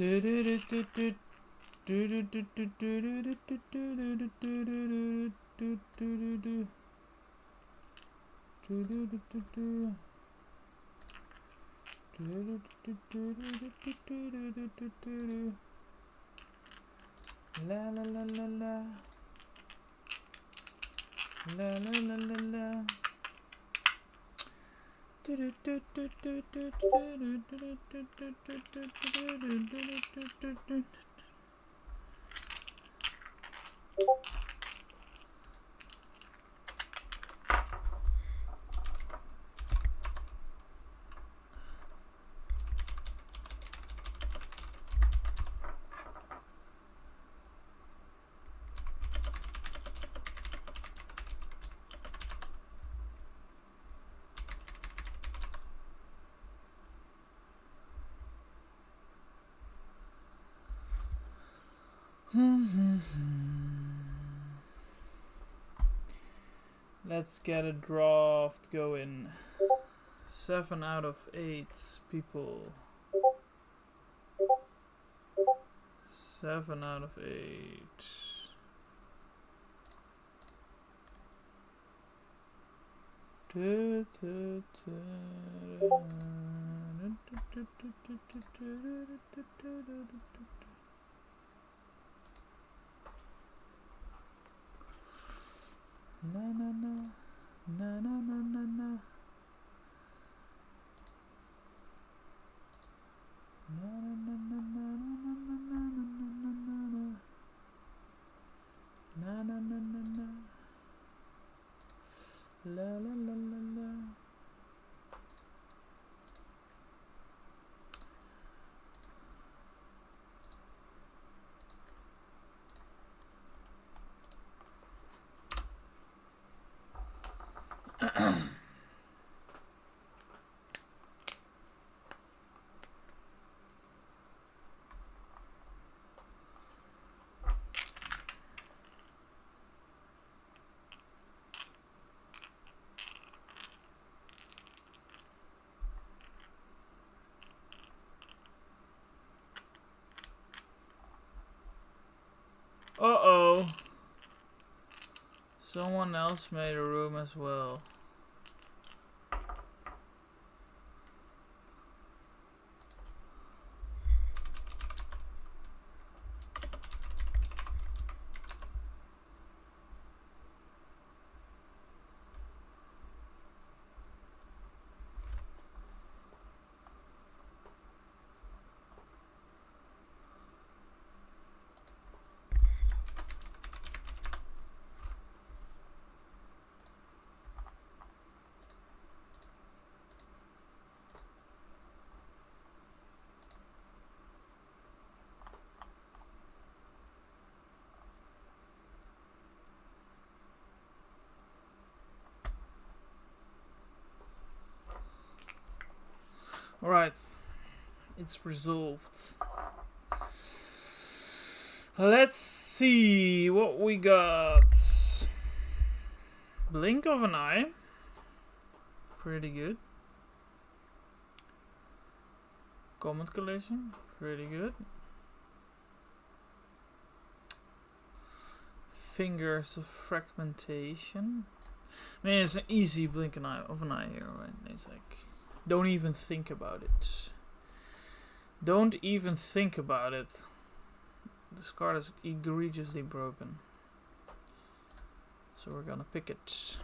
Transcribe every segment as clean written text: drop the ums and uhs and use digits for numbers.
La la la la la. La la la la la. Let's get a draft going. 7 out of 8 people. 7 out of 8. Na na na na na na na na na na na na na na na la la la la la. Uh-oh. Someone else made a room as well. Alright, it's resolved. Let's see what we got. Blink of an eye. Pretty good. Comet collision. Pretty good. Fingers of fragmentation. I mean, it's an easy blink of an eye here, right? It's like, don't even think about it. Don't even think about it. This card is egregiously broken. So we're gonna pick it.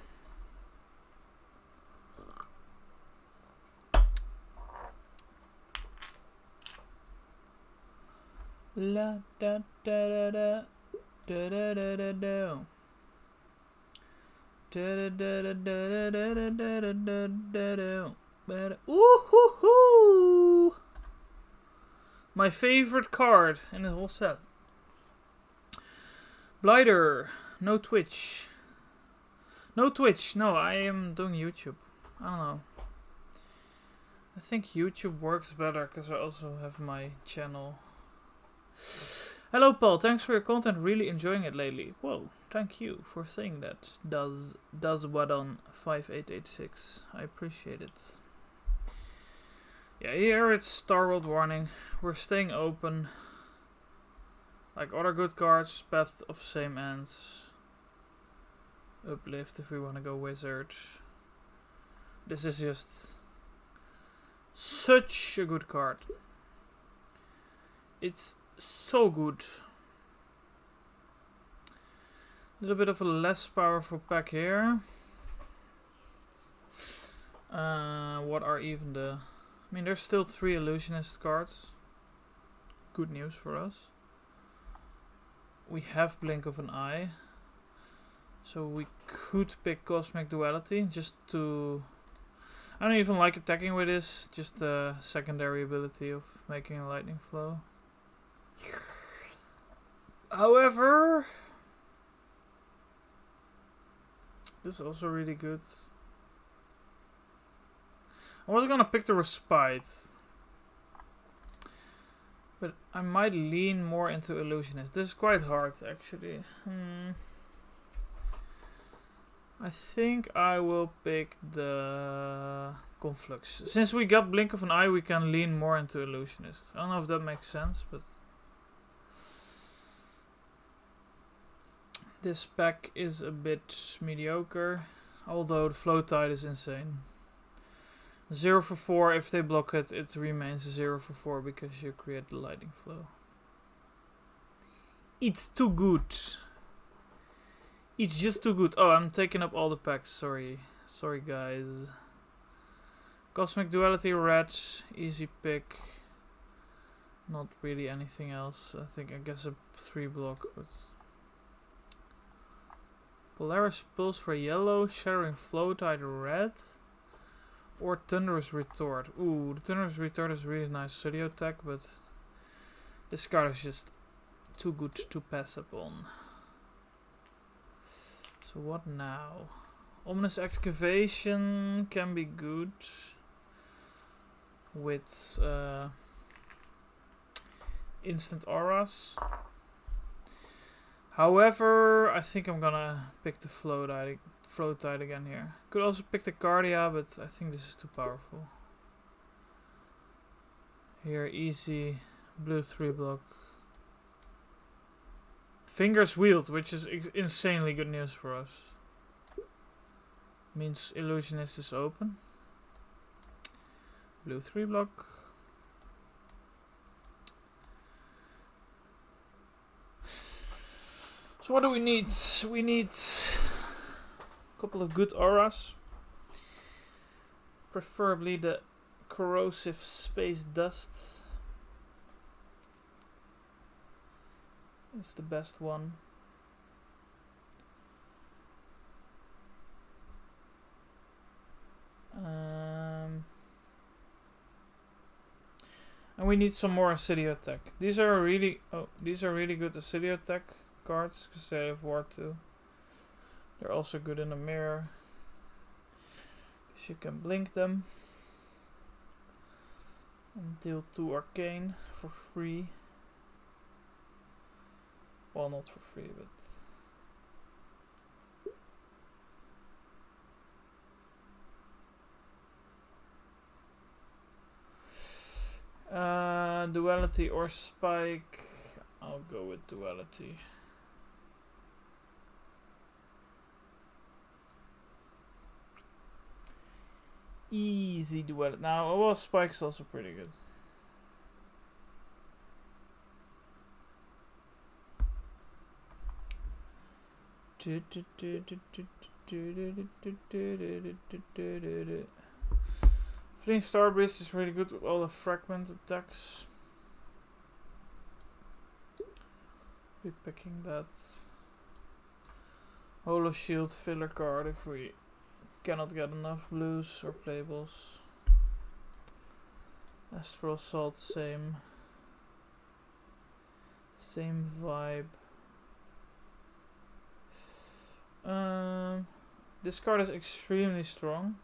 La da da da da da da da da da. Da da da da da da da da da da. Ooh-hoo-hoo! My favorite card in the whole set. Blighter. No Twitch. No Twitch. No, I am doing YouTube. I don't know. I think YouTube works better because I also have my channel. Hello Paul, thanks for your content. Really enjoying it lately. Whoa, thank you for saying that. Does what on 5886. I appreciate it. Yeah, here it's Star World Warning. We're staying open. Like other good cards, Path of Same Ends. Uplift if we want to go Wizard. This is just such a good card. It's so good. A little bit of a less powerful pack here. What are even the... I mean, there's still 3 Illusionist cards. Good news for us. We have Blink of an Eye. So we could pick Cosmic Duality just to... I don't even like attacking with this. Just the secondary ability of making a lightning flow. However... this is also really good. I was gonna pick the Respite. But I might lean more into Illusionist. This is quite hard actually. I think I will pick the Conflux. Since we got Blink of an Eye, we can lean more into Illusionist. I don't know if that makes sense, but... this pack is a bit mediocre, although the Flow Tide is insane. 0 for 4, if they block it, it remains 0 for 4 because you create the lightning flow. It's too good. It's just too good. Oh, I'm taking up all the packs, sorry. Sorry guys. Cosmic Duality red, easy pick. Not really anything else. I guess a 3 block, but... Polaris Pulse for yellow, Shattering Flow Tide red, or Thunderous Retort. Ooh, the Thunderous Retort is really nice studio attack, but this card is just too good to pass upon. So what now? Ominous Excavation can be good with instant auras. However, I think I'm gonna pick the Flow Tide again here. Could also pick the Cardia, but I think this is too powerful. Here, easy blue 3 block. Fingers Wheeled, which is insanely good news for us. Means Illusionist is open. Blue 3 block. So what do we need? We need a couple of good auras. Preferably the Corrosive Space Dust. It's the best one. And we need some more Acidio attack. These are really good Acidio attack cards because they have Ward 2. They're also good in the mirror because you can blink them and deal 2 arcane for free. Well, not for free, but Duality or Spike. I'll go with Duality. Easy Duality. Now, well, Spike's also pretty good. Fleeing Starbreeze is really good with all the fragment attacks. Be picking that. Holo Shield filler card if we cannot get enough blues or playables. Astral Assault, same vibe. This card is extremely strong.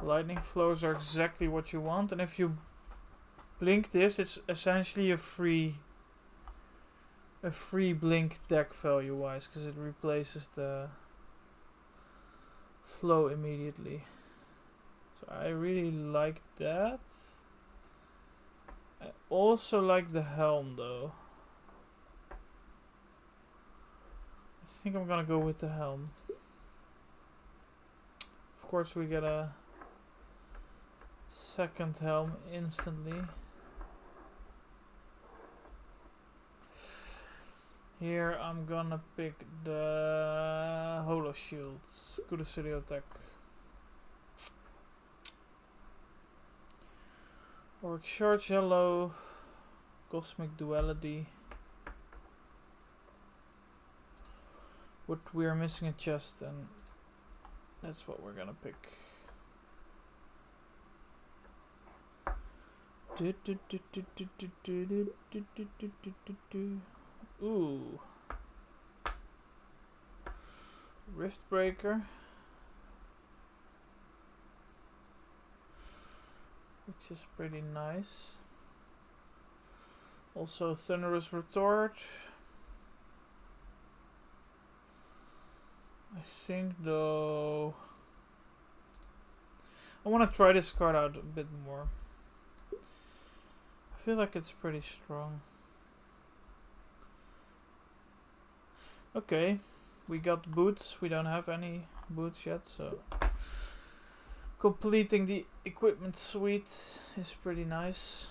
Lightning flows are exactly what you want, and if you blink this, it's essentially a free blink deck value wise, because it replaces the flow immediately. So I really like that. I also like the helm though. I think I'm gonna go with the helm. Of course we get a second helm instantly. Here I'm gonna pick the Holo Shields. Good studio tech. Orc Short Yellow. Cosmic Duality. But we are missing a chest and that's what we're gonna pick. Ooh. Rift Breaker. Which is pretty nice. Also Thunderous Retort. I think though I want to try this card out a bit more. I feel like it's pretty strong. Okay, we got boots. We don't have any boots yet, so completing the equipment suite is pretty nice.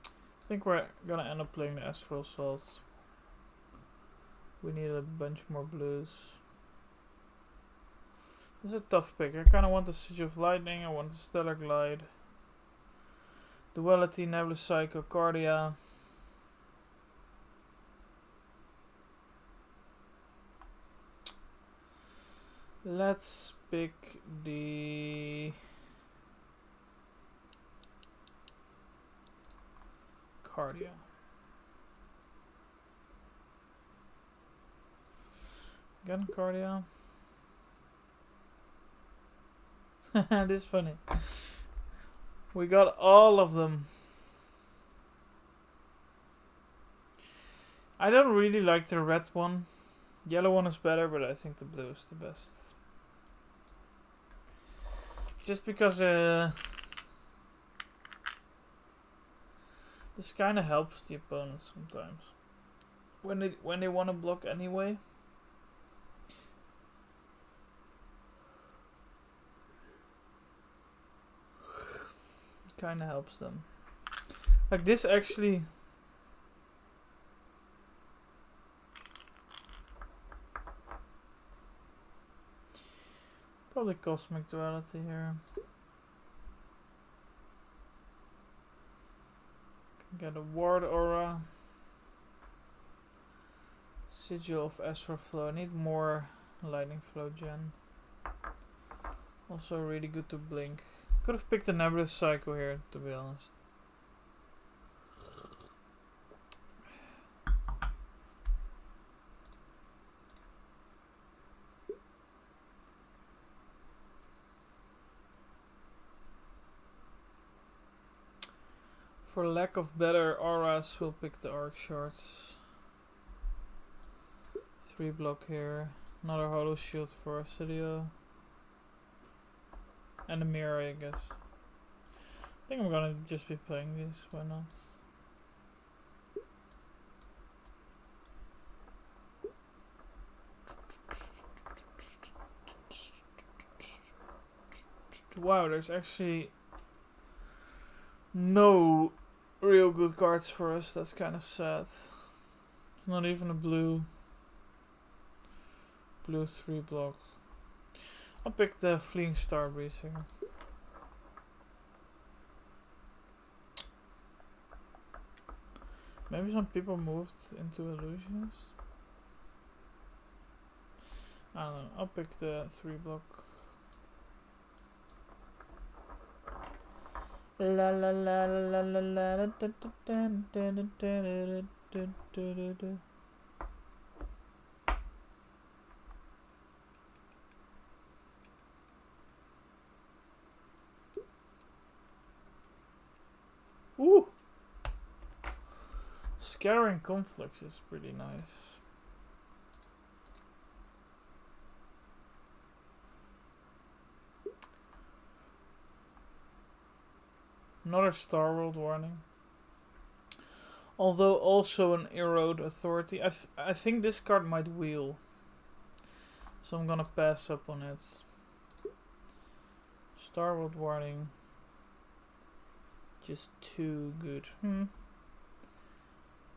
I think we're gonna end up playing the Astral Assault. We need a bunch more blues. This is a tough pick. I kinda want the Siege of Lightning, I want the Stellar Glide. Duality, Nebulous Psycho, Cardia. Let's pick the Cardia. Gun Cardia. This is funny. We got all of them. I don't really like the red one. Yellow one is better, but I think the blue is the best. Just because this kind of helps the opponent sometimes when they want to block anyway. Kind of helps them. Like this actually. Probably Cosmic Duality here. Can get a Ward Aura. Sigil of Astral Flow. I need more Lightning Flow gen. Also really good to blink. Could have picked the Nebulous Psycho here, to be honest. For lack of better auras, we'll pick the Arc Shards. 3 block here. Another Holo Shield for Studio. And a mirror, I guess. I think I'm gonna just be playing these, why not? Wow, there's actually no real good cards for us. That's kind of sad. It's not even a blue 3 block. I'll pick the Fleeing Starbreeze here. Maybe some people moved into Illusionist. I don't know. I'll pick the 3 block. La la la la la la da da da da da da da da da. Ooh! Scattering Conflicts is pretty nice. Another Star World warning. Although also an Erode Authority. I think this card might wheel. So I'm gonna pass up on it. Star World warning. Just too good.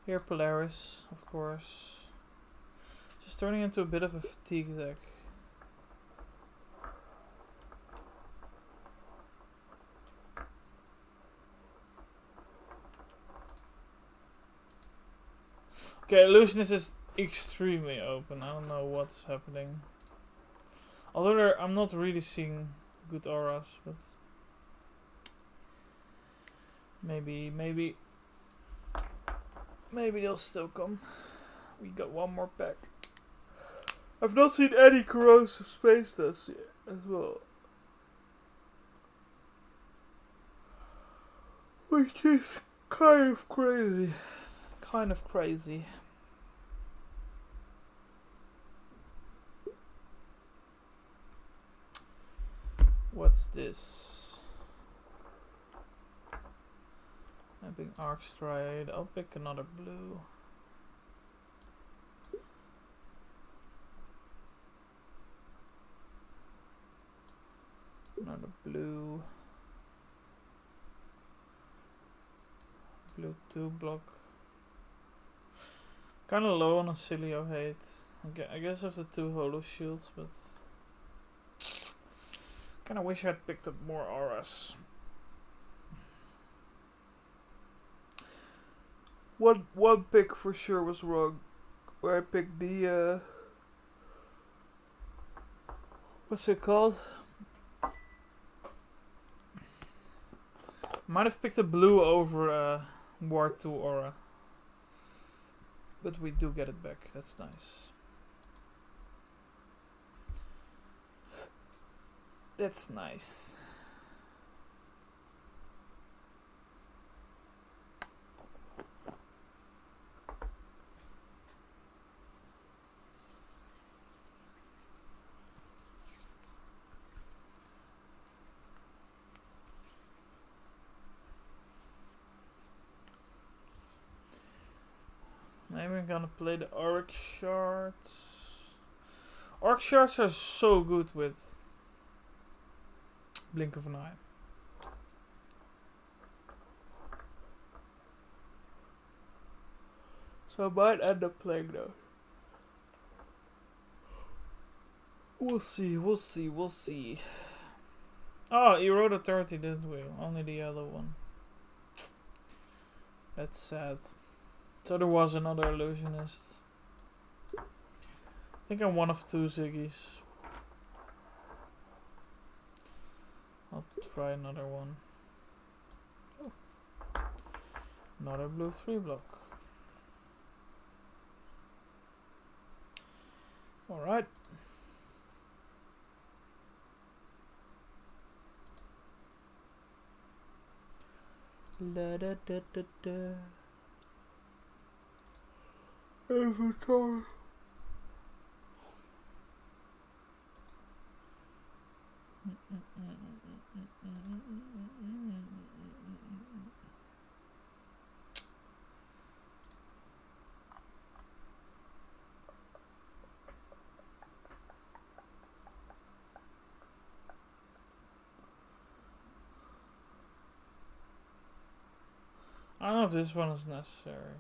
Here Polaris, of course. Just turning into a bit of a fatigue deck. Okay, Illusionist is extremely open. I don't know what's happening. Although I'm not really seeing good auras, but maybe they'll still come. We got one more pack. I've not seen any corrosive space dust yet as well. Which is kind of crazy. What's this? Mapping Arcstride. I'll pick another blue. Another blue. Blue 2 block. Kinda low on Acilio hate. I guess I have the 2 holo shields, but kinda wish I'd picked up more auras. One pick for sure was wrong. Where I picked the what's it called? Might have picked a blue over War 2 aura. But we do get it back. That's nice. That's nice. Maybe I'm gonna play the Auric Shards. Auric Shards are so good with Blink of an Eye. So I might end up playing those. We'll see. Oh, Erode Authority didn't wheel. Only the yellow one. That's sad. So there was another illusionist. I think I'm one of 2 Ziggies. I'll try another one. Oh. Another blue 3 block. Alright. La da da da da. Avatar. I don't know if this one is necessary.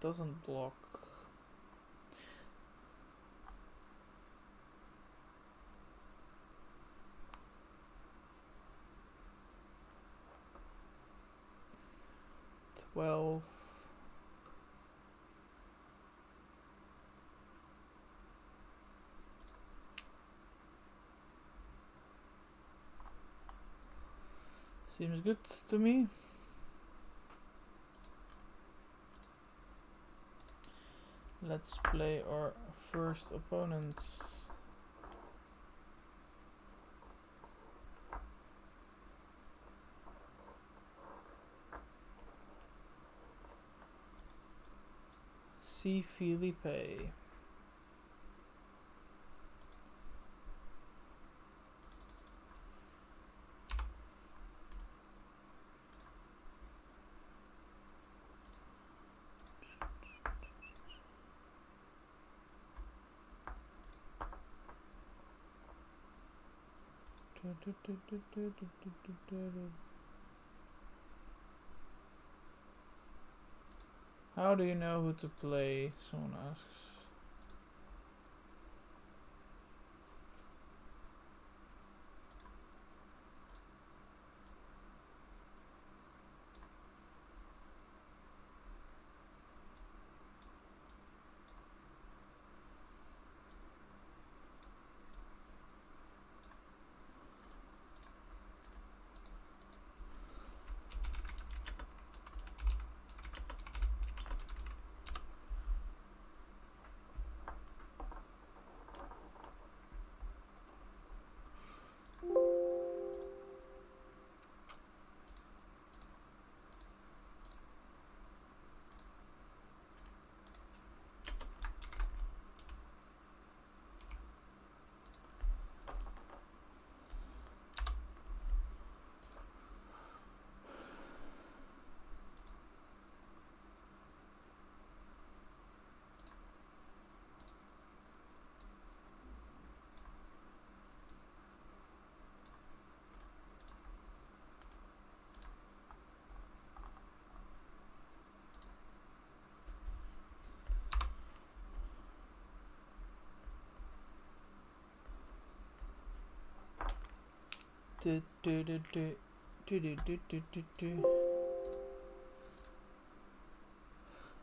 Doesn't block. Well. Seems good to me. Let's play our first opponent. C. Felipe. How do you know who to play? Someone asks.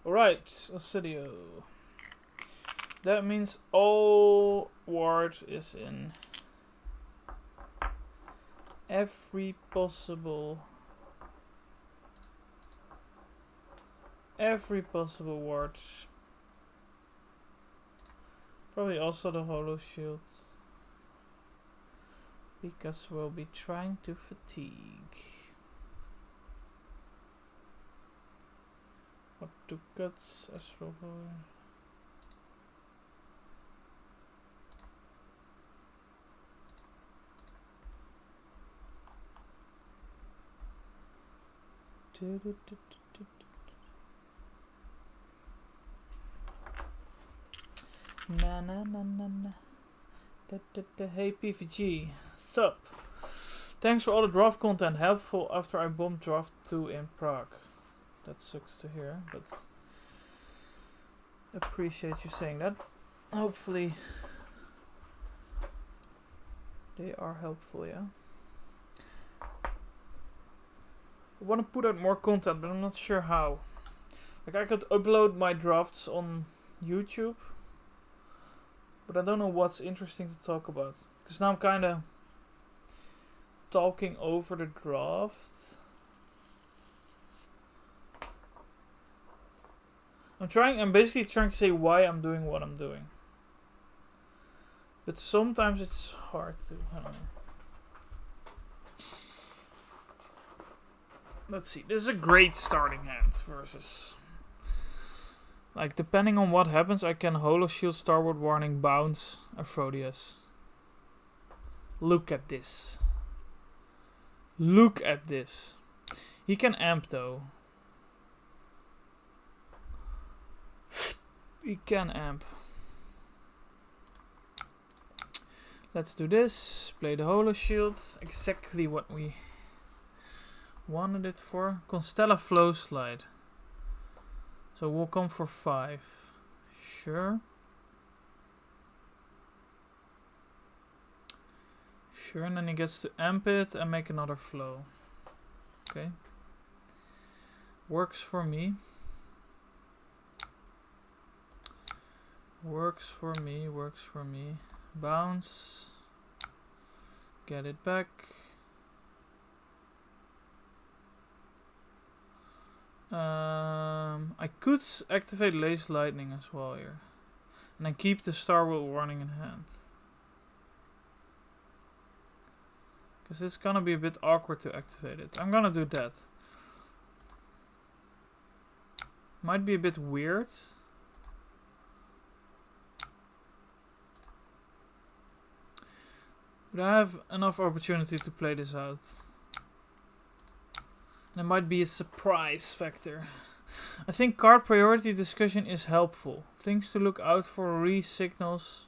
Alright, Acidio. That means all ward is in every possible ward. Probably also the holo shield. Because we'll be trying to fatigue. What to cuts as rover. Na na na na na. Hey PVG, sup? Thanks for all the draft content, helpful after I bombed draft 2 in Prague. That sucks to hear, but appreciate you saying that. Hopefully they are helpful, yeah. I want to put out more content, but I'm not sure how. Like, I could upload my drafts on YouTube, but I don't know what's interesting to talk about. Because now I'm kind of talking over the draft. I'm basically trying to say why I'm doing what I'm doing. But sometimes it's hard to, I don't know. Let's see, this is a great starting hand versus... Like, depending on what happens, I can Holo Shield, Starboard Warning, Bounce, Aphrodisias. Look at this. Look at this. He can amp, though. He can amp. Let's do this. Play the Holo Shield. Exactly what we wanted it for. Constella Flow Slide. So we'll come for 5. Sure. Sure, and then he gets to amp it and make another flow. Okay. Works for me. Works for me, works for me. Bounce. Get it back. I could activate Lace Lightning as well here. And then keep the Starboard Warning in hand. Because it's gonna be a bit awkward to activate it. I'm gonna do that. Might be a bit weird. But I have enough opportunity to play this out. There might be a surprise factor. I think card priority discussion is helpful. Things to look out for, re-signals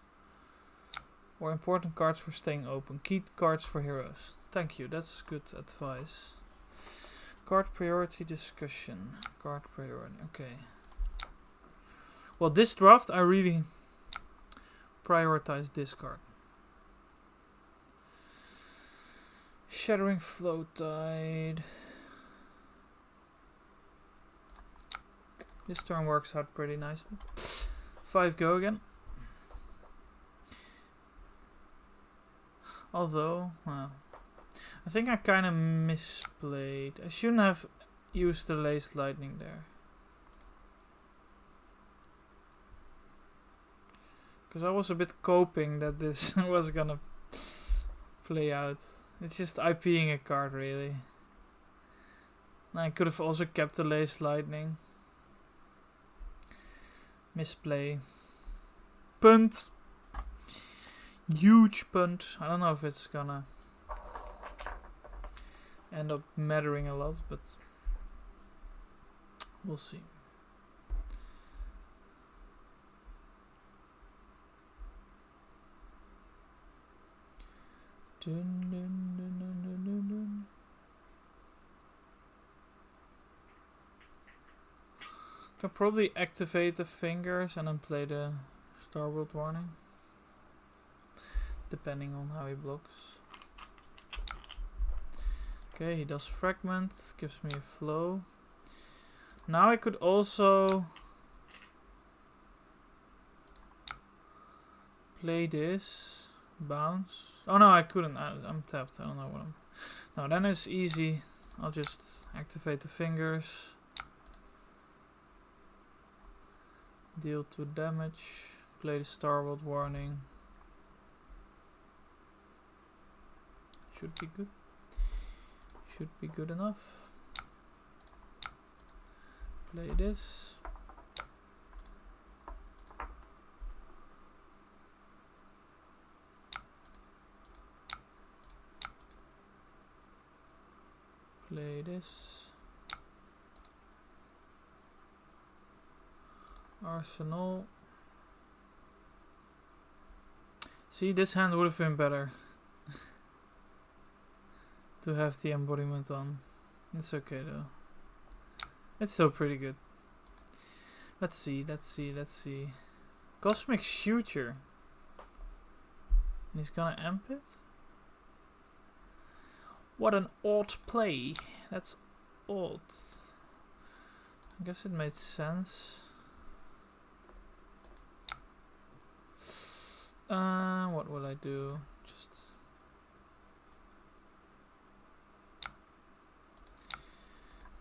Or important cards for staying open. Key cards for heroes. Thank you, that's good advice. Card priority discussion. Card priority, okay. Well, this draft I really prioritize this card. Shattering Flow Tide. This turn works out pretty nicely. 5 go again. Although, well, I think I kind of misplayed. I shouldn't have used the Laced Lightning there. Because I was a bit coping that this was gonna play out. It's just IPing a card, really. And I could have also kept the Laced Lightning. Misplay. Punt. Huge punt. I don't know if it's gonna end up mattering a lot, but we'll see. Dun, dun, dun, dun, dun, dun, dun. Can probably activate the fingers and then play the Star World Warning, depending on how he blocks. Okay, he does Fragment, gives me a flow. Now I could also play this, bounce. Oh no, I couldn't. I'm tapped. I don't know what I'm. No, then it's easy. I'll just activate the fingers. Deal 2 damage. Play the Star World Warning. Should be good. Should be good enough. Play this. Play this. Arsenal. See, this hand would have been better. To have the embodiment on. It's okay though. It's still pretty good. Let's see, let's see, let's see. Cosmic Shooter. And he's gonna amp it? What an odd play. That's odd. I guess it made sense. What will I do? Just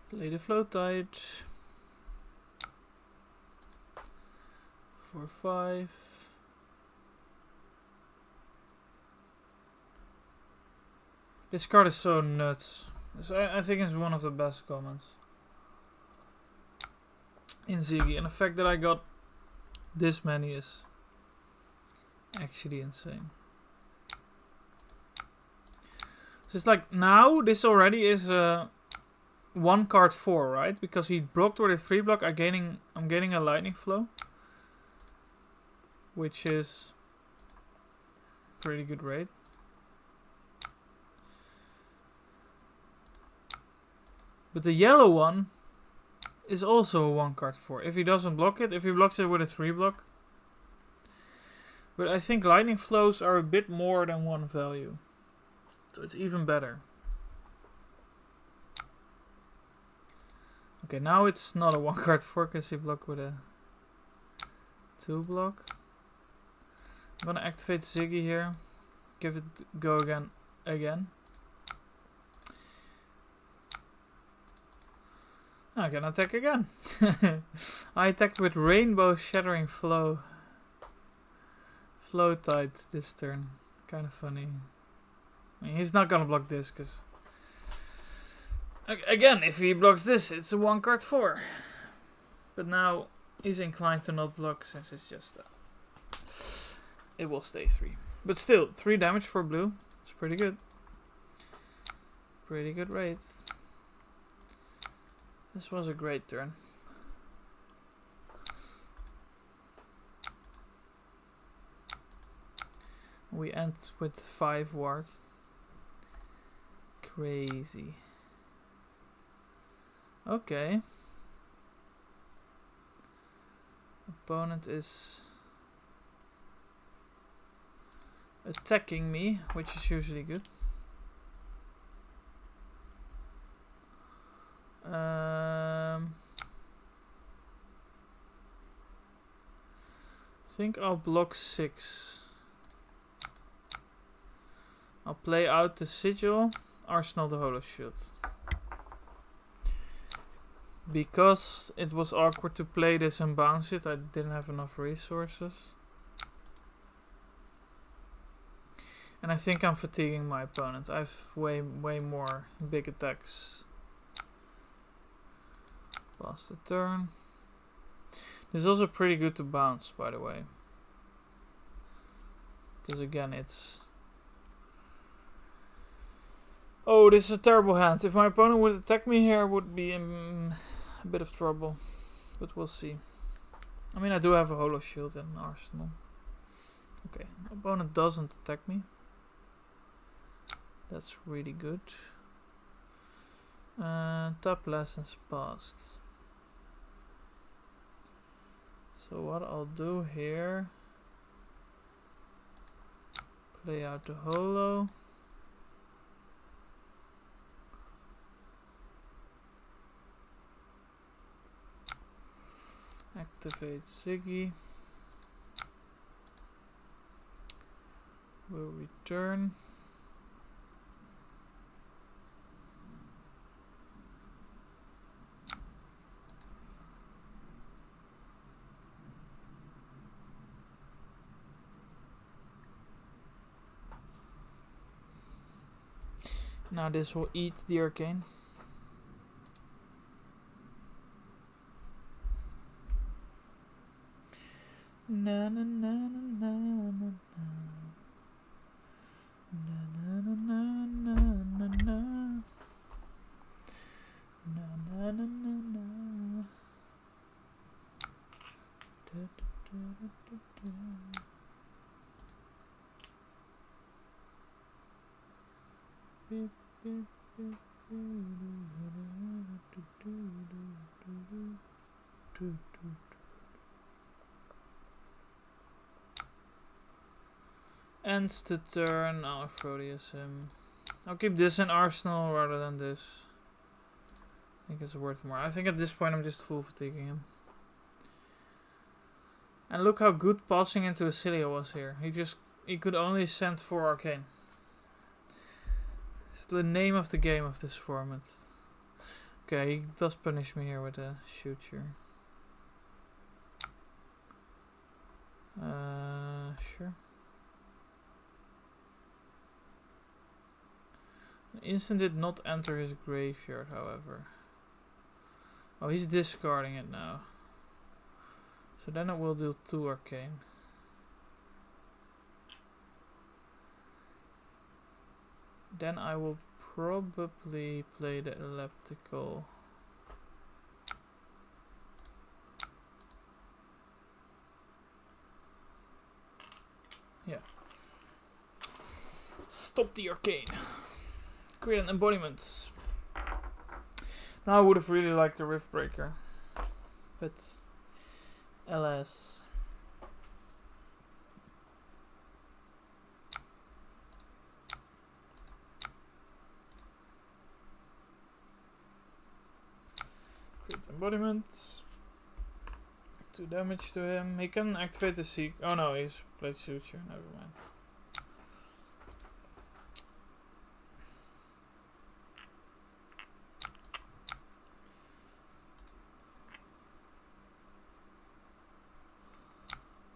play the Flow Tide. 4/5. This card is so nuts. I think it's one of the best comments in Ziggy, and the fact that I got this many is actually insane. So it's like now this already is a 1 card 4, right? Because he blocked with a 3 block. I'm gaining a lightning flow, which is pretty good rate. But the yellow one is also a 1 card 4. If he doesn't block it, if he blocks it with a 3 block. But I think lightning flows are a bit more than 1 value. So it's even better. Okay, now it's not a 1 card 4 because he blocked with a 2 block. I'm gonna activate Ziggy here. Give it go again. I can attack again. I attacked with Rainbow Shattering Flow Tide this turn. Kind of funny. I mean, he's not gonna block this because again, if he blocks this, it's a 1 card 4. But now he's inclined to not block since it's just it will stay 3. But still, 3 damage for blue. It's pretty good. Pretty good rate. This was a great turn. We end with 5 ward. Crazy. Okay. Opponent is attacking me, which is usually good. I think I'll block 6. I'll play out the Sigil, Arsenal the Holo Shield. Because it was awkward to play this and bounce it, I didn't have enough resources. And I think I'm fatiguing my opponent. I have way more big attacks. Pass the turn. This is also pretty good to bounce, by the way. Because again, it's... Oh, this is a terrible hand. If my opponent would attack me here, I would be in a bit of trouble. But we'll see. I mean, I do have a Holo Shield in Arsenal. Okay, opponent doesn't attack me. That's really good. Top lessons passed. So what I'll do here... Play out the Holo. Activate Ziggy. Will return. Now this will eat the arcane. Na na na na na na na na na na na na na na na. Beep beep beep beep. Ends the turn. I'll Proteus him. I'll keep this in Arsenal rather than this. I think it's worth more. I think at this point I'm just full fatiguing him. And look how good passing into Acilia was here. He could only send 4 arcane. It's the name of the game of this format. Okay, he does punish me here with a shooter. Sure. Instant did not enter his graveyard, however. Oh, he's discarding it now. So then it will do 2 arcane. Then I will probably play the elliptical. Yeah. Stop the arcane. Create an embodiment. Now I would have really liked the Rift Breaker. But alas. Create embodiments. 2 damage to him. He can activate the seek. Oh no, he's played Suture. Never mind.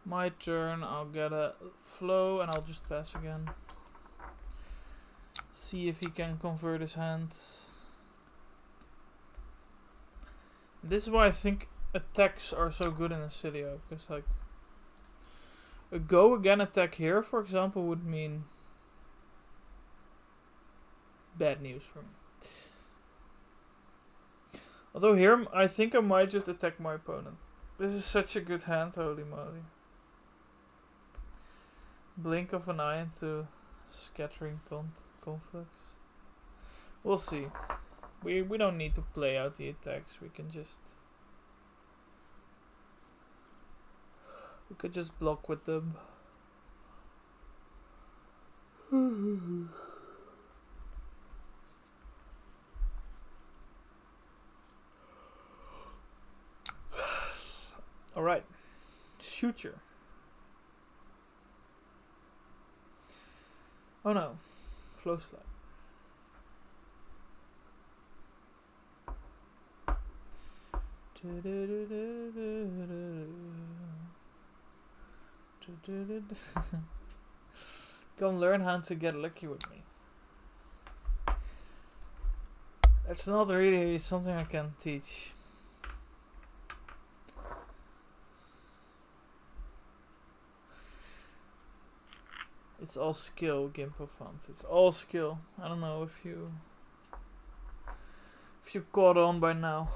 My turn, I'll get a flow and I'll just pass again. See if he can convert his hand. This is why I think attacks are so good in Acilia, because like a go again attack here, for example, would mean bad news for me. Although here, I think I might just attack my opponent. This is such a good hand, holy moly. Blink of an eye into scattering conflicts. We'll see. We don't need to play out the attacks. We could just block with them. Alright. Shooter. Oh no. Flow slide. Come learn how to get lucky with me. It's not really something I can teach. It's all skill, Gimpo Font. It's all skill. I don't know if you caught on by now.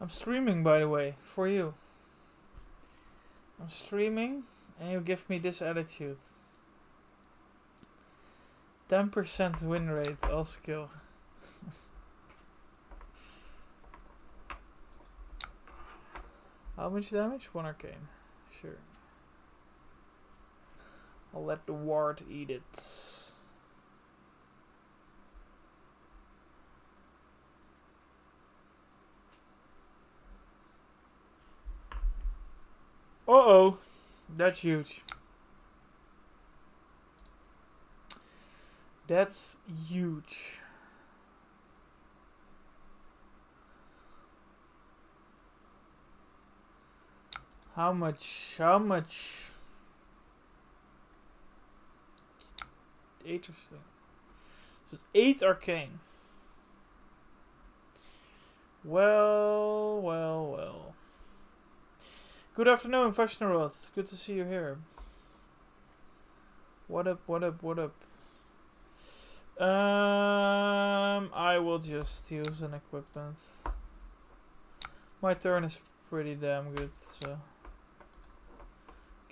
I'm streaming, by the way, for you. I'm streaming, and you give me this attitude. 10% win rate, all skill. How much damage? 1 arcane. Sure. I'll let the ward eat it. Uh-oh. That's huge. That's huge. How much? Interesting. So it's 8 arcane. Well. Good afternoon, Vashnaroth. Good to see you here. What up? I will just use an equipment. My turn is pretty damn good, so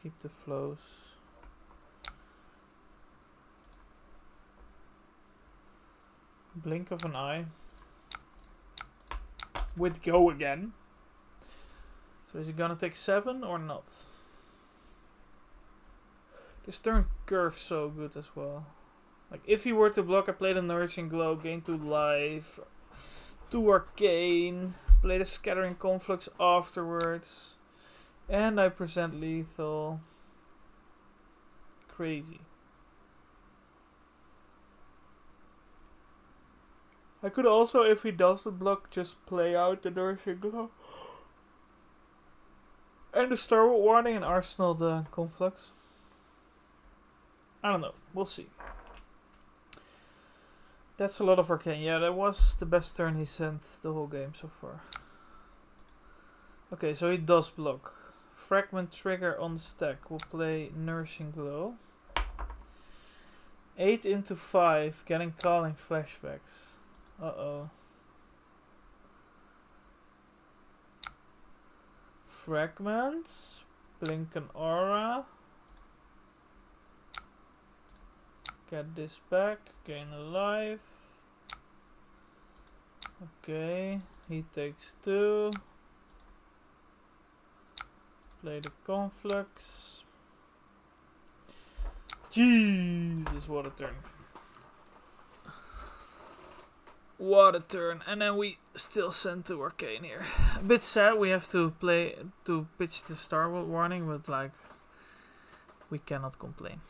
keep the flows. Blink of an eye. With go again. So is he gonna take 7 or not? This turn curves so good as well. Like if he were to block, I play the Nourishing Glow, gain 2 life, 2 arcane, play the Scattering Conflux afterwards, and I present lethal. Crazy. I could also, if he doesn't block, just play out the Nourishing Glow. And the Starboard Warning and Arsenal the Conflux. I don't know. We'll see. That's a lot of arcane. Yeah, that was the best turn he sent the whole game so far. Okay, so he does block. Fragment trigger on the stack. We'll play Nourishing Glow. 8 into 5, getting calling flashbacks. Uh-oh. Fragments. Blink an aura. Get this back. Gain a life. Okay. He takes 2. Play the Conflux. Jesus, what a turn. What a turn. And then we still send 2 arcane here. A bit sad we have to pitch the Starboard Warning, but like, we cannot complain.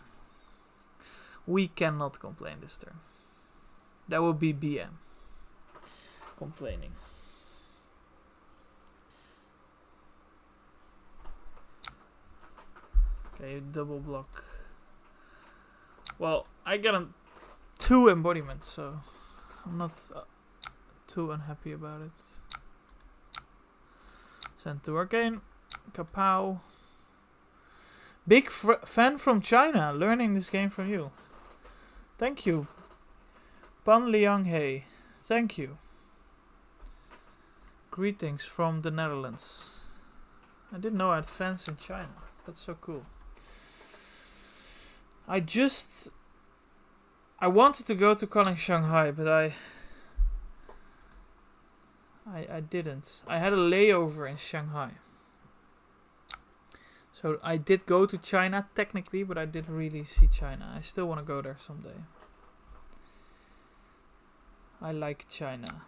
We cannot complain this turn. That would be BM. Complaining. Okay, double block. Well, I got 2 embodiments, so I'm not too unhappy about it. Send 2 arcane. Kapow. Big fan from China, learning this game from you. Thank you. Pan Liang Hei. Thank you. Greetings from the Netherlands. I didn't know I had fans in China. That's so cool. I wanted to go to Calling Shanghai, but I didn't. I had a layover in Shanghai. So I did go to China technically, but I didn't really see China. I still want to go there someday. I like China.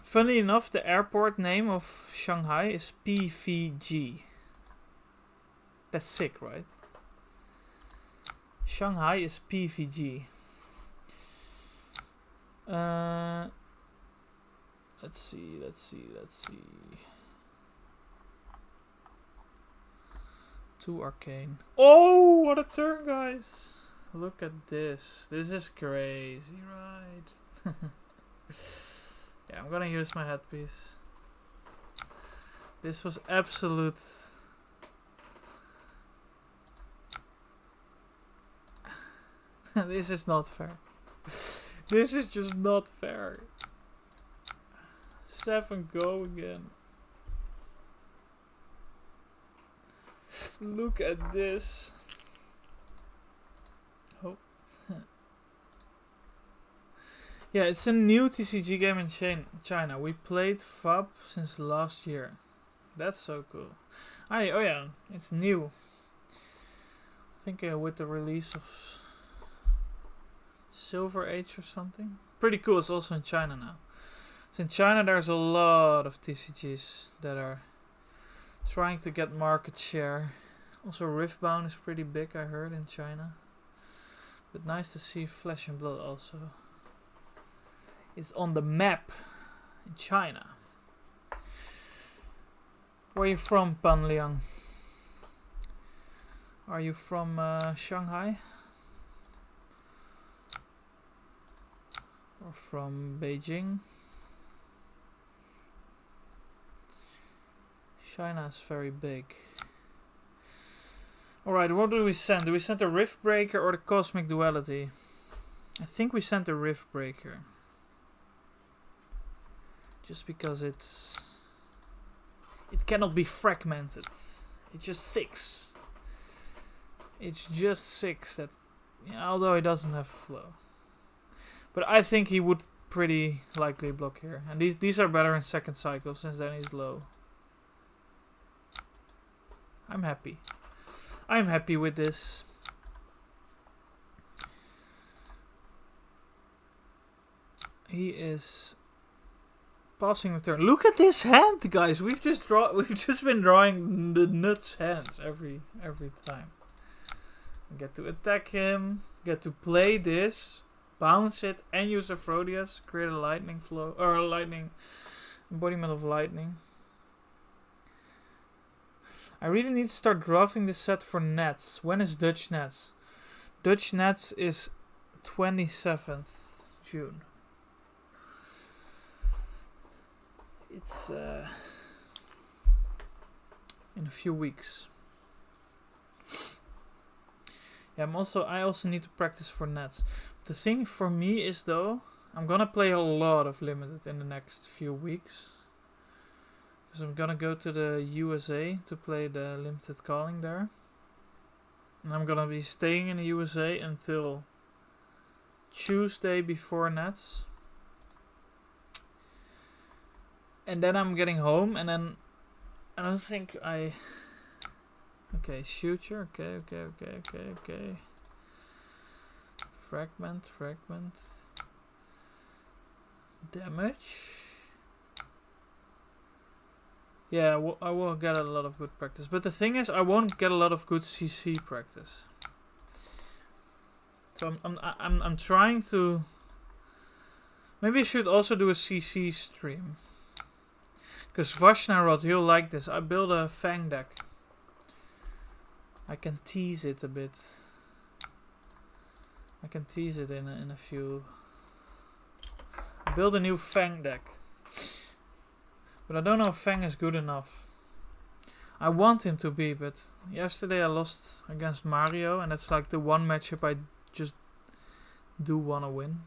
Funnily enough, the airport name of Shanghai is PVG. That's sick, right? Shanghai is PVG. Let's see. Too arcane. Oh, what a turn, guys! Look at this. This is crazy, right? Yeah, I'm gonna use my headpiece. This was absolute. This is not fair. This is just not fair. 7 go again. Look at this. Oh. Yeah, it's a new TCG game in China. We played FUB since last year. That's so cool. Oh yeah, it's new. I think with the release of Silver Age or something. Pretty cool. It's also in China now. So in China there's a lot of TCGs that are trying to get market share. Also Riftbound is pretty big, I heard, in China. But nice to see Flesh and Blood also. It's on the map in China. Where are you from, Pan Liang? Are you from Shanghai? Or from Beijing? China is very big. Alright, what do we send? Do we send the Rift Breaker or the Cosmic Duality? I think we sent the Rift Breaker. Just because it cannot be fragmented. It's just 6. It's just 6 that, yeah, although he doesn't have flow. But I think he would pretty likely block here. And these are better in second cycle since then he's low. I'm happy. I'm happy with this. He is passing the turn. Look at this hand, guys. We've just been drawing the nuts hands every time. Get to attack him. Get to play this. Bounce it and use Aphrodius. Create a lightning flow or a lightning embodiment of lightning. I really need to start drafting this set for Nets. When is Dutch Nets? Dutch Nets is 27th June. It's in a few weeks. Yeah, I also need to practice for Nets. The thing for me is though, I'm gonna play a lot of Limited in the next few weeks. Because I'm gonna go to the USA to play the Limited Calling there. And I'm gonna be staying in the USA until Tuesday before Nets. And then I'm getting home and then I don't think I... Okay, Shooter, okay. Fragment. Damage. Yeah, I will get a lot of good practice. But the thing is, I won't get a lot of good CC practice. So I'm trying to... Maybe I should also do a CC stream. Because Vashnarod, he'll like this. I build a Fang deck. I can tease it a bit. I can tease it in a few... I build a new Fang deck. But I don't know if Fang is good enough. I want him to be, but yesterday I lost against Mario, and it's like the one matchup I just do want to win.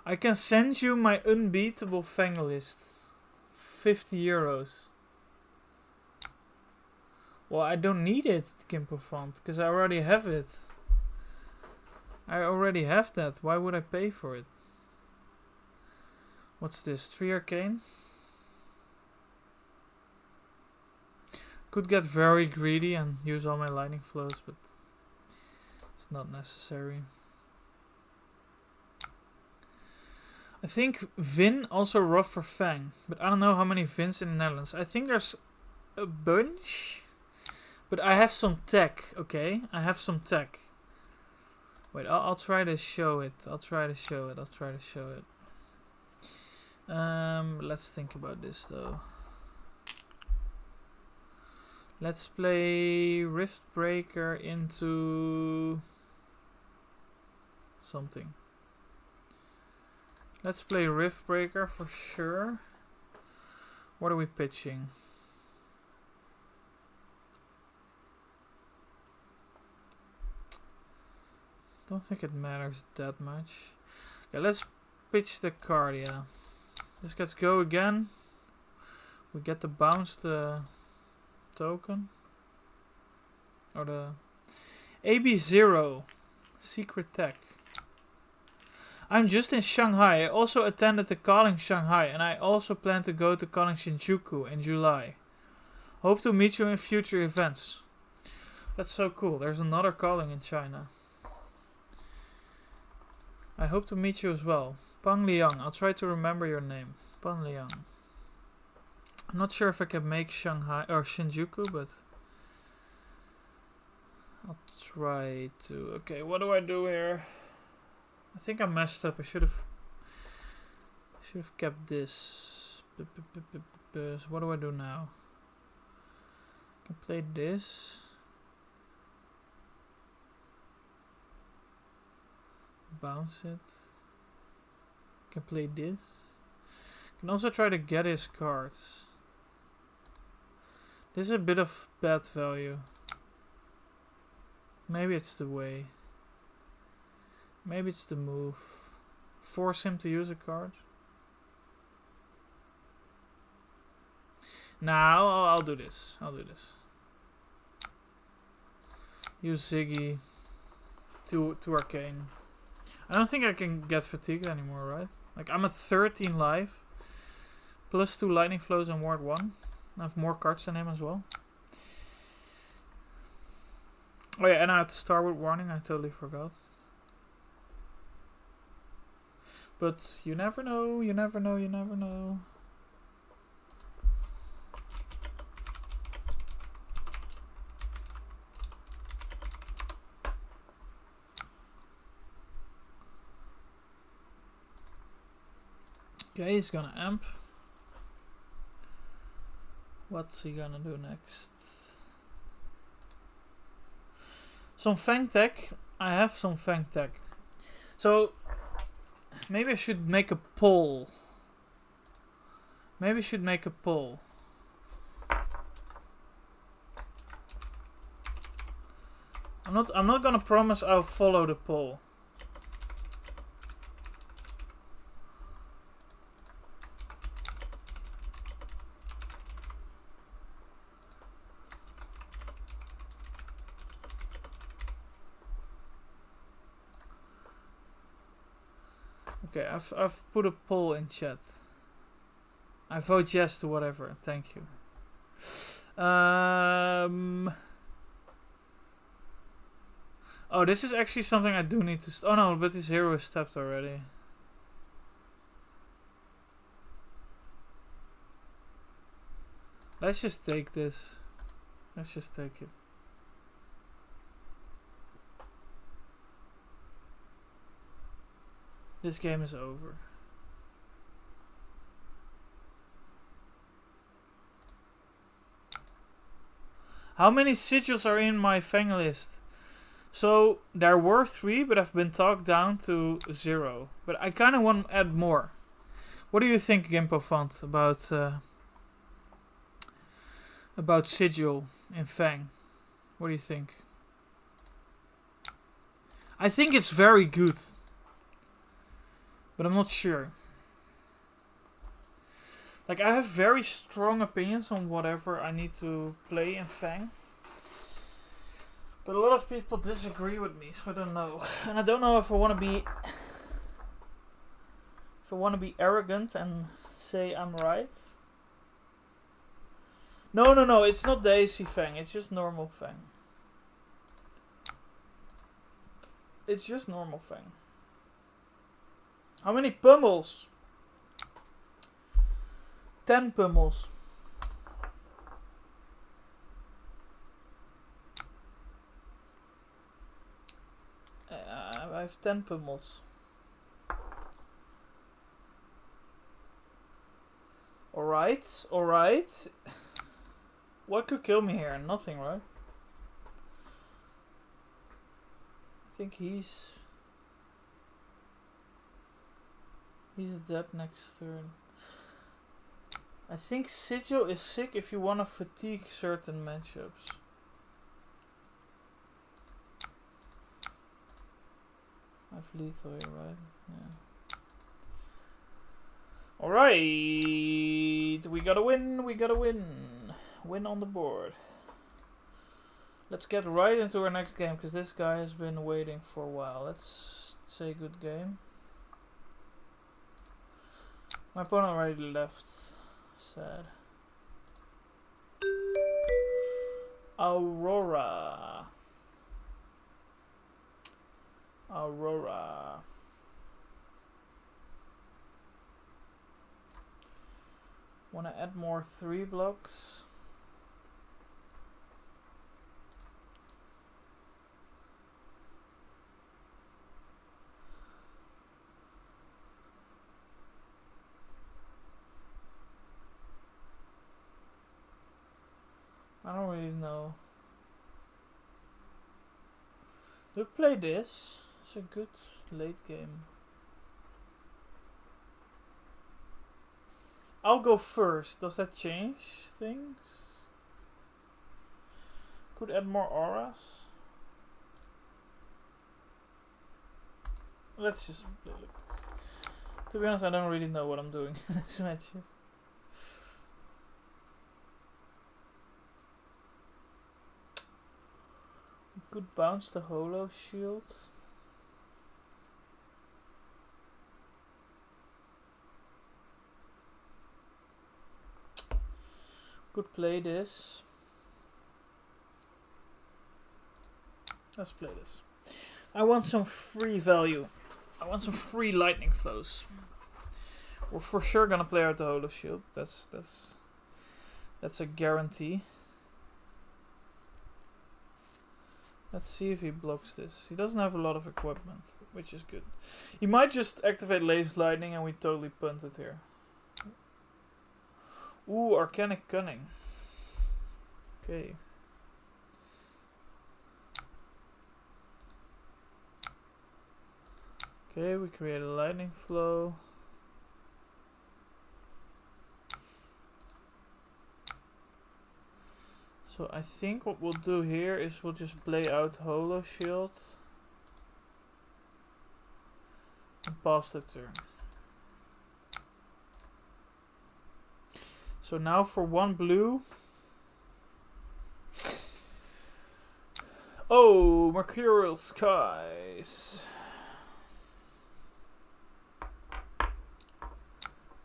I can send you my unbeatable Fang list 50 euros. Well, I don't need it, Gimpo font, because I already have it. I already have that. Why would I pay for it? What's this? 3 arcane? Could get very greedy and use all my lightning flows, but it's not necessary. I think Vin also rough for Fang, but I don't know how many Vins in the Netherlands. I think there's a bunch, but I have some tech, okay? I have some tech. Wait, I'll try to show it. I'll try to show it. Let's think about this though. Let's play Rift Breaker into something. Let's play Rift Breaker for sure. What are we pitching? Don't think it matters that much. Okay, let's pitch the card, yeah. This gets go again. We get to bounce the token. Or the AB0 Secret Tech. I'm just in Shanghai. I also attended the Calling Shanghai, and I also plan to go to Calling Shinjuku in July. Hope to meet you in future events. That's so cool. There's another Calling in China. I hope to meet you as well. Pang Liang. I'll try to remember your name. Pang Liang. I'm not sure if I can make Shanghai or Shinjuku, but I'll try to. Okay, what do I do here? I think I messed up. I should have kept this. So what do I do now? I can play this. Bounce it. I can play this. I can also try to get his cards. This is a bit of bad value. Maybe it's the way. Maybe it's the move. Force him to use a card. Now I'll do this. Use Ziggy. Two arcane. I don't think I can get fatigued anymore, right? Like I'm at 13 life. Plus 2 lightning flows and ward 1. I have more cards than him as well. Oh yeah, and I had the Starwood warning. I totally forgot. But you never know, you never know, you never know. Okay, he's gonna amp. What's he gonna do next? Some Fang Tech. I have some Fang Tech. So maybe I should make a poll. I'm not gonna promise I'll follow the poll. Okay, I've put a poll in chat. I vote yes to whatever. Thank you. Oh, this is actually something I do need to. Oh no, but this hero is tapped already. Let's just take this. Let's just take it. This game is over. How many sigils are in my Fang list? So there were 3, but I've been talked down to 0. But I kind of want to add more. What do you think, Gimpo Font, about sigil in Fang? What do you think? I think it's very good, but I'm not sure. Like, I have very strong opinions on whatever I need to play in Fang. But a lot of people disagree with me, so I don't know. And I don't know if I want to be... If I want to be arrogant and say I'm right. No, it's not Daisy Fang, it's just normal Fang. It's just normal Fang. How many pummels? 10 pummels. I have 10 pummels. Alright. What could kill me here? Nothing, right? I think he's dead next turn. I think Sigil is sick if you want to fatigue certain matchups. I have lethal here, right? Yeah. Alright, we gotta win. Win on the board. Let's get right into our next game, because this guy has been waiting for a while. Let's say good game. My opponent already left. Sad. Aurora. Wanna add more 3 blocks? I don't really know. Do we play this? It's a good late game. I'll go first. Does that change things? Could add more auras. Let's just play like this. To be honest, I don't really know what I'm doing in this matchup. Could bounce the holo shield. Could play this. Let's play this. I want some free value. I want some free lightning flows. We're for sure gonna play out the holo shield. That's a guarantee. Let's see if he blocks this. He doesn't have a lot of equipment, which is good. He might just activate Lace Lightning and we totally punt it here. Ooh, Arcanic Cunning. Okay. Okay, we create a lightning flow. So I think what we'll do here is we'll just play out Holo Shield and pass the turn. So now for 1 blue. Oh, Mercurial Skies.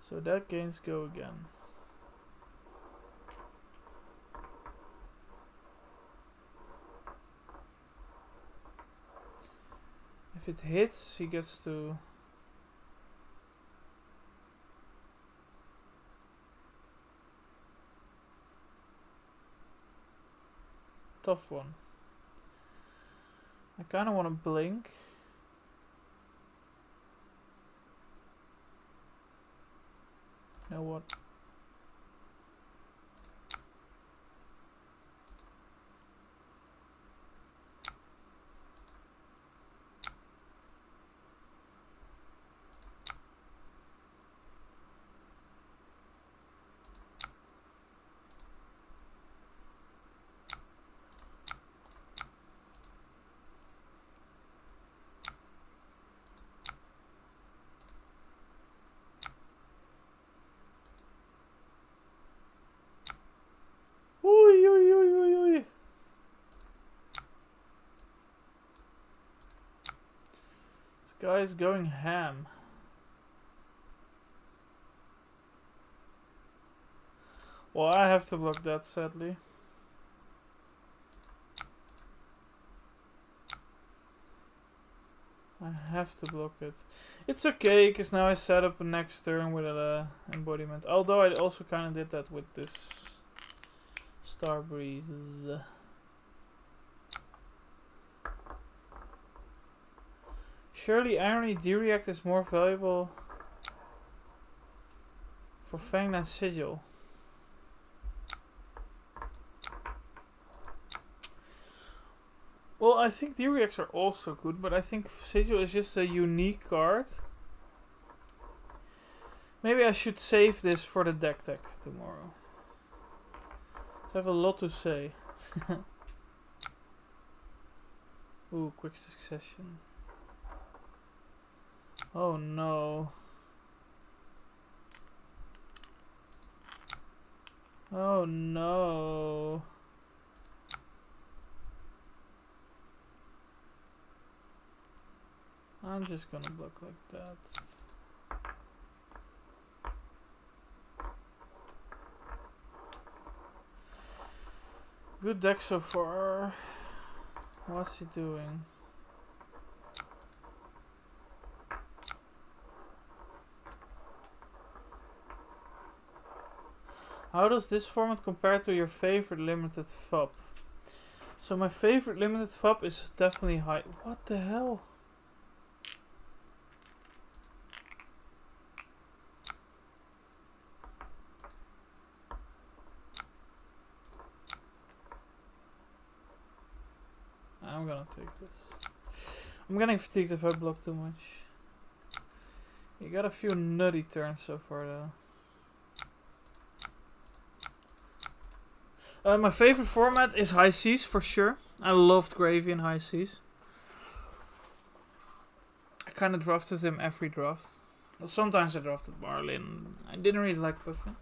So that gains go again. If it hits, he gets to... Tough one. I kind of want to blink. You know what? Guy's going ham. Well, I have to block that, sadly. I have to block it. It's okay, because now I set up a next turn with an embodiment. Although I also kind of did that with this Star Breeze. Surely Irony D-React is more valuable for Fang than Sigil. Well, I think D-Reacts are also good, but I think Sigil is just a unique card. Maybe I should save this for the deck tomorrow. So I have a lot to say. Ooh, quick succession. Oh no. Oh no. I'm just gonna block like that. Good deck so far. What's he doing? How does this format compare to your favorite limited FUP? So my favorite limited FUP is definitely high. What the hell? I'm gonna take this. I'm getting fatigued if I block too much. You got a few nutty turns so far though. My favorite format is High Seas for sure. I loved Gravy in High Seas. I kind of drafted him every draft. Well, sometimes I drafted Barley and I didn't really like Puffin.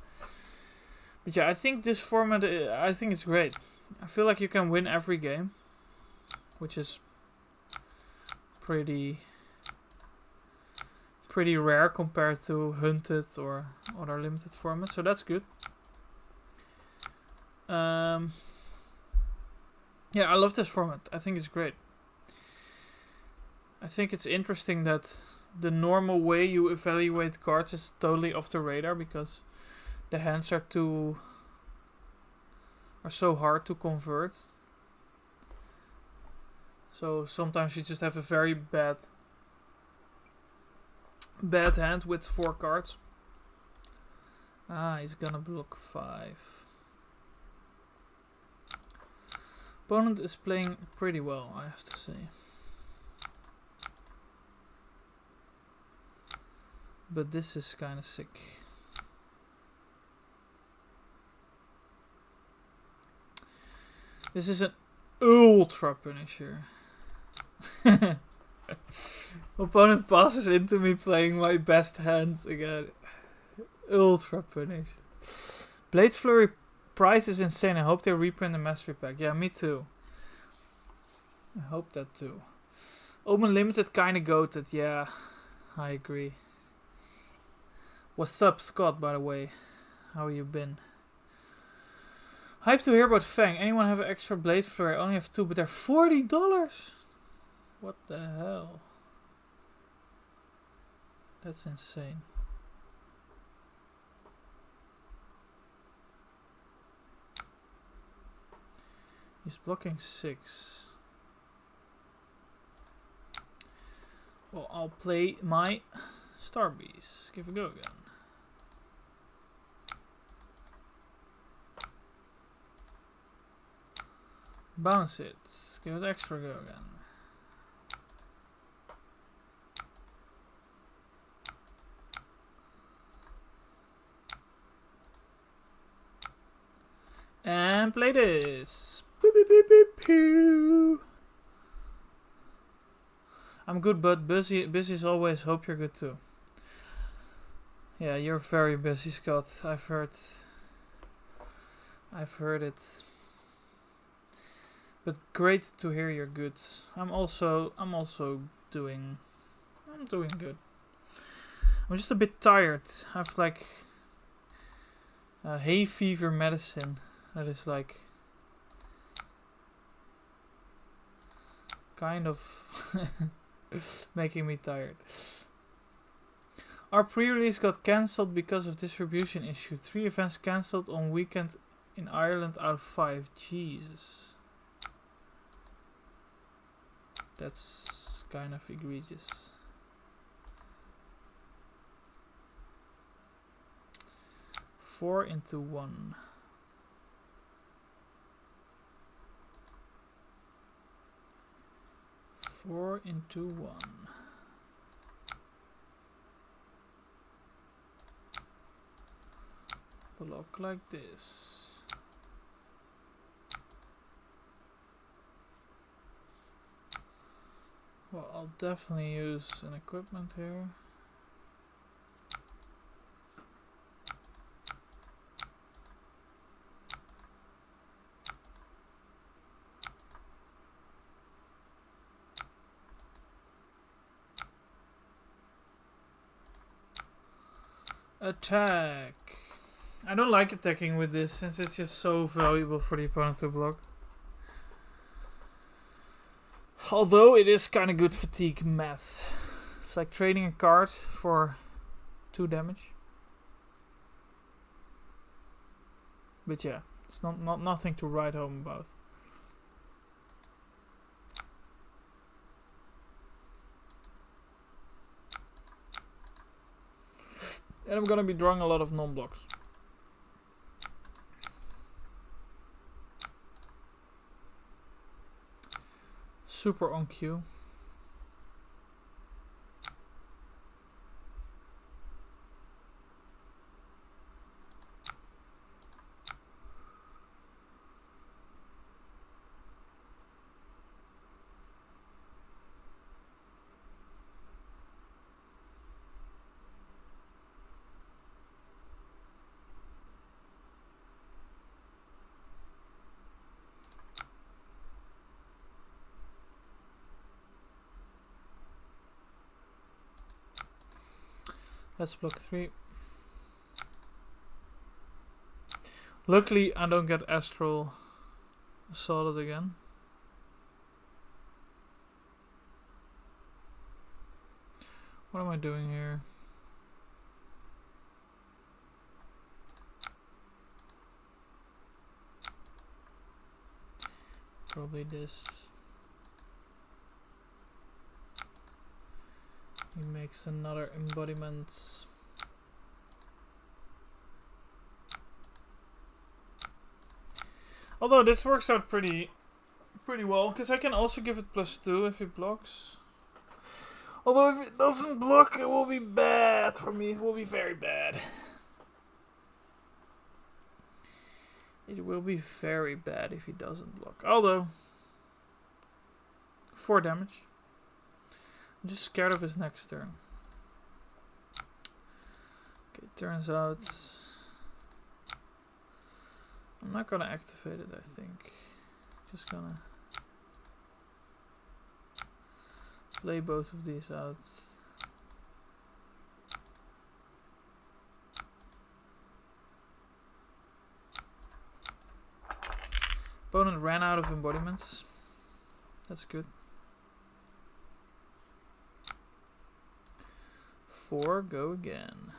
But yeah, I think this format, I think it's great. I feel like you can win every game, which is pretty rare compared to Hunted or other limited formats, so that's good. Yeah, I love this format. I think it's great. I think it's interesting that the normal way you evaluate cards is totally off the radar because the hands are so hard to convert. So sometimes you just have a very bad hand with 4 cards. Ah, he's gonna block 5. Opponent is playing pretty well, I have to say. But this is kind of sick. This is an ultra punisher. Opponent passes into me playing my best hand again. Ultra punish. Blade Flurry price is insane. I hope they reprint the Mastery Pack. Yeah, me too. I hope that too. Omen Limited kinda goated. Yeah, I agree. What's up, Scott, by the way? How you been? Hype to hear about Fang. Anyone have an extra Blade Flurry? I only have 2, but they're $40. What the hell? That's insane. He's blocking 6. Well, I'll play my Star Beast. Give a go again. Bounce it. Give it extra go again. And play this. Boop, boop, boop, boop, pew. I'm good, but busy as always. Hope you're good too. Yeah, you're very busy, Scott. I've heard it. But great to hear you're good. I'm also doing I'm doing good. I'm just a bit tired. I have like hay fever medicine that is like kind of making me tired. Our pre-release got cancelled because of distribution issue. 3 events cancelled on weekend in Ireland out of 5. Jesus. That's kind of egregious. Four into one. Four into one. Block like this. Well, I'll definitely use an equipment here. Attack. I don't like attacking with this since it's just so valuable for the opponent to block. Although it is kind of good fatigue math. It's like trading a card for 2 damage. But yeah, it's not nothing to write home about. And I'm gonna be drawing a lot of non-blocks. Super on cue. Let's block 3. Luckily, I don't get Astral Assaulted again. What am I doing here? Probably this. He makes another embodiment. Although this works out pretty well, because I can also give it +2 if it blocks. Although if it doesn't block, it will be bad for me. It will be very bad. It will be very bad if he doesn't block. Although 4 damage. I'm just scared of his next turn. Okay, turns out I'm not gonna activate it, I think. Just gonna play both of these out. Opponent ran out of embodiments. That's good. 4, go again.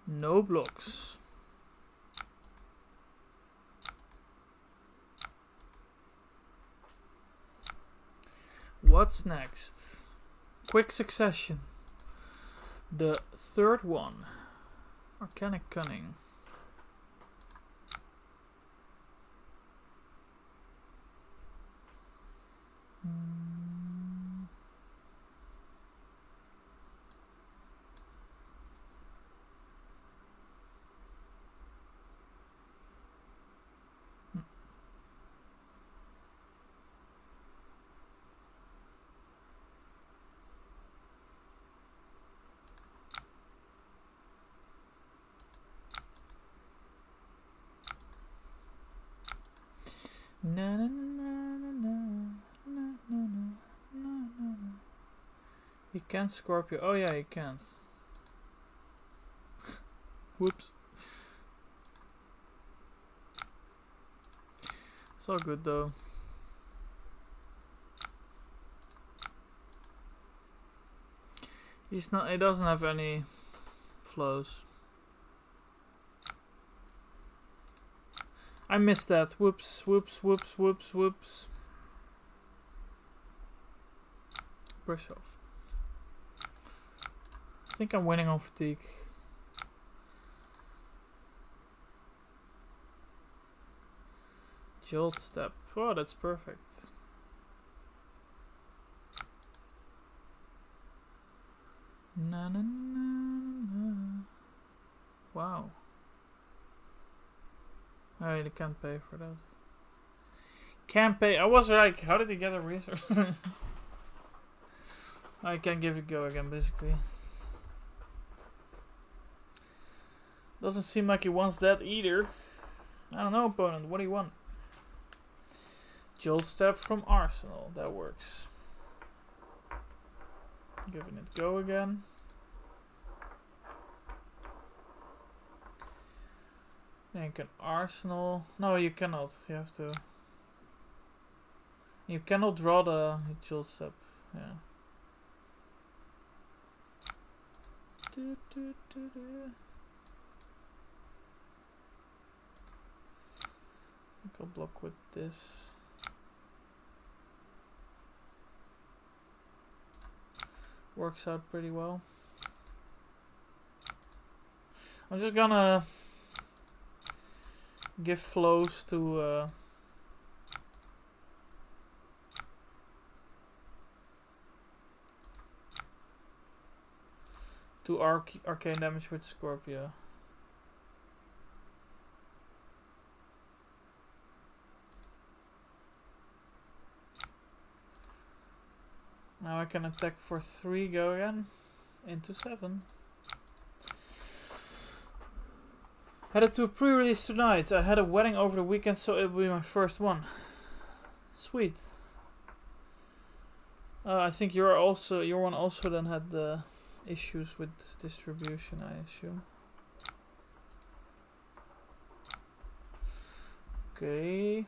No blocks. What's next? Quick succession. The third one. Arcanic Cunning. Na na na na na na na na na. You can't Scorpio. Oh yeah, you can't. Whoops. It's all good though. He's not. He doesn't have any flows. I missed that. Whoops, whoops, whoops, whoops, whoops. Brush off. I think I'm winning on fatigue. Jolt step. Oh, that's perfect. Na na na na. Wow. I really can't pay for that. Can't pay. I was like, how did he get a resource? I can give it a go again, basically. Doesn't seem like he wants that either. I don't know, opponent. What do you want? Jolt step from Arsenal. That works. Giving it go again. Then you can Arsenal. No, you cannot. You have to. You cannot draw the Jolt step. Yeah. I think I'll block with this. Works out pretty well. I'm just gonna give flows to arcane damage with Scorpio. Now I can attack for 3, go again. Into 7. Headed to a pre-release tonight. I had a wedding over the weekend, so it will be my first one. Sweet. I think your one also then had the issues with distribution, I assume. Okay.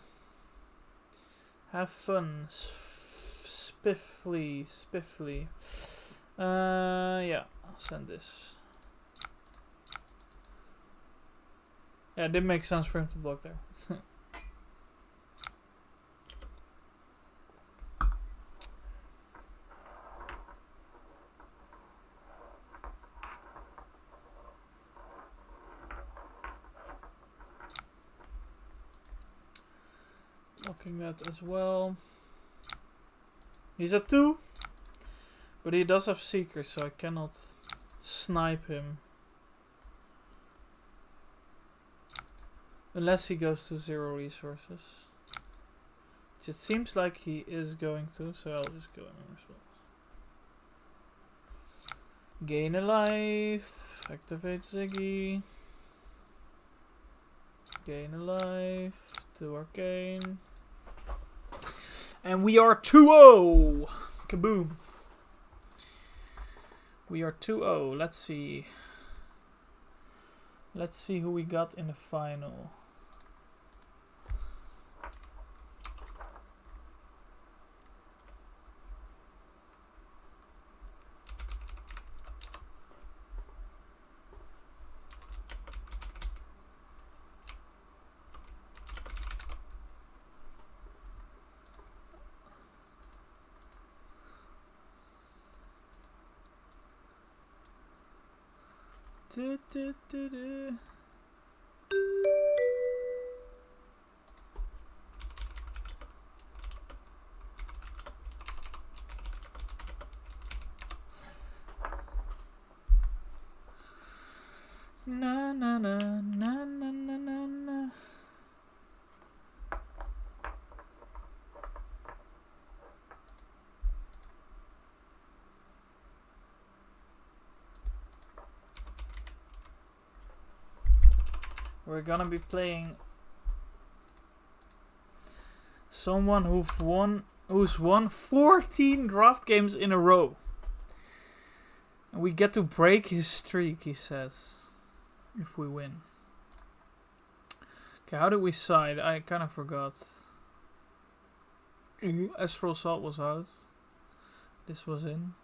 Have fun. Spiffly. Yeah, I'll send this. Yeah, it did make sense for him to block there. Blocking that as well. He's at 2, but he does have Seekers, so I cannot snipe him. Unless he goes to 0 resources. Which it seems like he is going to, so I'll just go in as well. Gain a life. Activate Ziggy. Gain a life. 2 arcane. And we are 2-0. Kaboom. We are 2-0. Let's see. Let's see who we got in the final. Na na na na na na na na. We're gonna be playing Someone who's won 14 draft games in a row. And we get to break his streak, he says. If we win. Okay, how did we side? I kind of forgot. Astral Assault was out. This was in.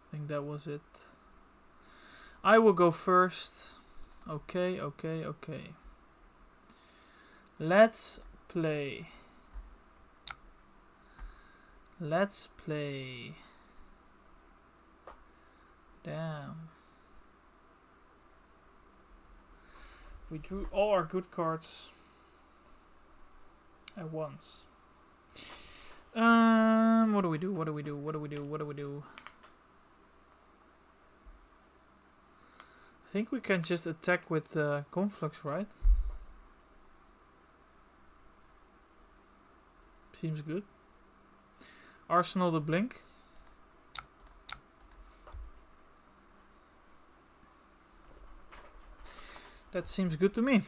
I think that was it. I will go first. Okay. Let's play. Damn. We drew all our good cards at once. What do we do? I think we can just attack with Conflux, right? Seems good. Arsenal the Blink. That seems good to me.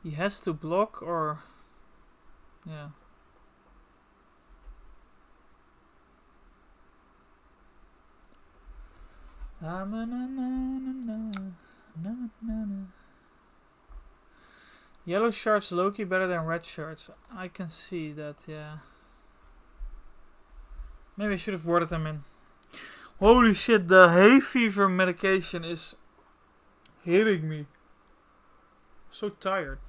He has to block or... yeah. Yellow shards Loki better than red shards. I can see that, yeah. Maybe I should have worded them in. Holy shit, the hay fever medication is hitting me. I'm so tired.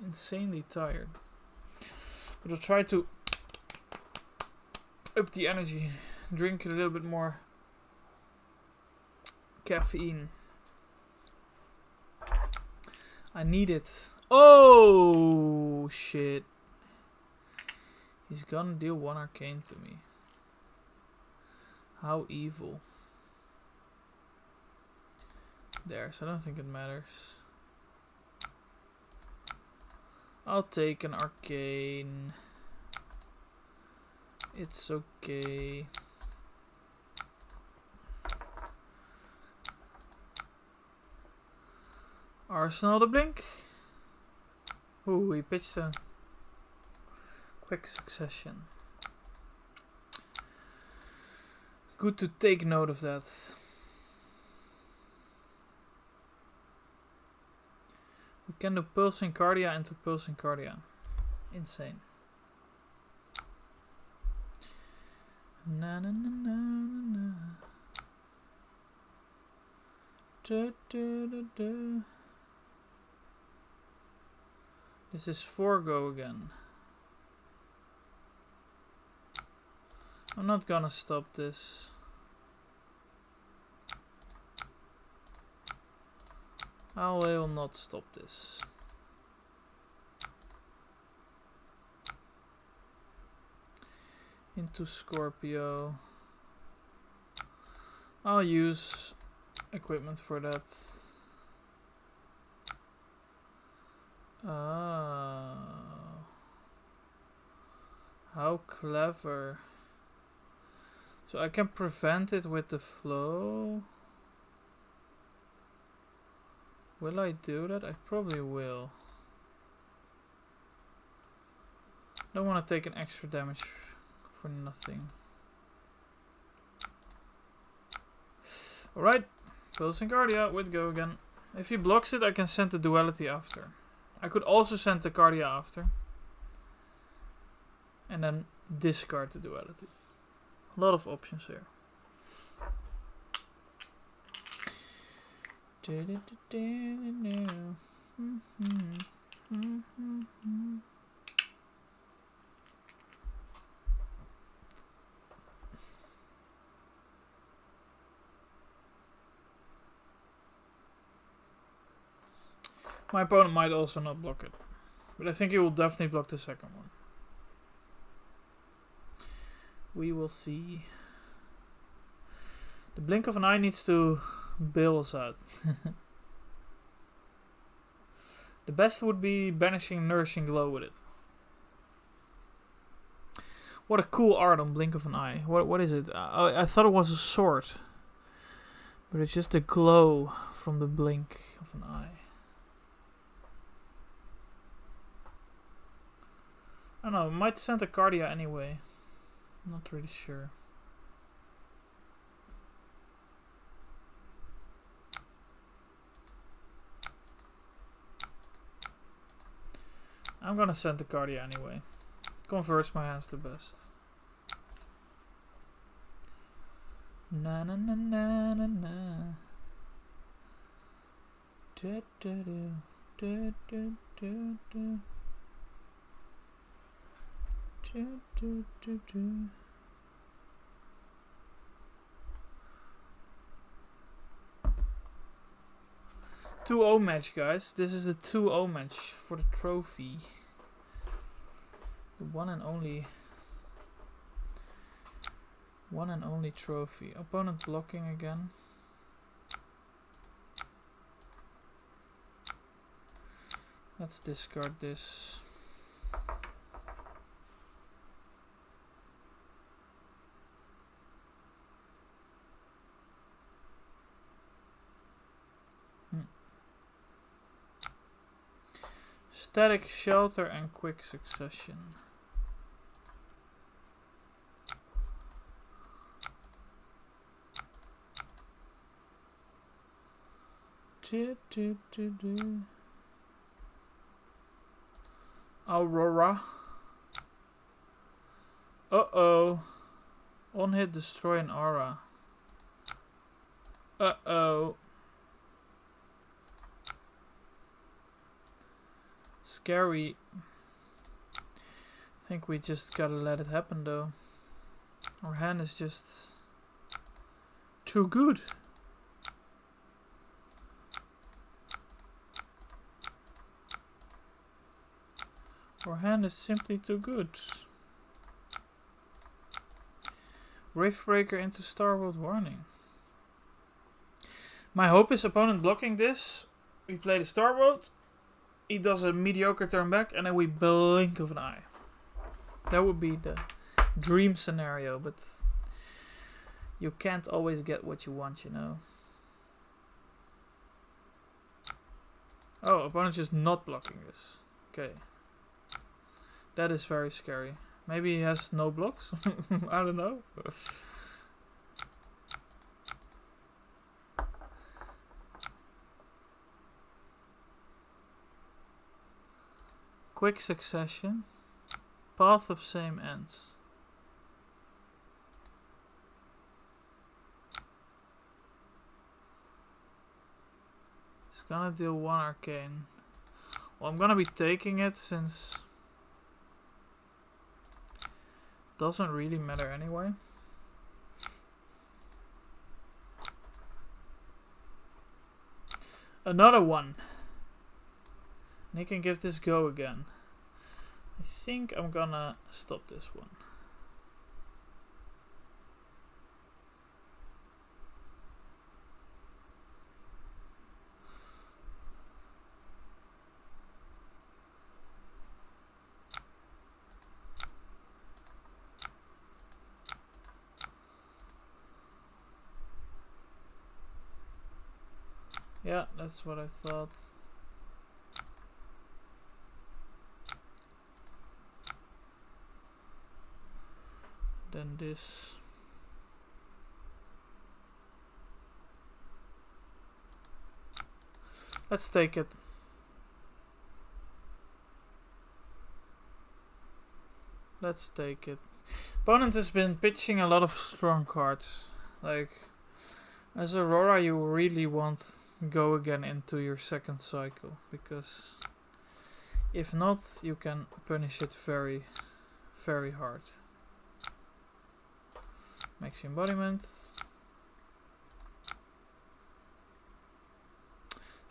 Insanely tired. But I'll try to up the energy. Drink a little bit more caffeine. I need it. Oh shit. He's gonna deal 1 arcane to me. How evil. There, so I don't think it matters. I'll take an arcane. It's okay. Arsenal the Blink. Ooh, he pitched a quick succession. Good to take note of that. We can do Pulsing Cardia into Pulsing Cardia. Insane. Na na na na na. Da, da, da, da. This is 4 go again. I'm not gonna stop this. I will not stop this. Into Scorpio. I'll use equipment for that. Oh. How clever. So I can prevent it with the flow. Will I do that? I probably will. Don't want to take an extra damage for nothing. Alright. Pulsing Cardia with go again. If he blocks it, I can send the duality after. I could also send the Cardia after. And then discard the duality. A lot of options here. My opponent might also not block it. But I think he will definitely block the second one. We will see. The blink of an eye needs to bail us out. The best would be banishing Nourishing Glow with it. What a cool art on Blink of an Eye. What is it? I thought it was a sword. But it's just the glow from the blink of an eye. I don't know, might send a Cardia anyway. Not really sure. I'm gonna send the Cardia anyway. Converts my hands the best. Na na na na na na. Du, du, du, du, du, du, du. Du, du, du, du. Two-0 match, guys. This is the 2-0 match for the trophy. The one and only trophy. Opponent blocking again. Let's discard this. Static Shelter and Quick Succession. Aurora. Uh-oh. On hit, destroy an aura. Uh-oh. Scary. I think we just gotta let it happen though. Our hand is just too good. Our hand is simply too good. Riftbreaker into Starworld Warning. My hope is opponent blocking this. We play the Starworld. He does a mediocre turn back and then we blink of an eye. That would be the dream scenario, but you can't always get what you want, you know. Oh, opponent's just not blocking this. Okay. That is very scary. Maybe he has no blocks? I don't know. Quick Succession. Path of Same Ends. It's gonna deal 1 arcane. Well, I'm gonna be taking it since doesn't really matter anyway. Another one. And he can give this go again. I think I'm gonna stop this one. Yeah, that's what I thought. Then this. Let's take it. Let's take it. Opponent has been pitching a lot of strong cards. Like, as Aurora you really want go again into your second cycle, because if not you can punish it very, very hard. Max Embodiment.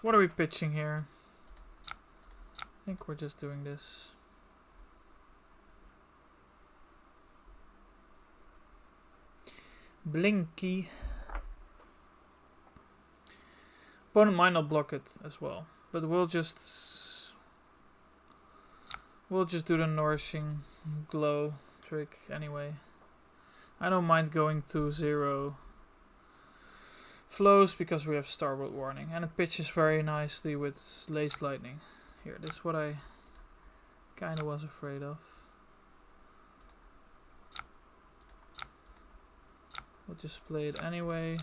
What are we pitching here? I think we're just doing this. Blinky. Opponent might not block it as well, but we'll just do the Nourishing Glow trick anyway. I don't mind going to 0 Flows because we have starboard warning, and it pitches very nicely with lace lightning. Here, this is what I kinda was afraid of. We'll just play it anyway.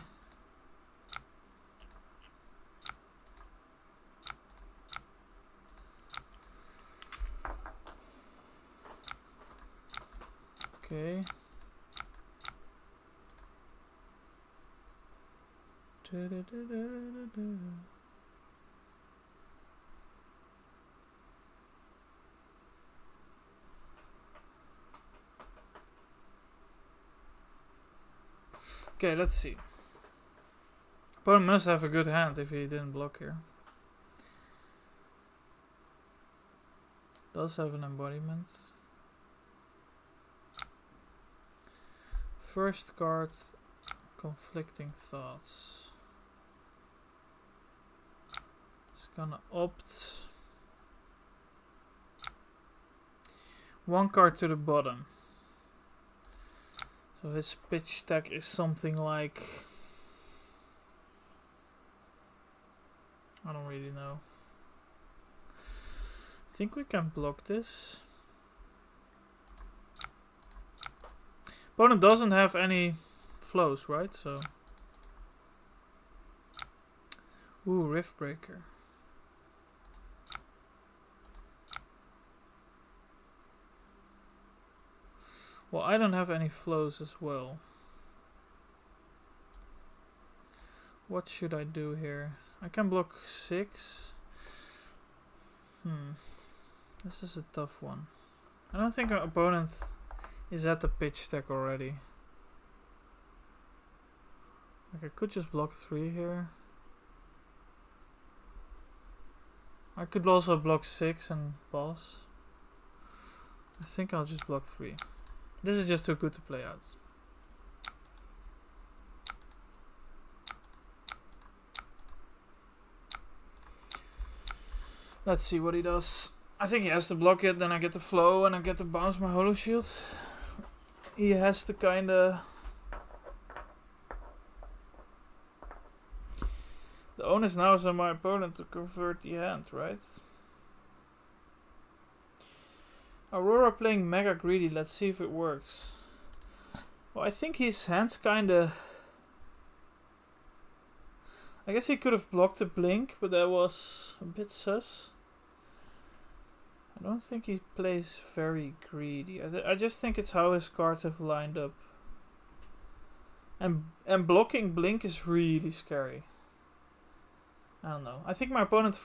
Okay. Okay, let's see. Opponent must have a good hand if he didn't block here. Does have an embodiment. First card, conflicting thoughts. He's gonna opt one card to the bottom. So his pitch stack is something like, I don't really know. I think we can block this. Opponent doesn't have any flows, right? So, ooh, Rift Breaker. Well, I don't have any flows as well. What should I do here? I can block 6. This is a tough one. I don't think our opponent is at the pitch stack already. Like, I could just block 3 here. I could also block 6 and pass. I think I'll just block 3. This is just too good to play out. Let's see what he does. I think he has to block it, then I get the flow and I get to bounce my holo shield. He has to kinda... The onus now is on my opponent to convert the hand, right? Aurora playing Mega Greedy, let's see if it works. Well, I think his hand's kinda... I guess he could have blocked a blink, but that was a bit sus. I don't think he plays very greedy. I just think it's how his cards have lined up. And blocking blink is really scary. I don't know. I think my opponent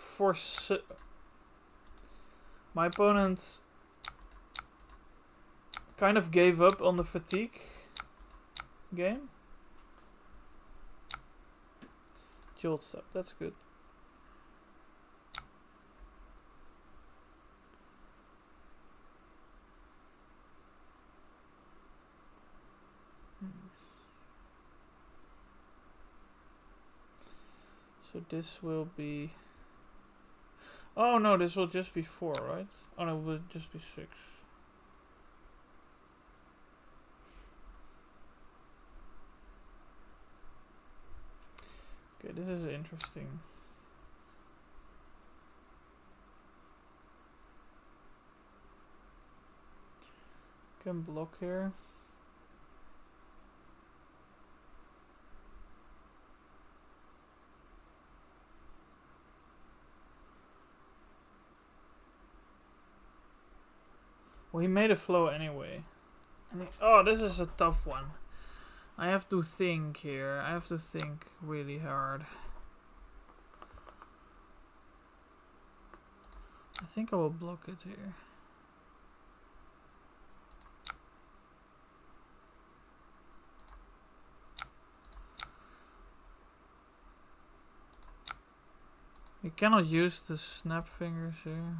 kind of gave up on the fatigue game. Jolt step, that's good. So this will be... Oh no, this will just be 4, right? Oh no, it will just be 6. Okay, this is interesting. Can block here. Well, he made a flow anyway. And oh, this is a tough one. I have to think here. I have to think really hard. I think I will block it here. You cannot use the snap fingers here.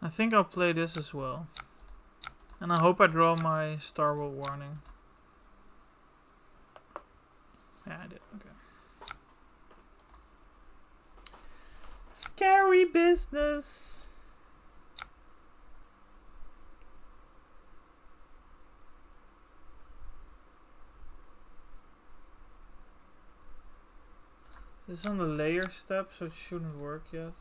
I think I'll play this as well. And I hope I draw my Star World warning. Yeah, I did. Okay. Scary business. This is on the layer step, so it shouldn't work yet.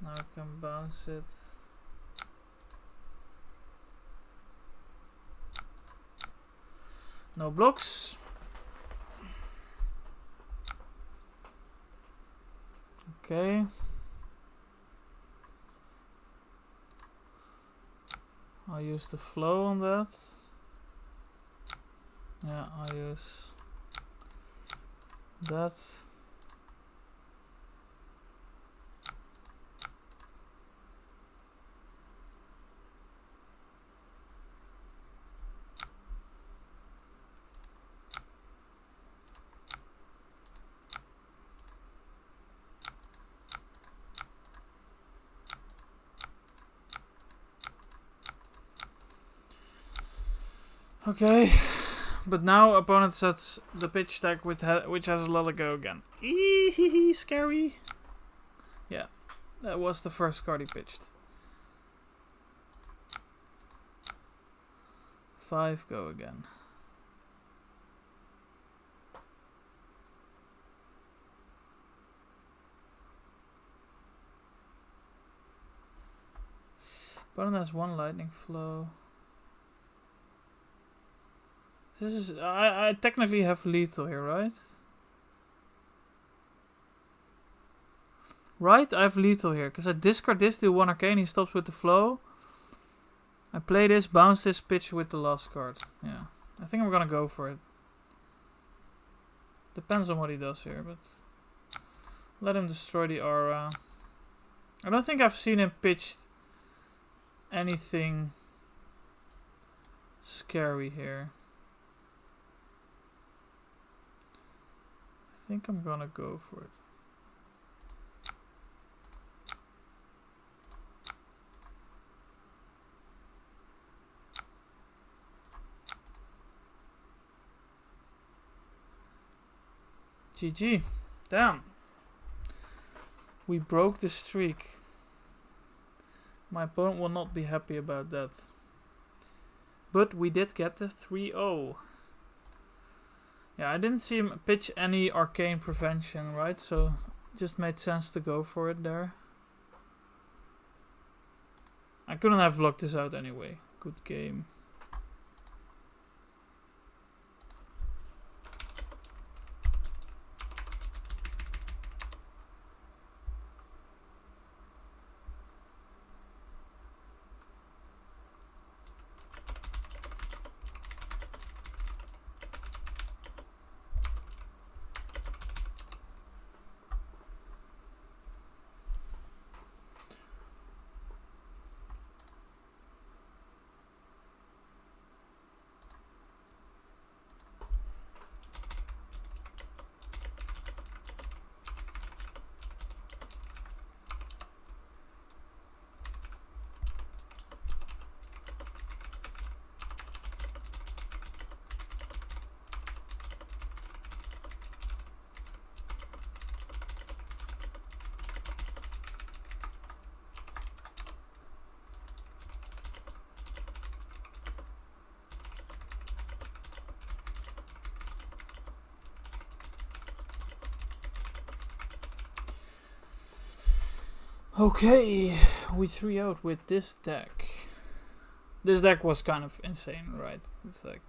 Now I can bounce it. No blocks. Okay. I'll use the flow on that. Yeah, I'll use that. Okay, but now opponent sets the pitch deck which has a lot of go again. Eeeeee, scary. Yeah, that was the first card he pitched. 5 go again. Opponent has 1 lightning flow. This is I technically have lethal here, right? Right, I have lethal here because I discard this, do 1 arcane, he stops with the flow. I play this, bounce this, pitch with the last card. Yeah, I think I'm gonna go for it. Depends on what he does here, but let him destroy the aura. I don't think I've seen him pitch anything scary here. I think I'm gonna go for it. GG. Damn. We broke the streak. My opponent will not be happy about that. But we did get the 3-0. Yeah, I didn't see him pitch any arcane prevention, right? So it just made sense to go for it there. I couldn't have blocked this out anyway. Good game. Okay, we 3-0 with this deck. This deck was kind of insane, right? It's like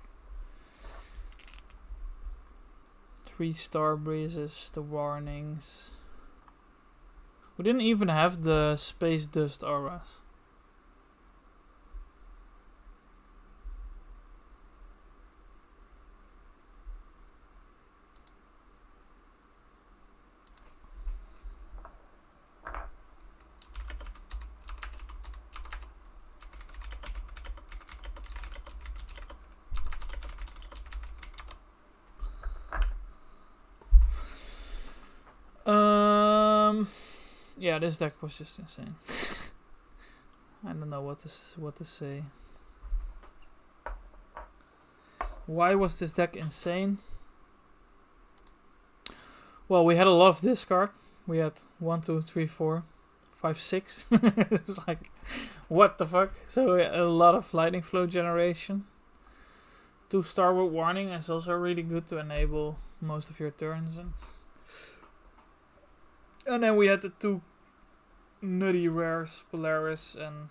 3 Star Breezes, the warnings. We didn't even have the Space Dust auras. Yeah, this deck was just insane. I don't know what to say. Why was this deck insane? Well, we had a lot of discard. We had 1, 2, 3, 4, 5, 6. It's like, what the fuck? So a lot of lightning flow generation. 2 Starboard Warning is also really good to enable most of your turns. And then we had the 2 nutty rares, Polaris and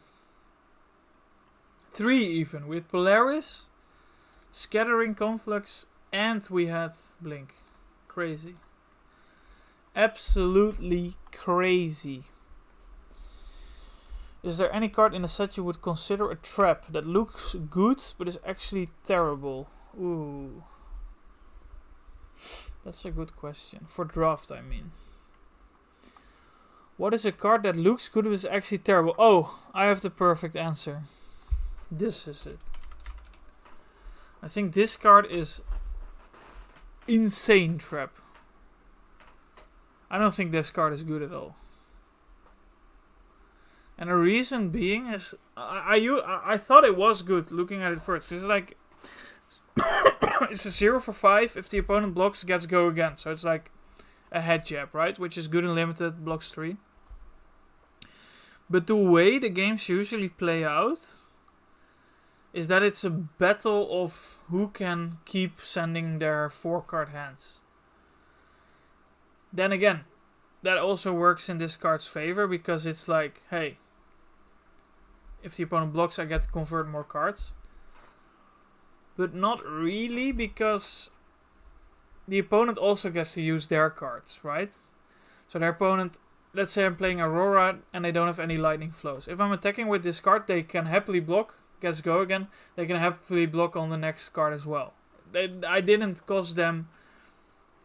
3 even. We had Polaris, Scattering Conflux, and we had Blink. Crazy. Absolutely crazy. Is there any card in the set you would consider a trap that looks good but is actually terrible? Ooh. That's a good question. For draft, I mean. What is a card that looks good but is actually terrible? Oh, I have the perfect answer. This is it. I think this card is insane trap. I don't think this card is good at all. And the reason being is I thought it was good looking at it first. It's like it's a 0 for 5. If the opponent blocks, gets go again. So it's like a head jab, right? Which is good in limited, blocks 3. But the way the games usually play out is that it's a battle of who can keep sending their 4-card hands. Then again, that also works in this card's favor because it's like, hey, if the opponent blocks, I get to convert more cards. But not really, because the opponent also gets to use their cards, right? So their opponent, let's say I'm playing Aurora and they don't have any lightning flows. If I'm attacking with this card, they can happily block, gets go again. They can happily block on the next card as well. I didn't cost them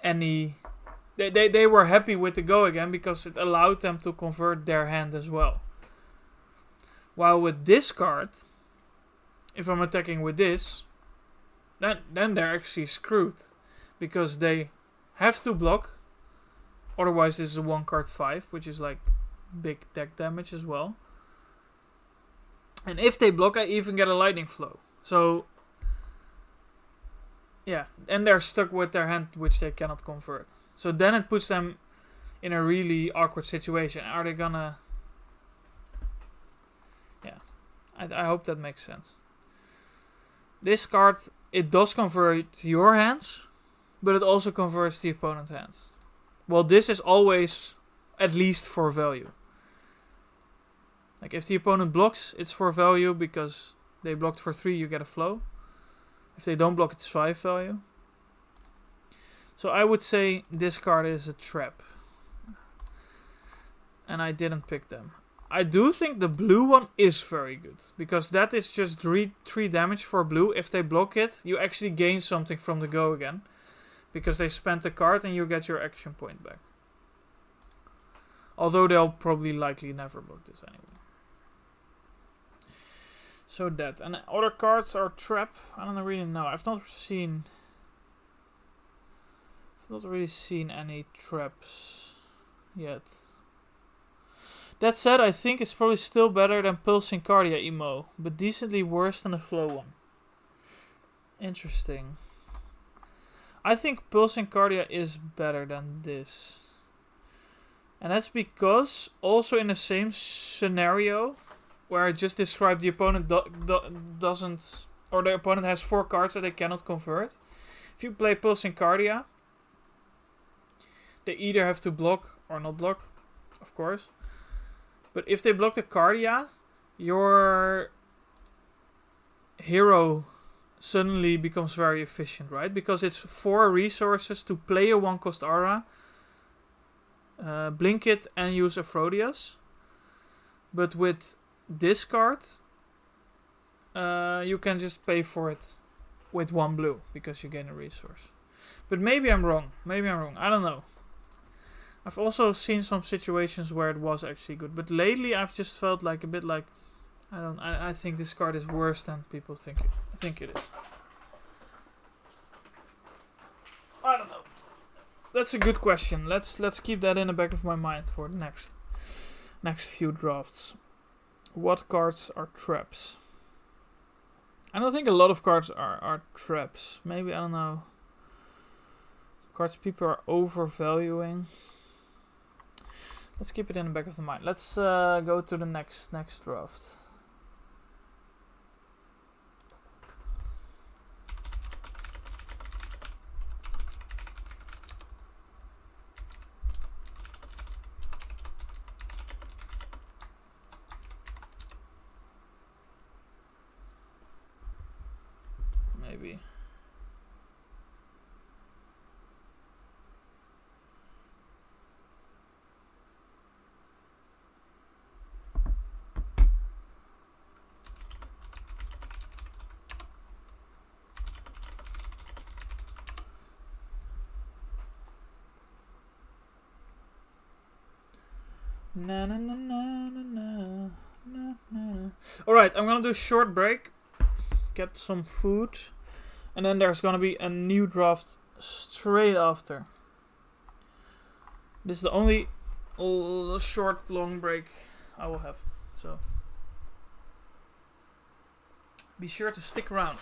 any... They were happy with the go again because it allowed them to convert their hand as well. While with this card, if I'm attacking with this, then they're actually screwed. Because they have to block. Otherwise this is a 1-card 5, which is like big deck damage as well. And if they block, I even get a lightning flow. So, yeah. And they're stuck with their hand, which they cannot convert. So then it puts them in a really awkward situation. Are they gonna... Yeah. I hope that makes sense. This card, it does convert your hands, but it also converts the opponent's hands. Well, this is always at least 4 value. Like if the opponent blocks, it's 4 value because they blocked for 3, you get a flow. If they don't block, it's 5 value. So I would say this card is a trap. And I didn't pick them. I do think the blue one is very good. Because that is just 3 damage for blue. If they block it, you actually gain something from the go again. Because they spent a card and you get your action point back. Although they'll probably likely never block this anyway. So that. And other cards are trap. I don't really know. I've not really seen any traps yet. That said, I think it's probably still better than Pulsing Cardia emo, but decently worse than the flow one. Interesting. I think Pulsing Cardia is better than this. And that's because, also in the same scenario, where I just described, the opponent doesn't, or the opponent has 4 cards that they cannot convert. If you play Pulsing Cardia, they either have to block or not block, of course. But if they block the Cardia, your hero suddenly becomes very efficient, right? Because it's 4 resources to play a 1-cost aura, blink it, and use Aphrodisias. But with this card, you can just pay for it with 1 blue, because you gain a resource. But maybe I'm wrong. I don't know. I've also seen some situations where it was actually good, but lately I've just felt like a bit like, I think this card is worse than people think it. I think it is. I don't know. That's a good question. Let's keep that in the back of my mind for the next. next few drafts. What cards are traps? I don't think a lot of cards are traps. Maybe, I don't know. Cards people are overvaluing. Let's keep it in the back of the mind. Let's go to the next draft. Maybe. Na na na na na na na. Alright, I'm gonna do a short break. Get some food. And then there's gonna be a new draft straight after. This is the only short, long break I will have. So be sure to stick around.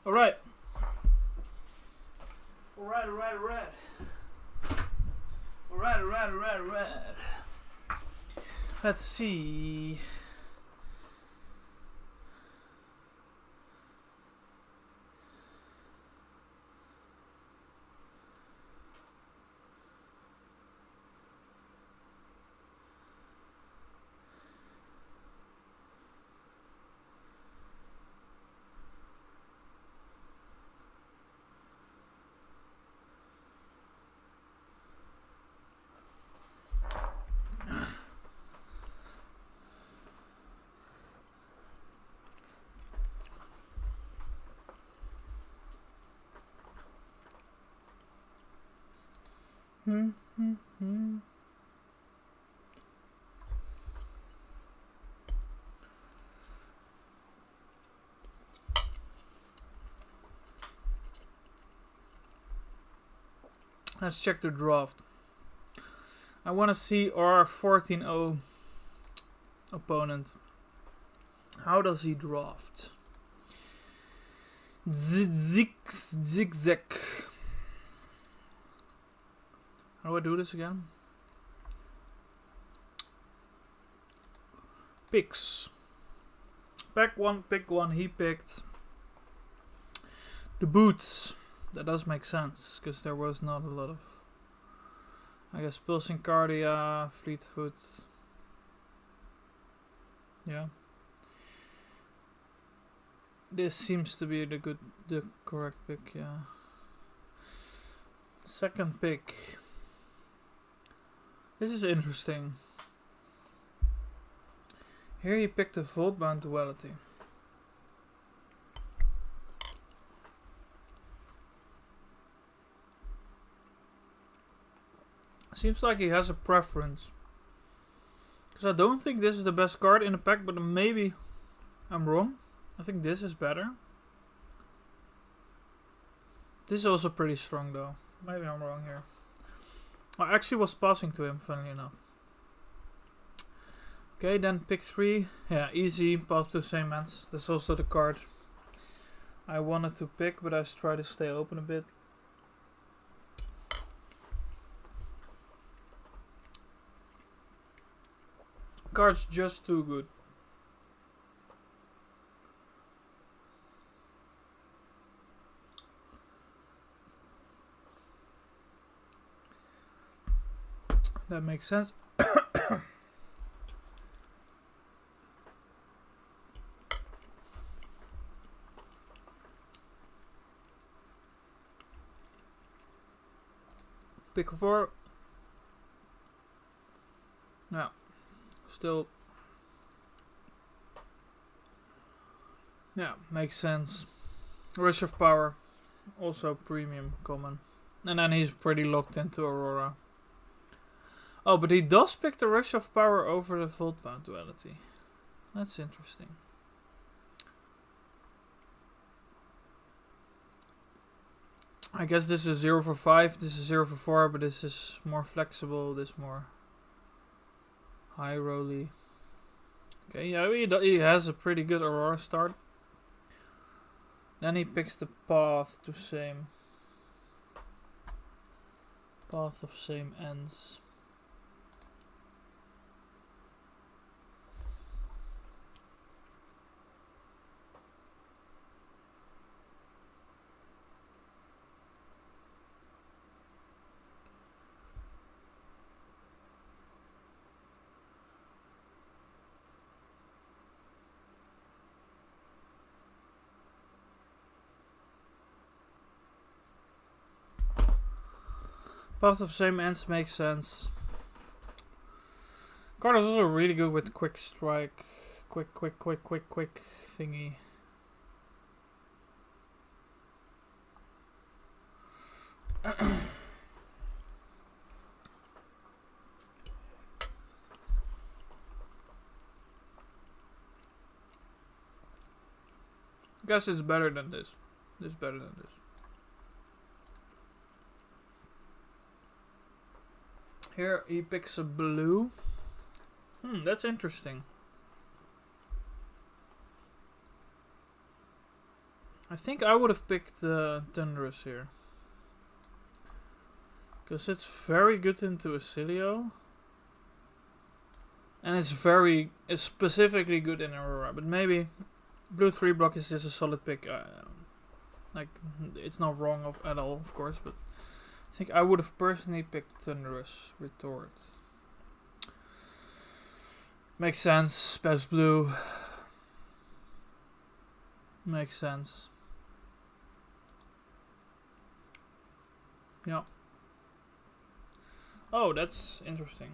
Alright. Alright. Let's see. Let's check the draft. I want to see our 14-0 opponent. How does he draft? Zigzag. How do I do this again? Picks. Pick one. He picked the boots. That does make sense, because there was not a lot of, I guess, Pulsing Cardia, Fleetfoot. Yeah. This seems to be the correct pick, yeah. Second pick. This is interesting. Here he picked the Voltbound Duality. Seems like he has a preference. Because I don't think this is the best card in the pack, but maybe I'm wrong. I think this is better. This is also pretty strong though. Maybe I'm wrong here. I actually was passing to him, funnily enough. Okay, then pick 3. Yeah, easy, path to same ends. That's also the card I wanted to pick, but I try to stay open a bit. Card's just too good. That makes sense. Pick 4. Yeah. Still. Yeah, makes sense. Rush of Power. Also premium common. And then he's pretty locked into Aurora. Oh, but he does pick the Rush of Power over the Voltbound Duality. That's interesting. I guess this is 0 for 5, this is 0 for 4, but this is more flexible, this more high rolly. Okay, yeah, he has a pretty good Aurora start. Then he picks the path to same. Path of same ends. Path of same ends makes sense. Card is also really good with quick strike. Quick thingy. Guess it's better than this. This is better than this. Here he picks a blue. That's interesting. I think I would have picked the Thunderous here. Because it's very good into Acilio. And it's specifically good in Aurora. But maybe blue 3 block is just a solid pick. Like, it's not wrong at all, of course. But I think I would have personally picked Thunderous Retort. Makes sense. Best blue. Makes sense. Yeah. Oh, that's interesting.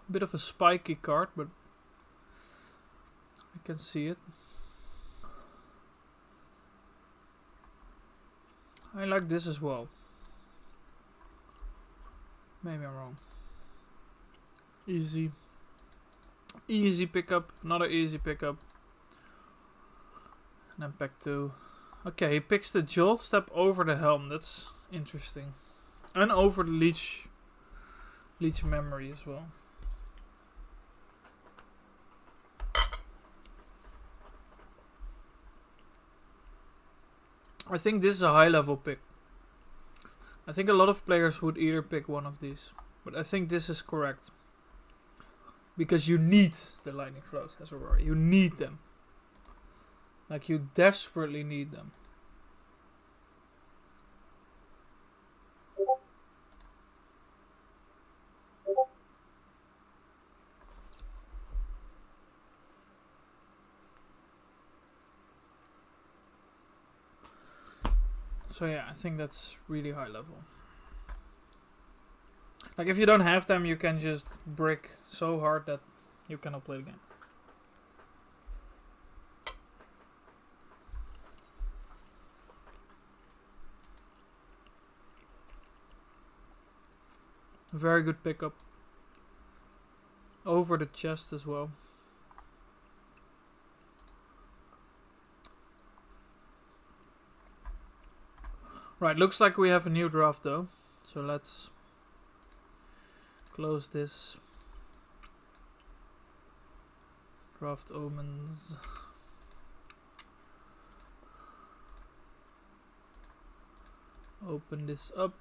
Bit of a spiky card, but I can see it. I like this as well. Maybe I'm wrong. Easy. Easy pickup. Another easy pickup. And then pack 2. Okay, he picks the Jolt Step over the Helm. That's interesting. And over the Leech Memory as well. I think this is a high level pick. I think a lot of players would either pick one of these. But I think this is correct. Because you need the Lightning Floats as Aurora. You need them. Like, you desperately need them. So yeah, I think that's really high level. Like, if you don't have them, you can just brick so hard that you cannot play the game. Very good pickup. Over the chest as well. Right, looks like we have a new draft though. So let's close this. Draft Omens. Open this up.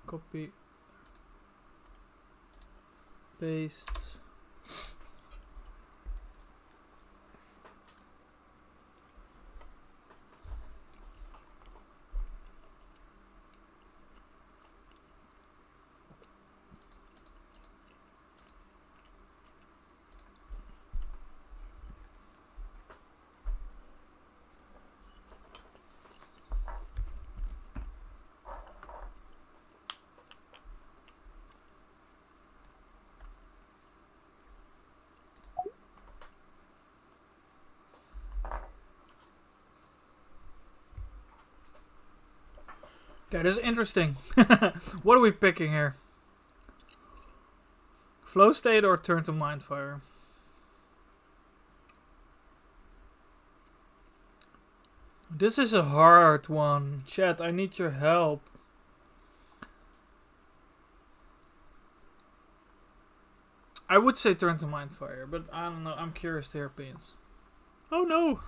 Copy. Paste. Okay, this is interesting. What are we picking here? Flow State or Turn to Mindfire? This is a hard one. Chat, I need your help. I would say Turn to Mindfire, but I don't know. I'm curious to your opinions. Oh no!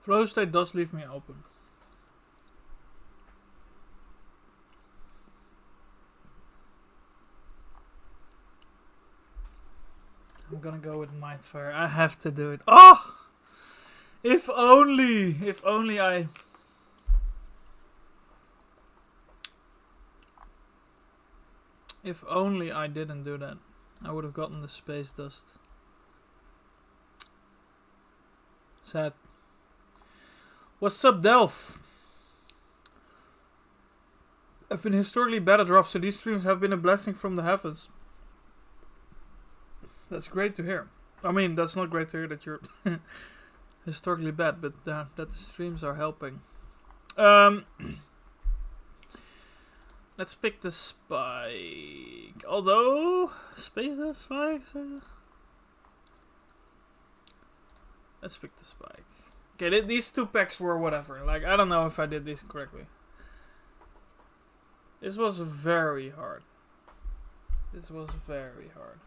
Flow State does leave me open. I'm gonna go with Mindfire. I have to do it. Oh! If only I... If only I didn't do that. I would have gotten the Space Dust. Sad. What's up, Delph? I've been historically bad at drafts, so these streams have been a blessing from the heavens. That's great to hear. I mean, that's not great to hear that you're historically bad, but that the streams are helping. Let's pick the spike. Although, space that spike? Let's pick the spike. Okay, these two packs were whatever. Like, I don't know if I did this correctly. This was very hard. This was very hard.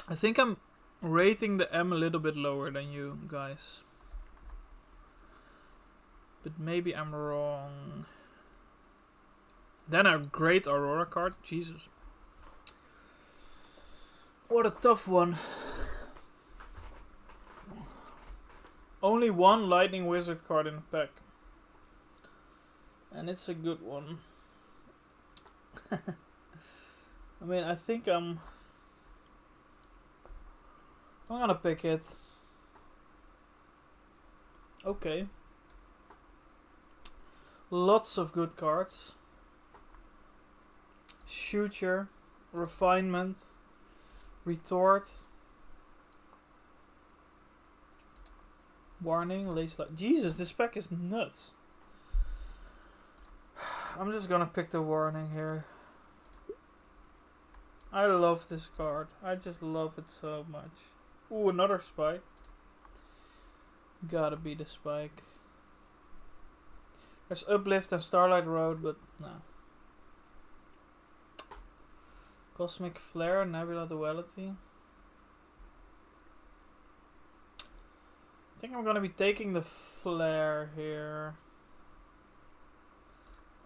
I think I'm rating the M a little bit lower than you guys. But maybe I'm wrong. Then a great Aurora card. Jesus. What a tough one. Only one Lightning Wizard card in the pack. And it's a good one. I mean, I think I'm gonna pick it. Okay. Lots of good cards. Shooter, Refinement, Retort, Warning, Lace Light. Jesus, this pack is nuts. I'm just gonna pick the Warning here. I love this card. I just love it so much. Ooh, another Spike. Gotta be the Spike. There's Uplift and Starlight Road, but no. Cosmic Flare, Nebula Duality. I think I'm gonna be taking the Flare here.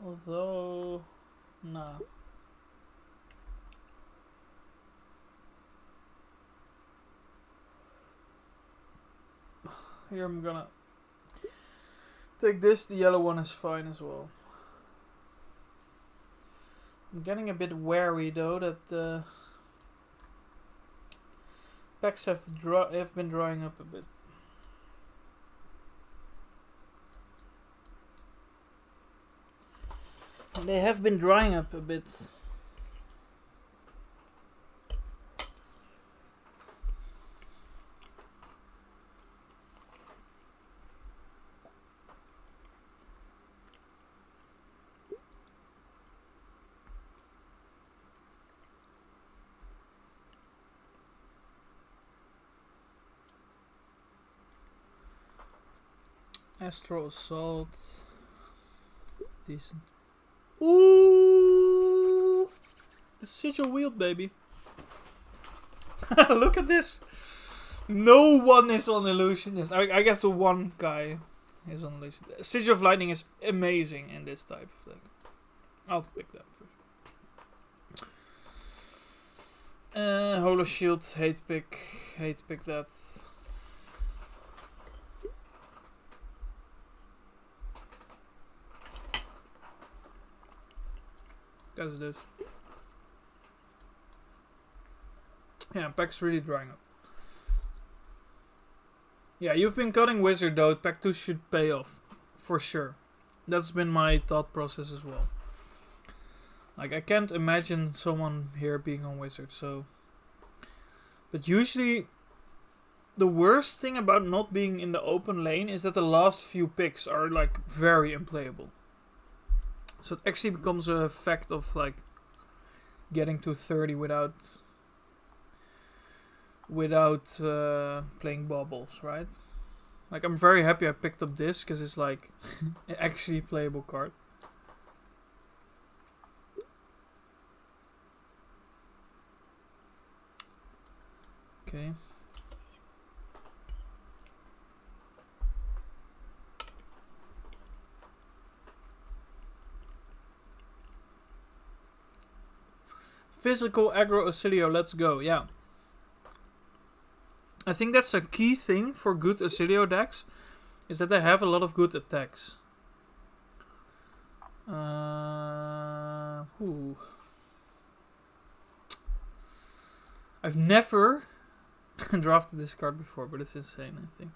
Although, no. Here I'm gonna take this. The yellow one is fine as well. I'm getting a bit wary though that packs have been drying up a bit. They have been drying up a bit. Astro Assault. Decent. Ooh! The Sigil Wield, baby. Look at this. No one is on Illusionist. I guess the one guy is on Illusionist. Sigil of Lightning is amazing in this type of deck. I'll pick that first. Holo Shield, hate pick that. That's this. Yeah, pack's really drying up. Yeah, you've been cutting Wizard though. Pack 2 should pay off. For sure. That's been my thought process as well. Like, I can't imagine someone here being on Wizard, so... But usually, the worst thing about not being in the open lane is that the last few picks are, like, very unplayable. So it actually becomes a fact of like getting to 30 without playing bubbles, right? Like, I'm very happy I picked up this because it's like an actually playable card. Okay. Physical aggro Auxilio, let's go, yeah. I think that's a key thing for good Auxilio decks, is that they have a lot of good attacks. I've never drafted this card before, but it's insane, I think.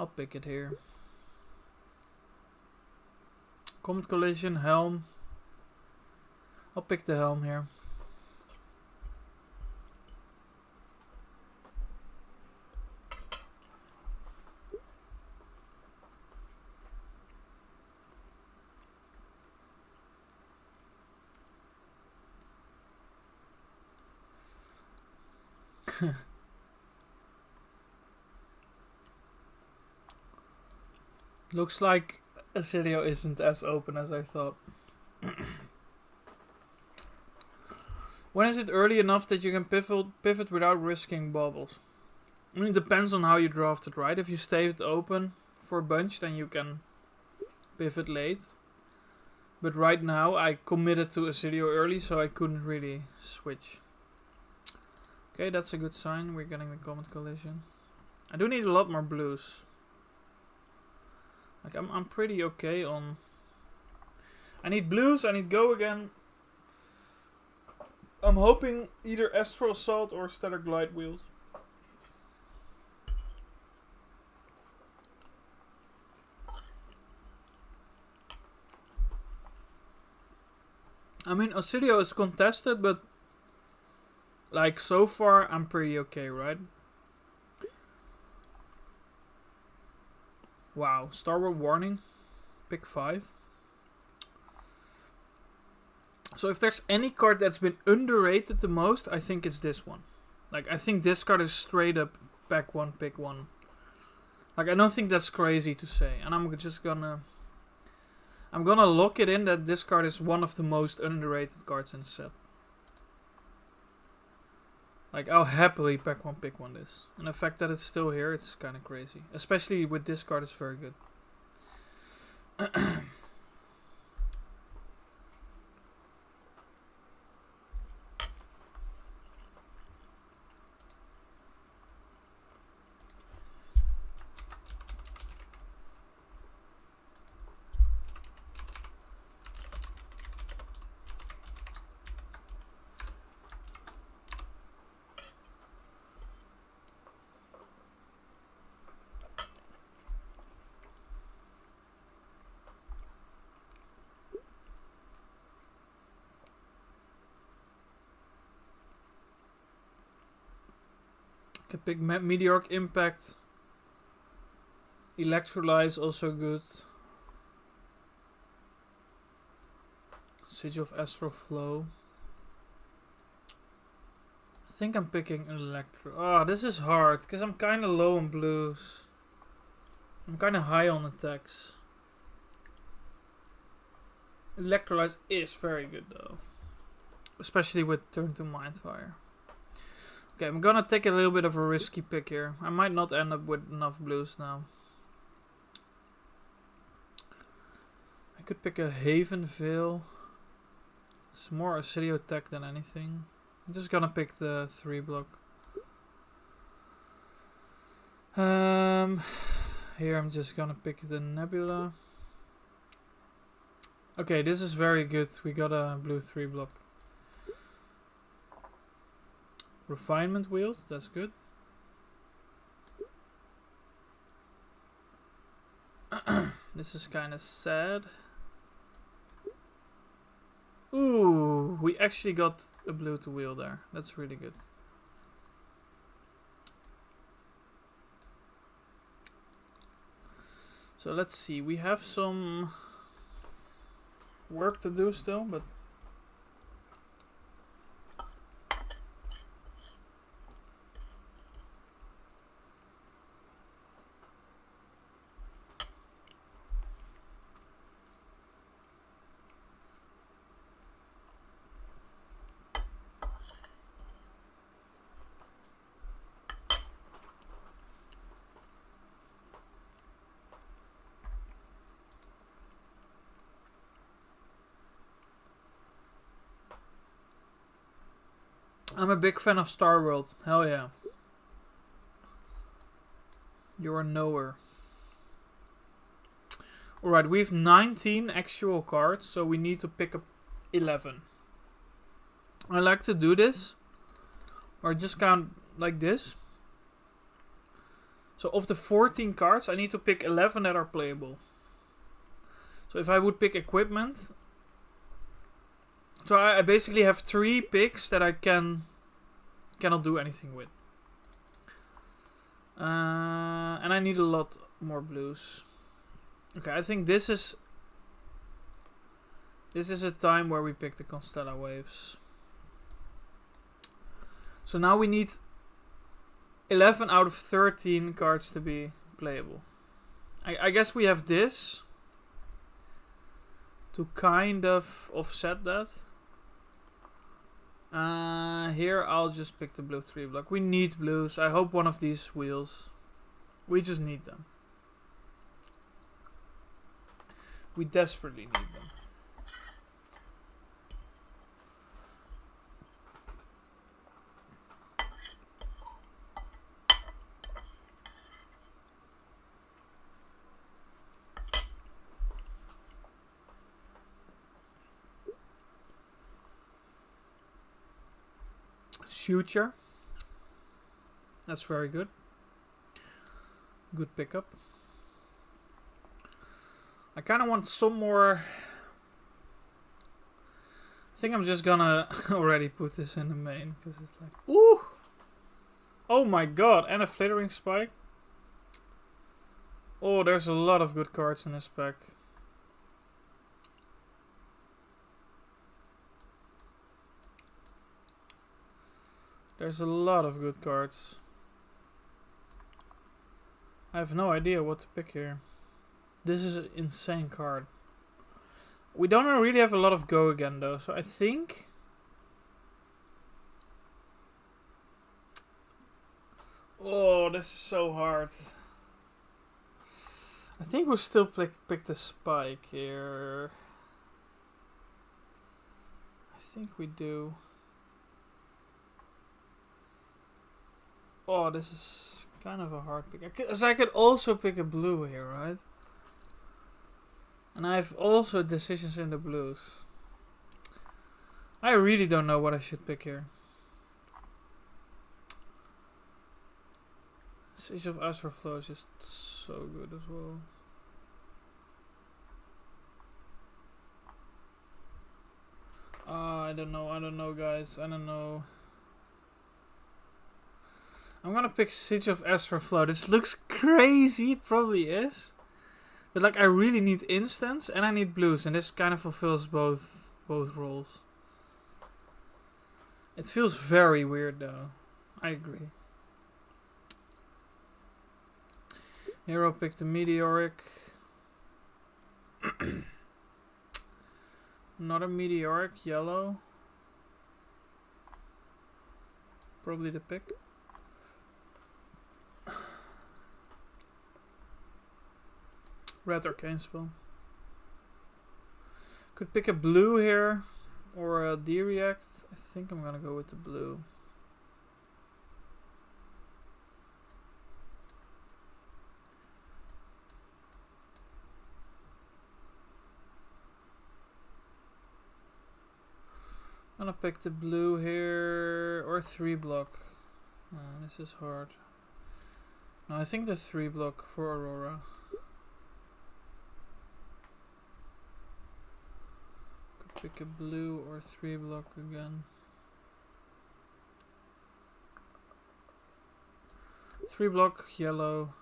I'll pick it here. Comet Collision, Helm. I'll pick the Helm here. Looks like Acidio isn't as open as I thought. When is it early enough that you can pivot without risking bobbles? I mean, it depends on how you draft it, right? If you stay it open for a bunch, then you can pivot late. But right now, I committed to Acidio early, so I couldn't really switch. Okay, that's a good sign. We're getting the Comet Collision. I do need a lot more blues. Like, I'm pretty okay on... I need blues, I need go again. I'm hoping either Astral Assault or Stellar Glide wheels. I mean, Acidio is contested, but... like, so far, I'm pretty okay, right? Wow, Starboard Warning, pick 5. So if there's any card that's been underrated the most, I think it's this one. Like, I think this card is straight up back 1, pick 1. Like, I don't think that's crazy to say. And I'm just gonna... I'm gonna lock it in that this card is one of the most underrated cards in the set. Like, I'll happily pack 1, pick 1 this. And the fact that it's still here, it's kind of crazy. Especially with this card, it's very good. Can pick Meteoric Impact. Electrolyze also good. Siege of Astral Flow. I think I'm picking Electro. Ah, this is hard because I'm kind of low on blues. I'm kind of high on attacks. Electrolyze is very good though, especially with Turn to Mindfire. Okay, I'm gonna take a little bit of a risky pick here. I might not end up with enough blues now. I could pick a Haven Veil. It's more Acidio attack than anything. I'm just gonna pick the 3 block. Here I'm just gonna pick the Nebula. Okay, this is very good. We got a blue 3 block. Refinement wheels, that's good. This is kind of sad. Ooh, we actually got a blue to wheel there. That's really good. So let's see, we have some work to do still, but I'm a big fan of Star World. Hell yeah. You're a knower. Alright, we have 19 actual cards, so we need to pick up 11. I like to do this, or just count like this. So of the 14 cards, I need to pick 11 that are playable. So if I would pick equipment, so I basically have 3 picks that I cannot do anything with. And I need a lot more blues. Okay, I think this is a time where we pick the Constella Waves. So now we need 11 out of 13 cards to be playable. I guess we have this to kind of offset that. Here I'll just pick the blue 3 block. We need blues. I hope one of these wheels. We just need them. We desperately need them. Future. That's very good. Good pickup. I kind of want some more. I think I'm just gonna already put this in the main because it's like, ooh, oh my god, and a flittering spike. Oh, there's a lot of good cards in this pack. There's a lot of good cards. I have no idea what to pick here. This is an insane card. We don't really have a lot of go again though, so I think... Oh, this is so hard. I think we'll still pick the spike here. I think we do. Oh, this is kind of a hard pick. Because I could also pick a blue here, right? And I have also decisions in the blues. I really don't know what I should pick here. Siege of Asperflow is just so good as well. I don't know guys, I don't know. I'm gonna pick Siege of Asperflow. This looks crazy, it probably is. But like I really need instants and I need blues, and this kind of fulfills both roles. It feels very weird though. I agree. Here I'll pick the Meteoric. Another Meteoric, yellow. Probably the pick. Red Arcane Spell. Could pick a blue here or a D-React. I think I'm gonna go with the blue. I'm gonna pick the blue here or 3 block. This is hard. No, I think the 3 block for Aurora. Pick a blue or 3 block again. 3 block, yellow.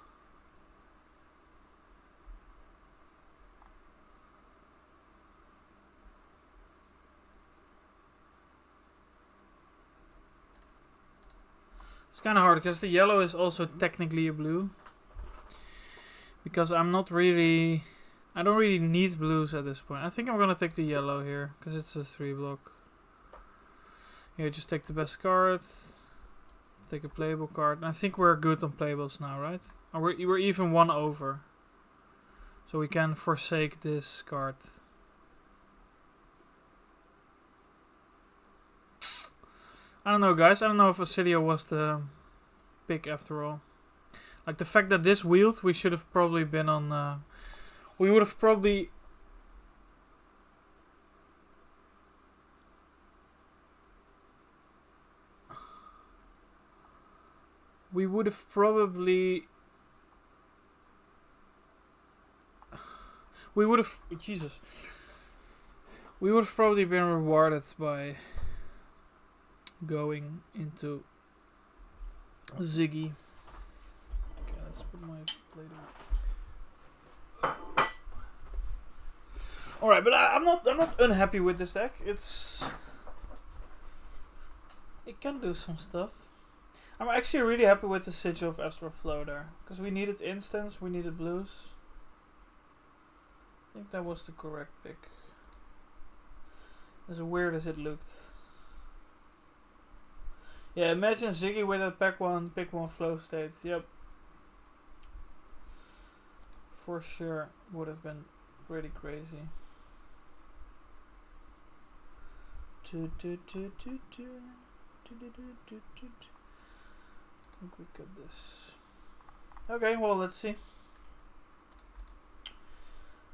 It's kind of hard because the yellow is also technically a blue. Because I don't really need blues at this point. I think I'm gonna take the yellow here because it's a 3 block. Here, just take the best card. Take a playable card. And I think we're good on playables now, right? Or we're even 1 over. So we can forsake this card. I don't know, guys. I don't know if Acidio was the pick after all. Like the fact that this wheeled, we should have probably been on... we would have probably... We would have probably we would have Jesus. We would have probably been rewarded by going into Ziggy. Okay, let's put my plate on. All right, but I'm not unhappy with this deck. It can do some stuff. I'm actually really happy with the Sigil of Astral Flow there, because we needed instants, we needed blues. I think that was the correct pick. As weird as it looked. Yeah, imagine Ziggy with a pick one flow state. Yep. For sure would have been pretty crazy. I think we got this. Okay, well, let's see.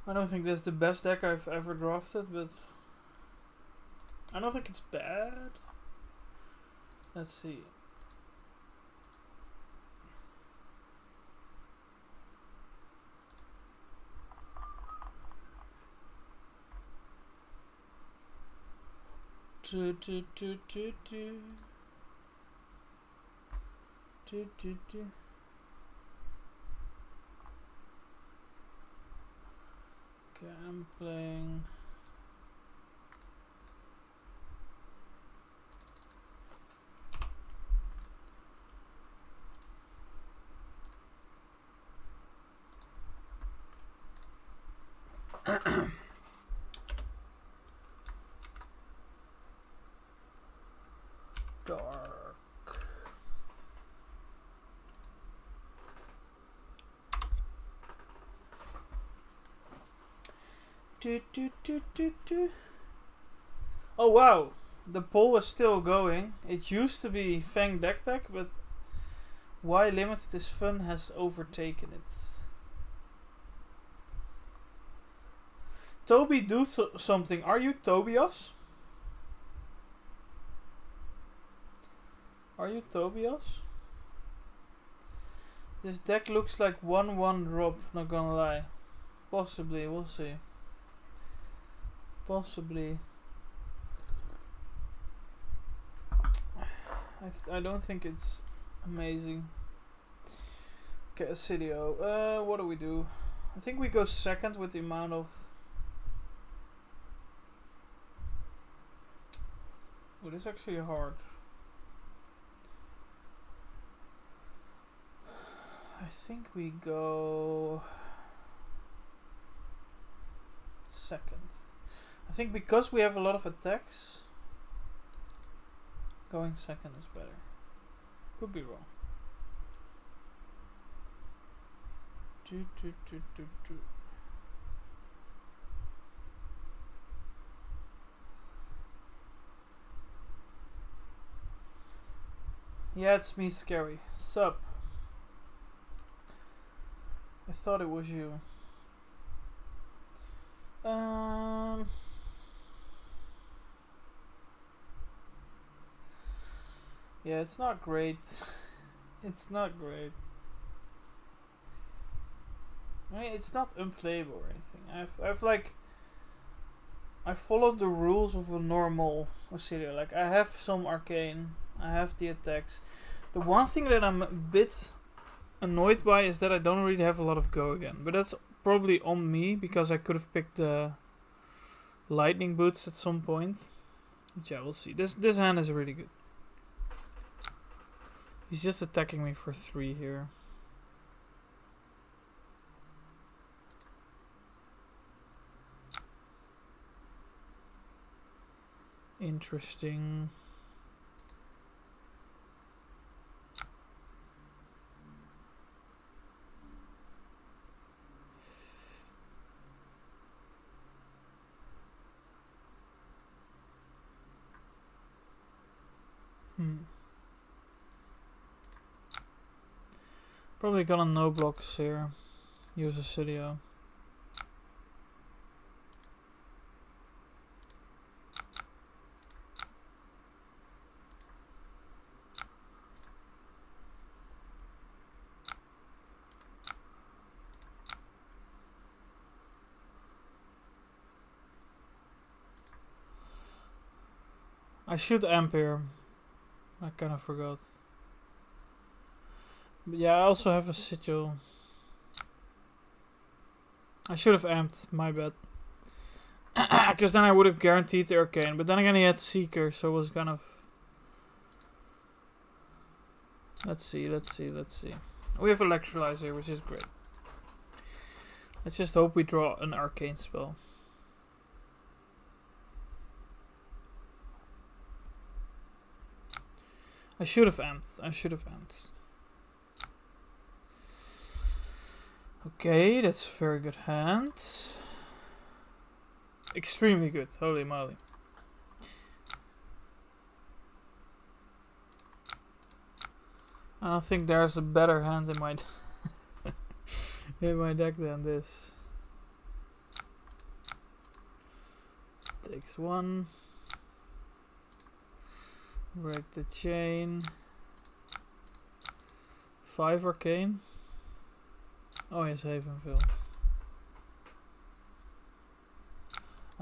I don't think that's the best deck I've ever drafted, but I don't think it's bad. Let's see. Okay, I'm playing. Dark. Oh wow, the poll is still going. It used to be Fang Deck, but why limited is fun has overtaken it. Toby, do something. Are you Tobias? Are you Tobias? This deck looks like 1-1 drop, not gonna lie. Possibly, we'll see. Possibly. I don't think it's amazing. Okay, Acidio. What do we do? I think we go second with the amount of... Oh, this is actually hard. I think we go second. I think because we have a lot of attacks, going second is better. Could be wrong. Yeah, it's me, Scary. Sup? I thought it was you. Yeah, it's not great. It's not great. I mean, it's not unplayable or anything. I followed the rules of a normal Auxilia. Like, I have some arcane, I have the attacks. The one thing that I'm a bit annoyed by is that I don't really have a lot of go again. But that's probably on me, because I could have picked the lightning boots at some point. But yeah, we'll see. This hand is really good. He's just attacking me for 3 here. Interesting. Probably gonna no blocks here. Use Acidio. I should amp here. I kind of forgot. But yeah, I also have a sigil. I should have amped, my bad. Because then I would have guaranteed the arcane. But then again, he had Seeker, so it was kind of... Let's see. We have Electrolyzer, which is great. Let's just hope we draw an arcane spell. I should have amped. Okay, that's a very good hand. Extremely good, holy moly. I don't think there's a better hand in my in my deck than this. Takes one. Break the chain. 5 arcane. Oh, yes, Havenville.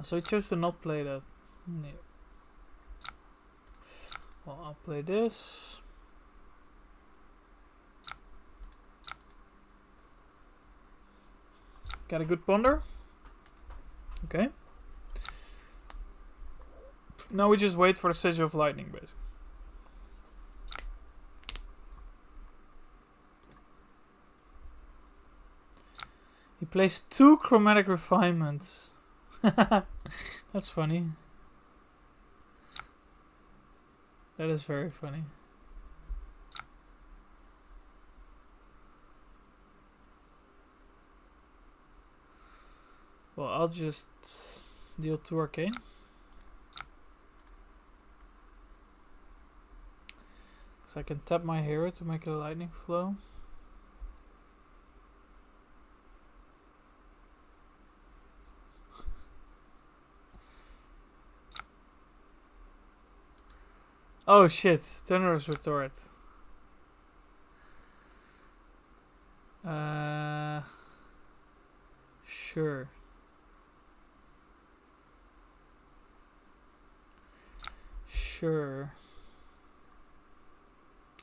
So he chose to not play that. No. Well, I'll play this. Got a good ponder. Okay. Now we just wait for the Sigil of Lightning, basically. He plays 2 Chromatic Refinements. That's funny. That is very funny. Well, I'll just deal 2 arcane. So I can tap my hero to make a lightning flow. Oh shit, Thunderous Retort. Sure. Sure.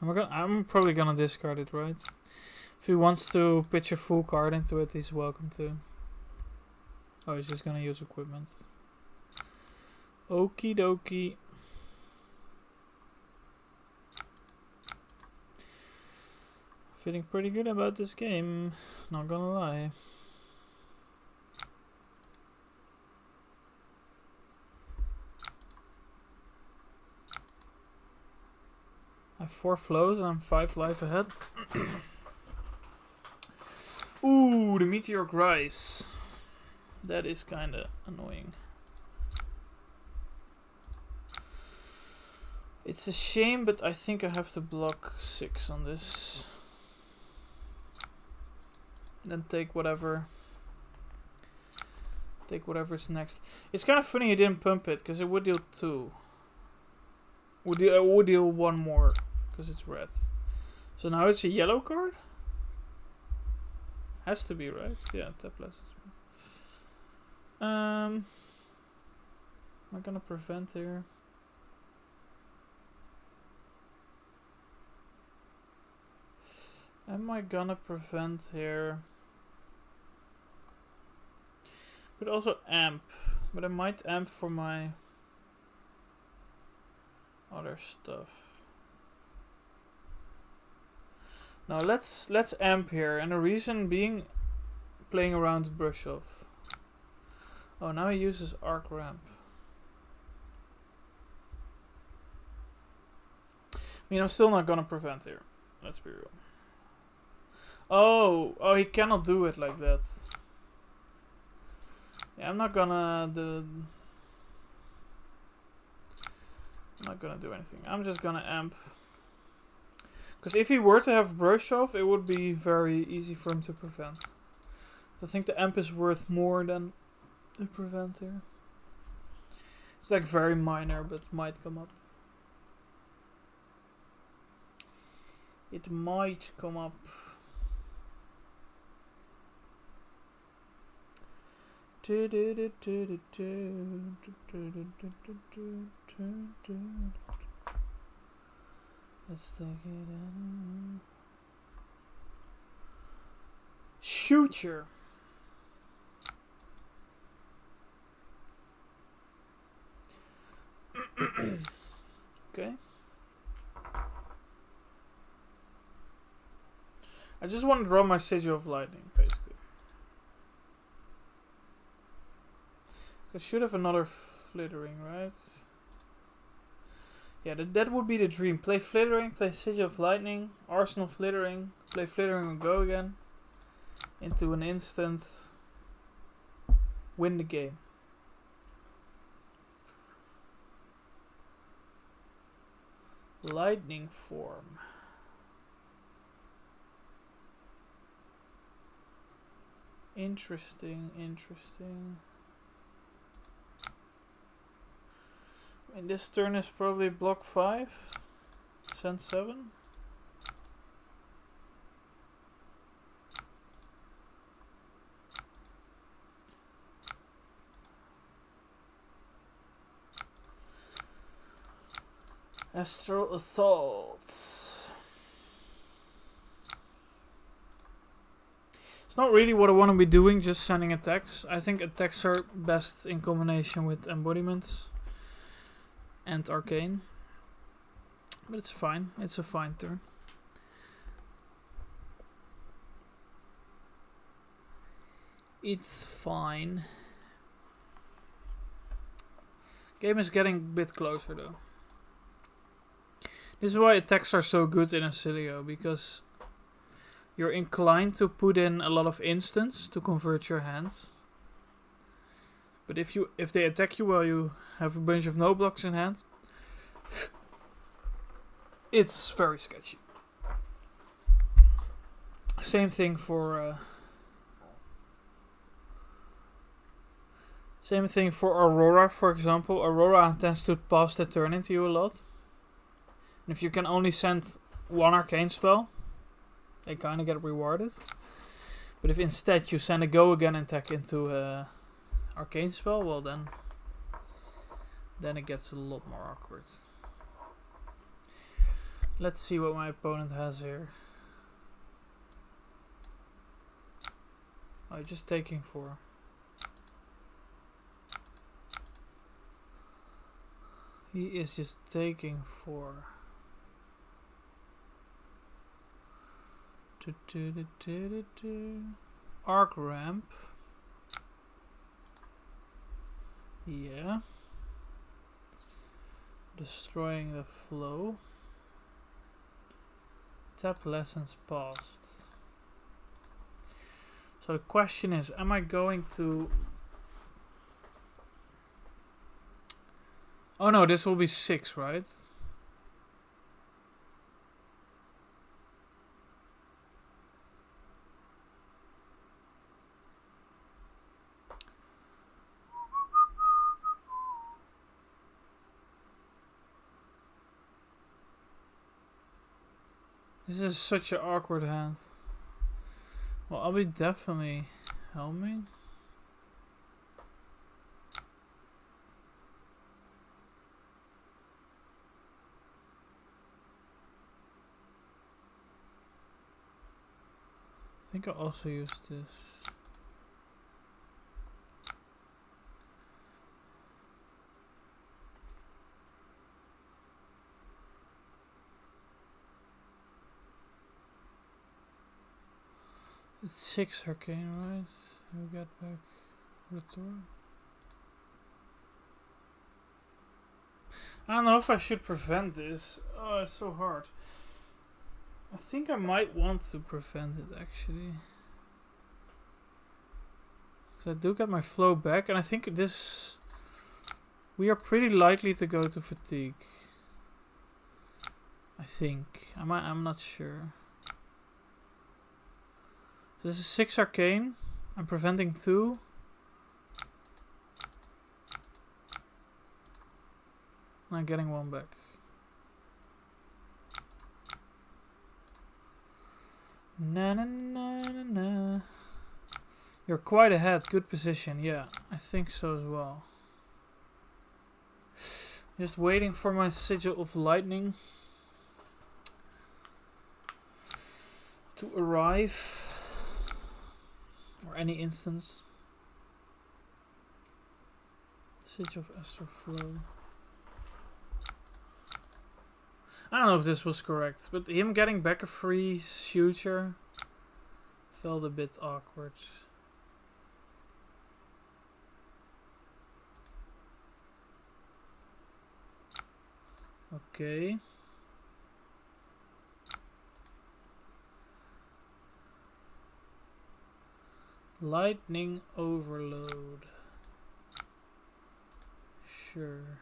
I'm probably gonna discard it, right? If he wants to pitch a full card into it, he's welcome to. Oh, he's just gonna use equipment. Okie dokie. Feeling pretty good about this game, not gonna lie. I have 4 flows and I'm 5 life ahead. Ooh, the Meteoric Rise. That is kinda annoying. It's a shame, but I think I have to block 6 on this. Then take whatever. Take whatever's next. It's kind of funny he didn't pump it, because it would deal 2. Would deal 1 more, because it's red. So now it's a yellow card? Has to be, right? Yeah, tap less. Am I gonna prevent here? Am I gonna prevent here? Could also amp, but I might amp for my other stuff. Now let's amp here, and the reason being playing around the brush off. Oh, now he uses arc ramp. I mean, I'm still not gonna prevent here. Let's be real. Oh, he cannot do it like that. Yeah, I'm not gonna do anything. I'm just gonna amp. Because if he were to have brush off, it would be very easy for him to prevent. So I think the amp is worth more than the prevent here. It's like very minor, but might come up. It might come up. Let's take it in. Shooter. Okay. I just want to draw my Sigil of Lightning, basically. I should have another Flittering, right? Yeah, that would be the dream. Play Flittering, play Sigil of Lightning, Arsenal Flittering, play Flittering and go again. Into an instant. Win the game. Lightning form. Interesting. And this turn is probably block 5. Send 7. Astral Assault. It's not really what I want to be doing, just sending attacks. I think attacks are best in combination with embodiments and arcane. But it's fine. It's a fine turn. It's fine. Game is getting a bit closer though. This is why attacks are so good in Acilio, because you're inclined to put in a lot of instants to convert your hands. But if they attack you while you have a bunch of no blocks in hand, it's very sketchy. Same thing for Aurora, for example. Aurora tends to pass the turn into you a lot. And if you can only send one arcane spell, they kind of get rewarded. But if instead you send a go again attack into a arcane spell, well then it gets a lot more awkward. Let's see what my opponent has here. Oh, just taking 4. He is just taking 4. Arc ramp. Yeah. Destroying the flow. Tap lessons past. So the question is, am I going to... Oh no, this will be 6, right? This is such an awkward hand. Well, I'll be definitely helming. I think I'll also use this. It's 6 arcane, right? We get back return. I don't know if I should prevent this. Oh, it's so hard. I think I might want to prevent it actually. Because I do get my flow back, and I think this... We are pretty likely to go to fatigue. I think. I'm not sure. So this is 6 arcane. I'm preventing 2. I'm getting 1 back. Na na na na na. You're quite ahead. Good position. Yeah, I think so as well. Just waiting for my sigil of lightning to arrive. Or any instance. Sigil of Astral Flow. I don't know if this was correct, but him getting back a free shooter felt a bit awkward. Okay. Lightning overload. Sure.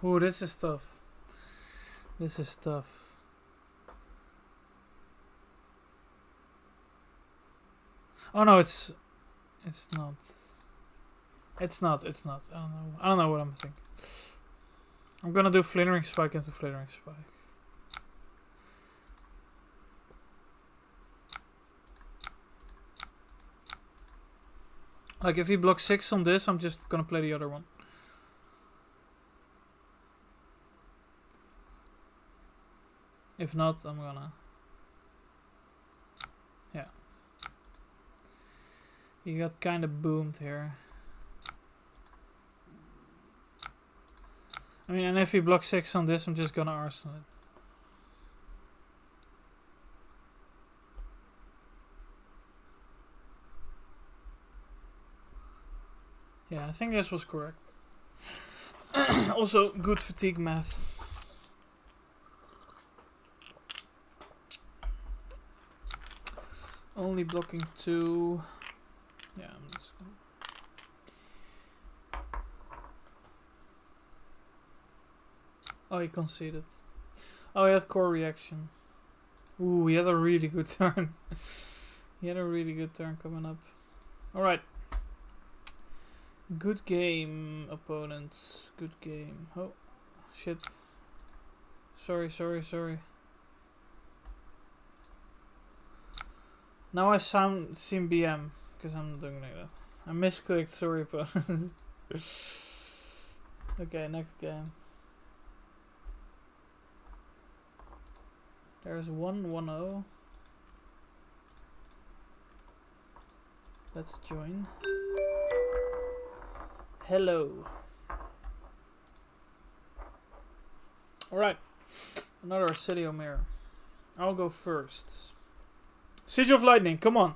Oh, this is tough. This is tough. Oh no, it's not. It's not. I don't know. I don't know what I'm thinking. I'm gonna do Flittering Spike into Flittering Spike. Like if he blocks 6 on this, I'm just gonna play the other one. If not, I'm gonna... Yeah. You got kinda boomed here. I mean, and if he blocks 6 on this, I'm just gonna arsenal it. Yeah, I think this was correct. Also, good fatigue math. Only blocking 2. Yeah, I'm just gonna... Oh, he conceded. Oh, he had core reaction. Ooh, he had a really good turn. He had a really good turn coming up. Alright. Good game, opponents. Good game. Oh, shit. Sorry. Now I seem BM, because I'm doing like that. I misclicked, sorry, opponent. Okay, next game. There's 1-1-0. Let's join. Hello. Alright. Another Acidio mirror. I'll go first. Sigil of Lightning, come on.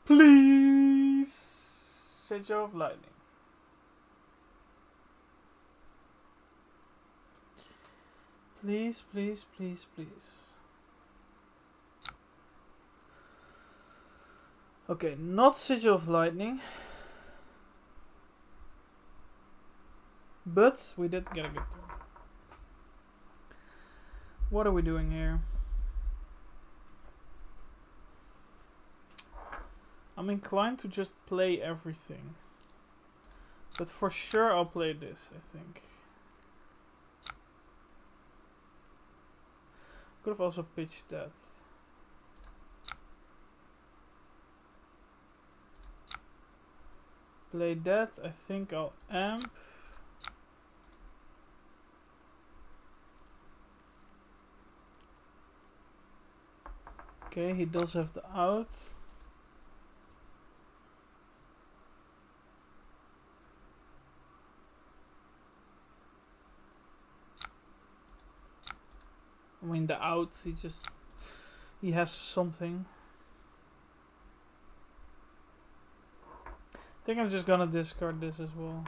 Please. Sigil of Lightning. Please. Okay, not Sigil of Lightning. But we did get a good turn. What are we doing here? I'm inclined to just play everything. But for sure I'll play this, I think. Could have also pitched that. Play that, I think I'll amp. Okay, he does have the out. I mean the out, he has something. I think I'm just gonna discard this as well.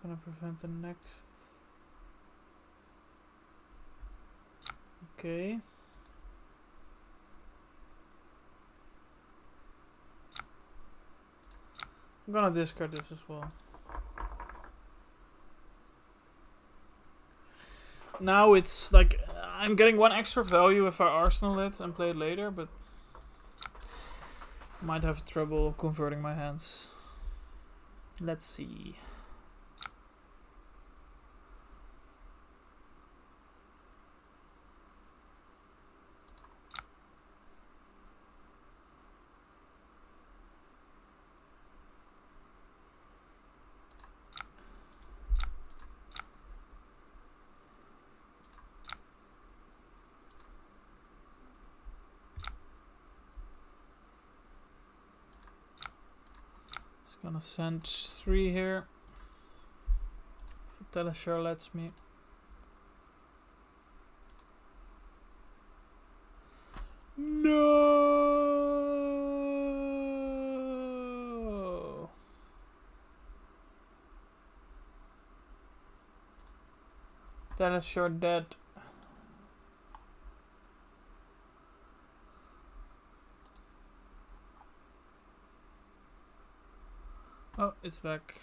Gonna gonna prevent the next. Okay. I'm gonna discard this as well. Now it's like I'm getting 1 extra value if I arsenal it and play it later, but might have trouble converting my hands. Let's see. Just gonna send 3 here. If Teleshare lets me. No. Teleshare dead. Oh, it's back.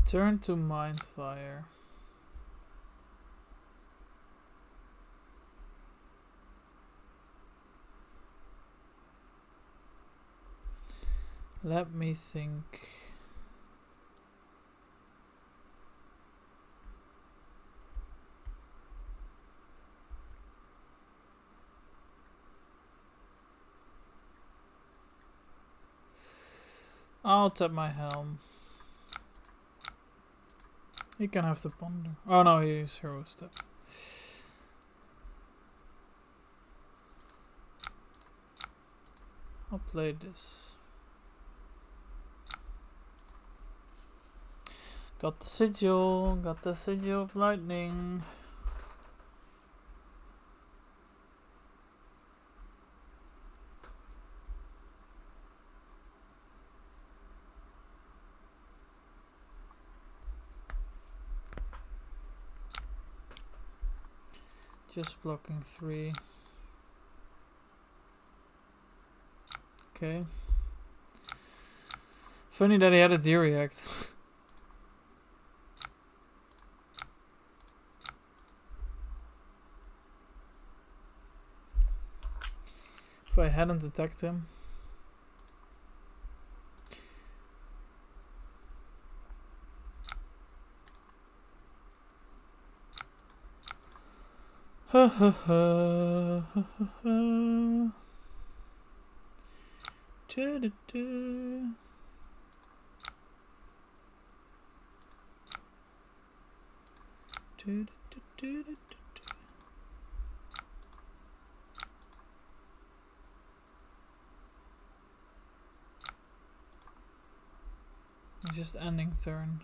Turn to Mindfire. Let me think. I'll tap my helm. He can have the ponder. Oh no, he's hero step. I'll play this. Got the sigil of lightning. Just blocking 3. Okay. Funny that he had a deer react. If I hadn't attacked him. Ha ha ha ha ha. Just ending turn.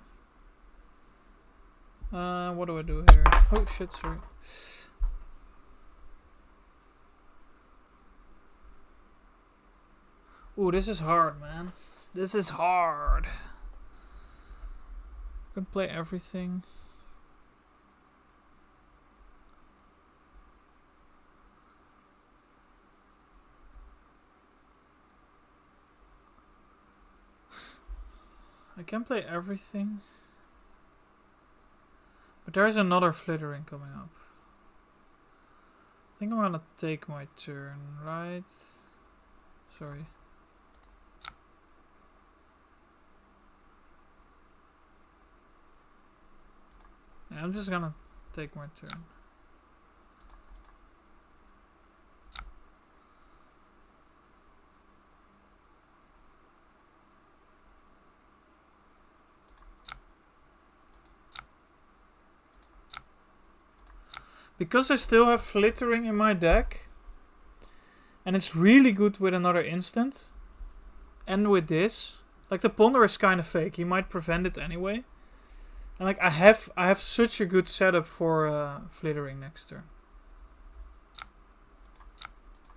What do I do here? Oh shit, sorry. Ooh, this is hard, man. This is hard. I can play everything. I can play everything. But there's another flittering coming up. I think I'm gonna take my turn, right? Sorry. Yeah, I'm just gonna take my turn. Because I still have Flittering in my deck, and it's really good with another instant, and with this, like the Ponder is kind of fake. He might prevent it anyway. And like I have such a good setup for Flittering next turn.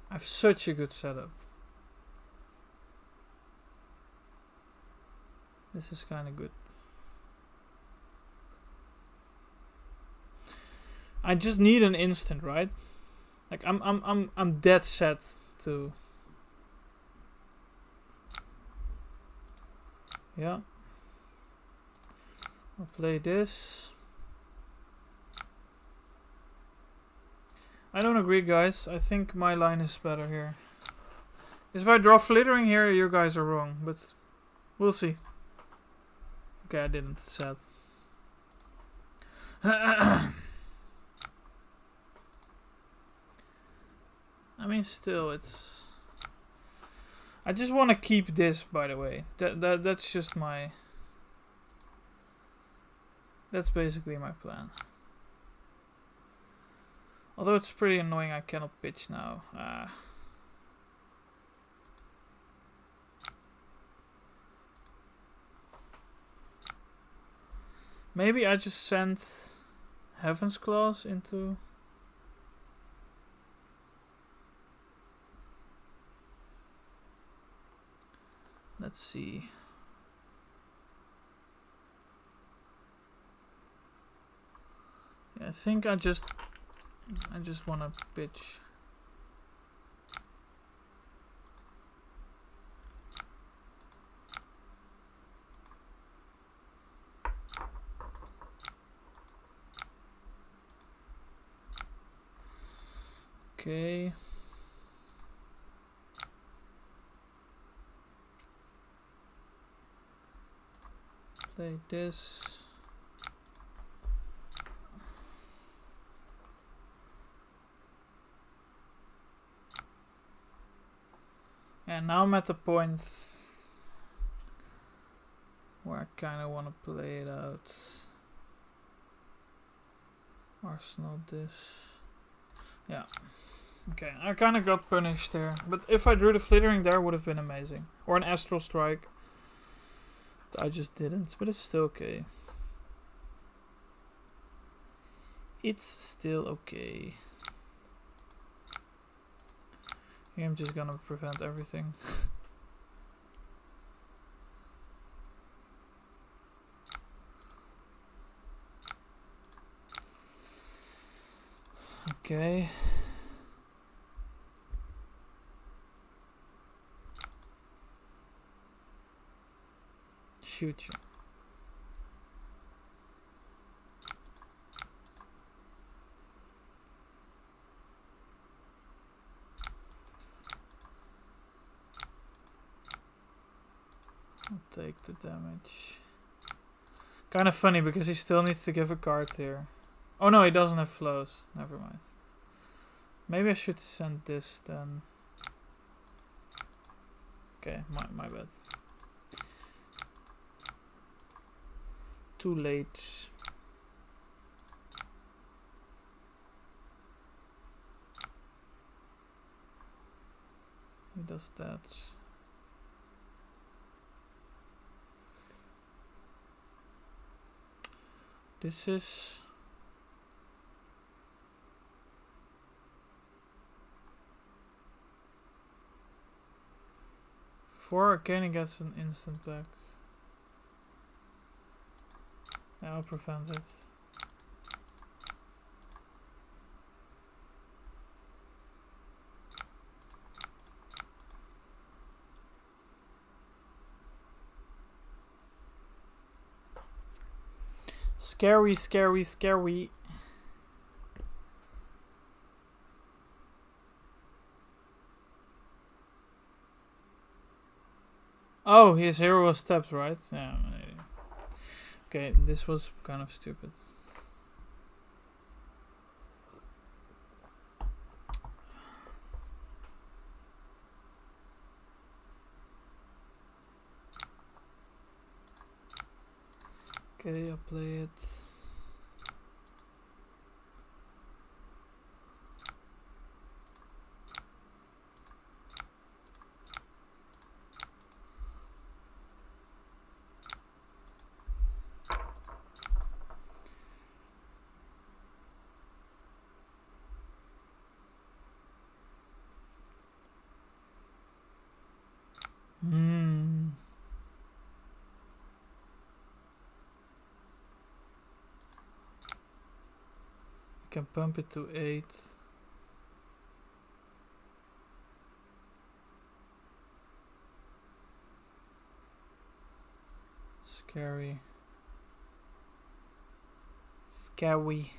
I have such a good setup. This is kind of good. I just need an instant, right? Like I'm dead set to. Yeah. I'll play this. I don't agree, guys. I think my line is better here. If I draw Flittering here, you guys are wrong, but we'll see. Okay, I didn't. Sad. I mean, still, it's. I just want to keep this, by the way. That's just my. That's basically my plan. Although it's pretty annoying, I cannot pitch now. Maybe I just send Heaven's Claws into. Let's see. Yeah, I think I just want to pitch. Okay. Play this. And now I'm at the point where I kind of want to play it out. Arsenal this. Yeah. Okay, I kind of got punished there. But if I drew the Flittering there, would have been amazing. Or an Astral Strike. I just didn't, but it's still okay. It's still okay. Here I'm just gonna prevent everything. Okay. Shoot you. I'll take the damage. Kind of funny because he still needs to give a card here. Oh no, he doesn't have flows. Never mind. Maybe I should send this then. Okay, my bad. Too late. He does that. This is. For Arcane gets an instant back. I'll prevent it. Scary, scary, scary. Oh, his hero was stepped, right? Yeah. Okay, this was kind of stupid. Okay, I'll play it. can pump it to 8. Scary. Scary.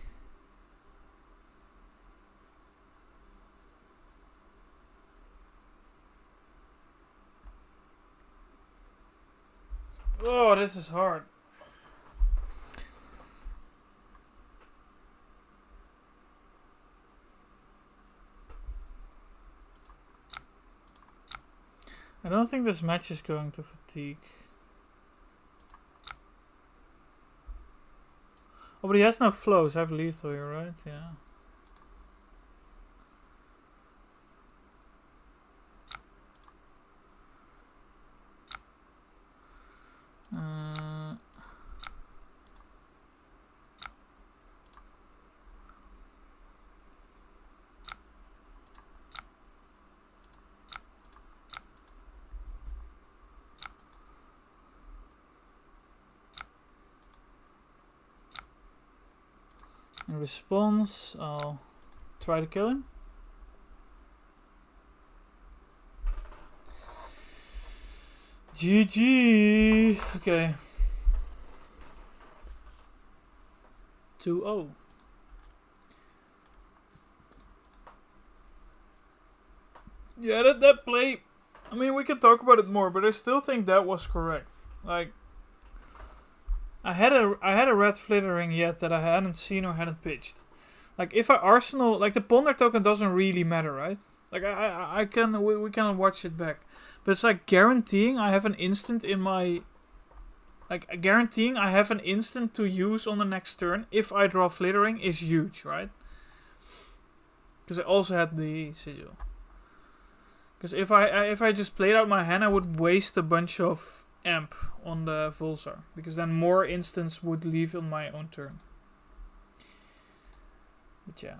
Oh, this is hard. I don't think this match is going to fatigue. Oh, but he has no flows. I have lethal here, right? Yeah. In response, I'll try to kill him. GG. Okay. 2-0. Yeah, that play. I mean, we can talk about it more, but I still think that was correct. Like, I had a red flittering yet that I hadn't seen or hadn't pitched. Like, if I Arsenal, like the ponder token doesn't really matter, right? Like we can watch it back, but it's like guaranteeing I have an instant in my. Like guaranteeing I have an instant to use on the next turn if I draw flittering is huge, right? Because I also had the sigil. Because if I just played out my hand, I would waste a bunch of amp on the Volsar, because then more instants would leave on my own turn. But yeah.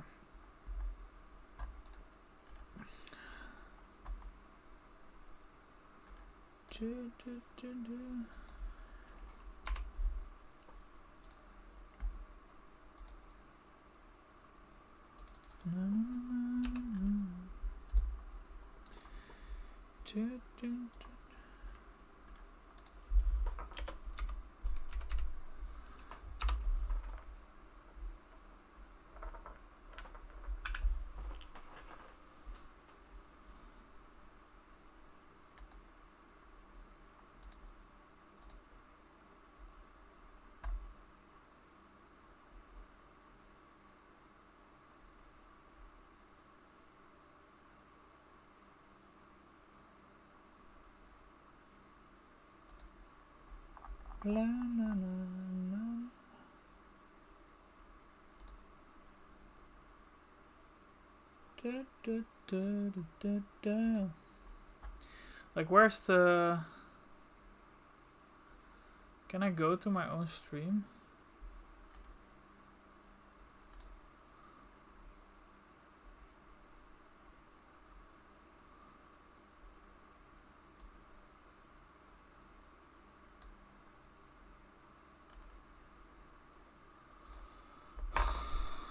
La, la, la, la. Da, da, da, da, da. Like, where's the... Can I go to my own stream?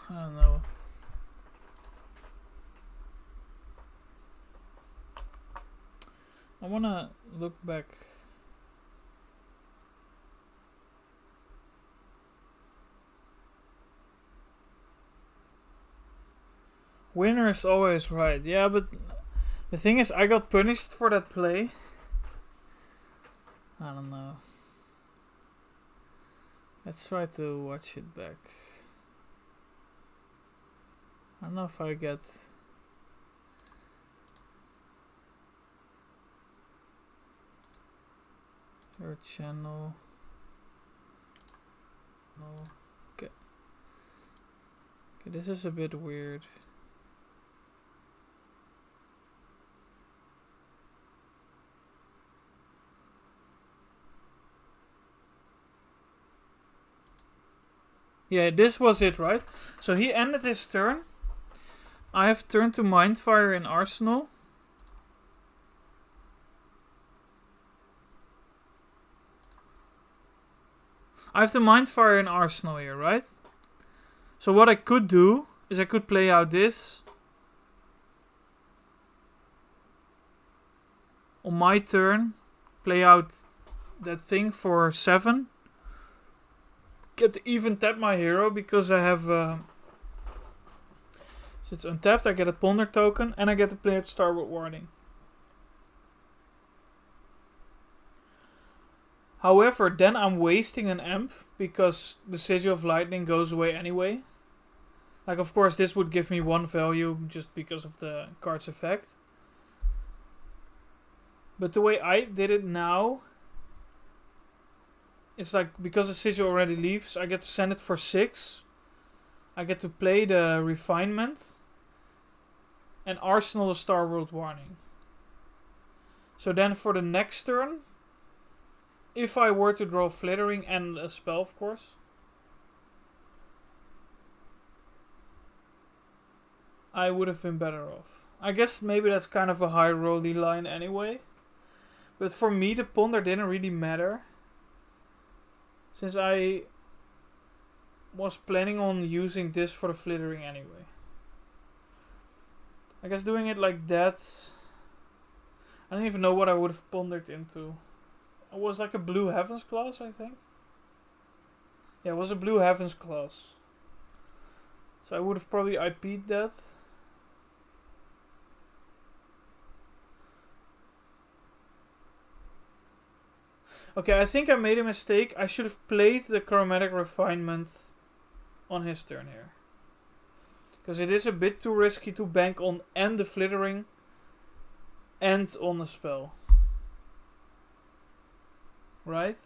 I don't know. I wanna look back. Winner is always right. Yeah, but the thing is, I got punished for that play. I don't know. Let's try to watch it back. I don't know if I get... Your channel. No. Okay. Okay, this is a bit weird. Yeah, this was it, right? So he ended his turn. I have turned to Mindfire in Arsenal. I have the Mindfire in Arsenal here, right? So what I could do is I could play out this on my turn, play out that thing for 7, get to even tap my hero because I have so it's untapped, I get a ponder token and I get to play out Starboard Warning. However, then I'm wasting an amp because the Sigil of Lightning goes away anyway. Like, of course, this would give me 1 value just because of the card's effect. But the way I did it now, it's like, because the Sigil already leaves, I get to send it for 6. I get to play the Refinement. And Arsenal the Starworld Warning. So then for the next turn, if I were to draw Flittering and a spell, of course, I would have been better off. I guess maybe that's kind of a high rolly line anyway. But for me, the ponder didn't really matter. Since I was planning on using this for the Flittering anyway. I guess doing it like that, I don't even know what I would have pondered into. It was like a Blue Heavens class, I think. Yeah, it was a Blue Heavens class. So I would have probably IP'd that. Okay, I think I made a mistake. I should have played the Chromatic Refinement on his turn here. Because it is a bit too risky to bank on and the Flittering and on a spell. Right?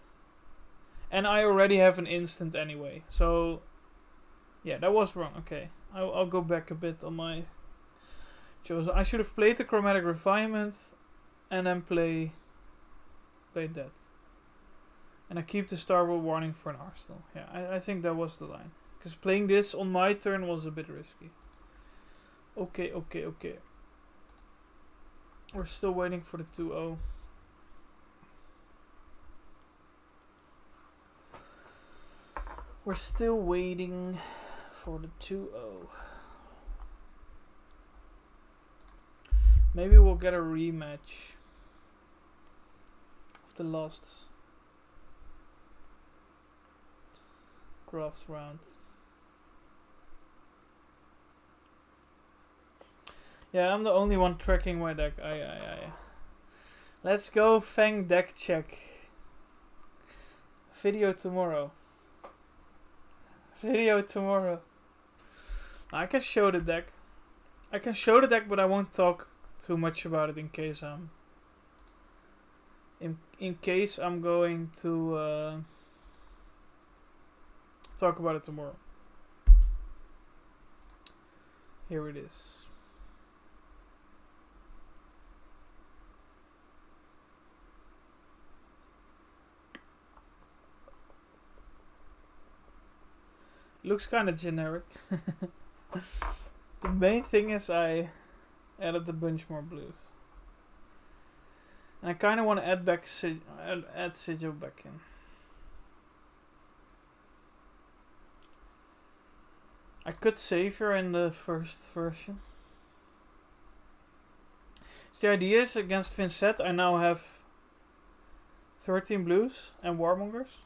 And I already have an instant anyway. So, yeah, that was wrong. Okay, I'll go back a bit on my chosen. I should have played the Chromatic Refinement and then played that. And I keep the Starboard Warning for an Arsenal. Yeah, I think that was the line. Because playing this on my turn was a bit risky. Okay. We're still waiting for the 2-0. We're still waiting for the 2-0. Maybe we'll get a rematch of the last Crafts round. Yeah, I'm the only one tracking my deck. Let's go Fang deck check. Video tomorrow. I can show the deck. But I won't talk too much about it in case I'm going to talk about it tomorrow. Here it is. Looks kind of generic. The main thing is I added a bunch more blues. And I kind of want to add Sigil back in. I could Savior in the first version. So the idea is against Vincent I now have 13 blues and Warmongers.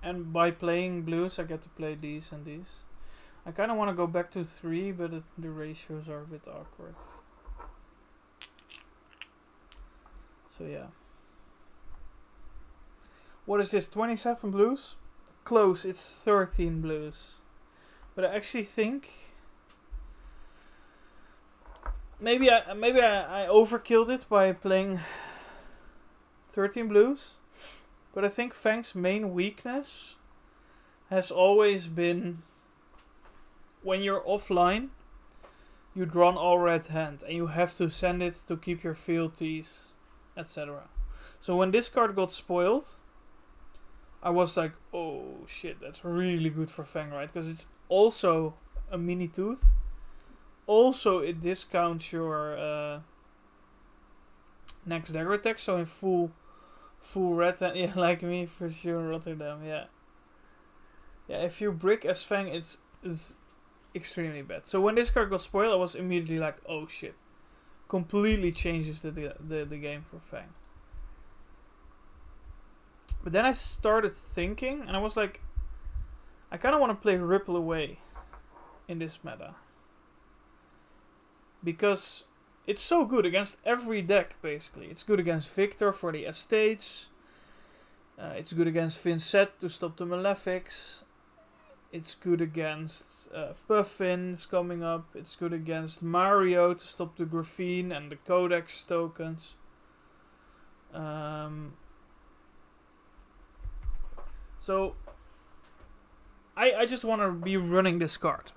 And by playing blues, I get to play these and these. I kind of want to go back to 3, but the ratios are a bit awkward. So yeah. What is this? 27 blues? Close, it's 13 blues. But I actually think maybe I overkilled it by playing 13 blues. But I think Fang's main weakness has always been when you're offline, you draw an all red hand and you have to send it to keep your fealties, etc. So when this card got spoiled, I was like, oh shit, that's really good for Fang, right? Because it's also a mini tooth. Also, it discounts your next dagger attack, so in full red hand, yeah, like me for sure, Rotterdam, yeah. Yeah, if you brick as Fang, it's extremely bad. So when this card got spoiled, I was immediately like, oh shit. Completely changes the game for Fang. But then I started thinking, and I was like, I kind of want to play Ripple Away in this meta. Because it's so good against every deck, basically. It's good against Victor for the Estates. It's good against Vincent to stop the Malefics. It's good against Puffins coming up. It's good against Mario to stop the Graphene and the Codex tokens. So, I just want to be running this card.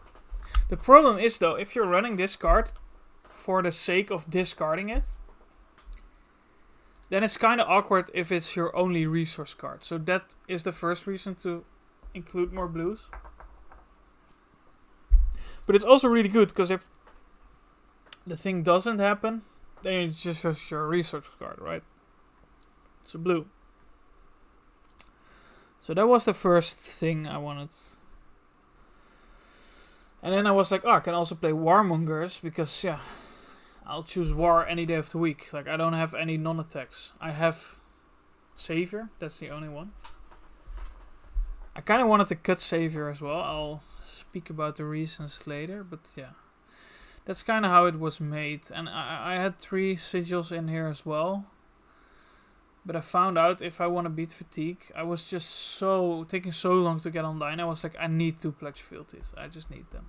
The problem is, though, if you're running this card for the sake of discarding it, then it's kind of awkward if it's your only resource card. So that is the first reason to include more blues. But it's also really good, because if the thing doesn't happen, then it's just your resource card, right? It's a blue. So that was the first thing I wanted. And then I was like, oh, I can also play Warmongers, because, yeah, I'll choose War any day of the week. Like, I don't have any non-attacks. I have Savior, that's the only one. I kind of wanted to cut Savior as well. I'll speak about the reasons later, but yeah. That's kind of how it was made. And I had 3 sigils in here as well. But I found out if I want to beat Fatigue, I was just taking so long to get online. I was like, I need 2 Pledge Fealties. I just need them.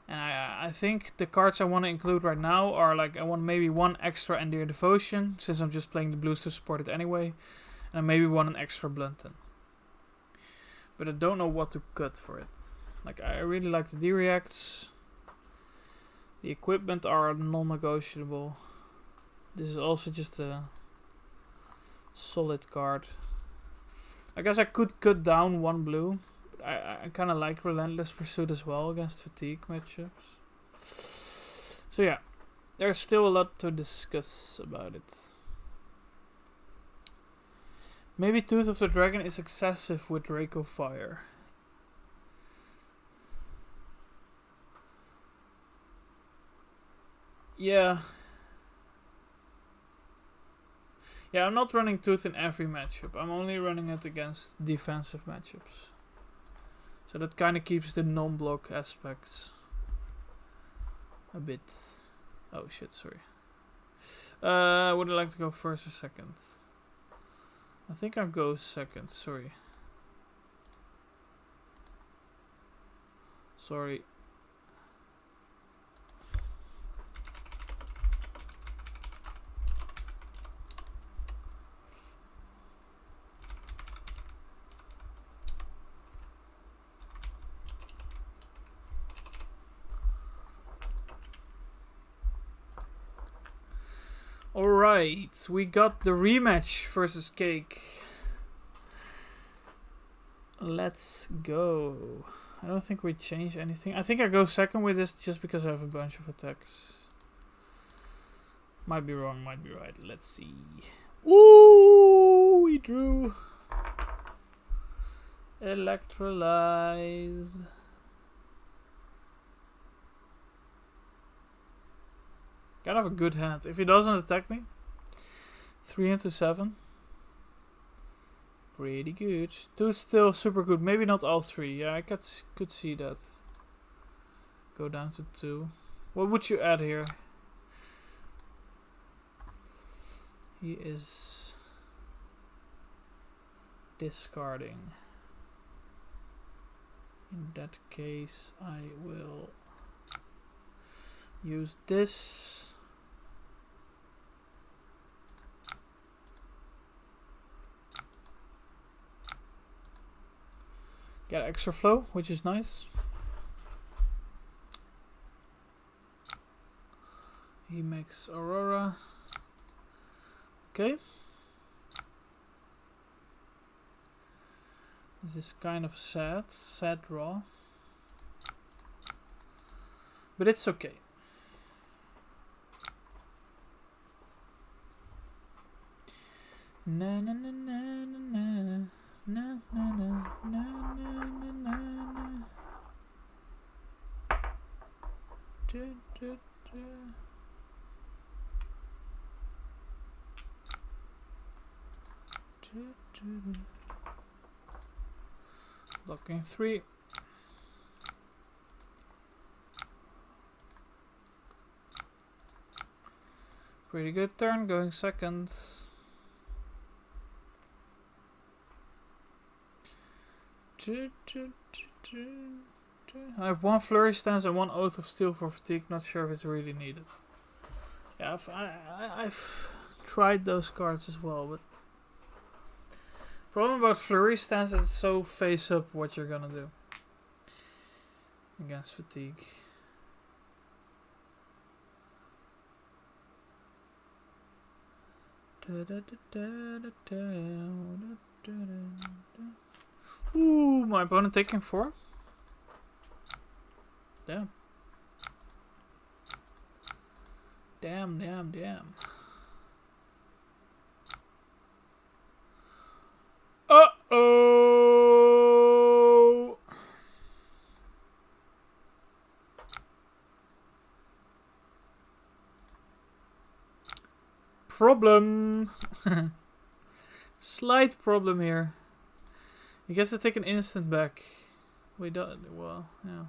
And I think the cards I want to include right now are like, I want maybe 1 extra Endear Devotion, since I'm just playing the blues to support it anyway. And maybe 1 extra Blunton. But I don't know what to cut for it. Like, I really like the D-Reacts. The equipment are non-negotiable. This is also just a solid card. I guess I could cut down 1 blue. But I kind of like Relentless Pursuit as well against Fatigue matchups. So yeah, there's still a lot to discuss about it. Maybe Tooth of the Dragon is excessive with Draco Fire. Yeah. Yeah, I'm not running Tooth in every matchup. I'm only running it against defensive matchups. So that kind of keeps the non-block aspects a bit... Oh shit, sorry. Would I like to go first or second? I think I'll go second, sorry. Sorry. Alright, we got the rematch versus Cake. Let's go. I don't think we change anything. I think I go second with this just because I have a bunch of attacks. Might be wrong, might be right. Let's see. Ooh, we drew. Electrolyze. Kind of a good hand. If he doesn't attack me, 3 into 7. Pretty good. 2 still super good. Maybe not all 3. Yeah, I could see that. Go down to 2. What would you add here? He is discarding. In that case, I will use this. Get extra flow, which is nice. He makes Aurora. Okay. This is kind of sad draw. But it's okay. Na na na na na na na na na Blocking 3. Pretty good turn, going second. I have 1 flurry stance and 1 oath of steel for fatigue. Not sure if it's really needed. Yeah, I've tried those cards as well, but problem about flurry stance is it's so face up what you're gonna do against fatigue. Ooh, my opponent taking 4. Damn. Damn. Uh-oh! Problem. Slight problem here. He gets to take an instant back. We don't. Well, yeah.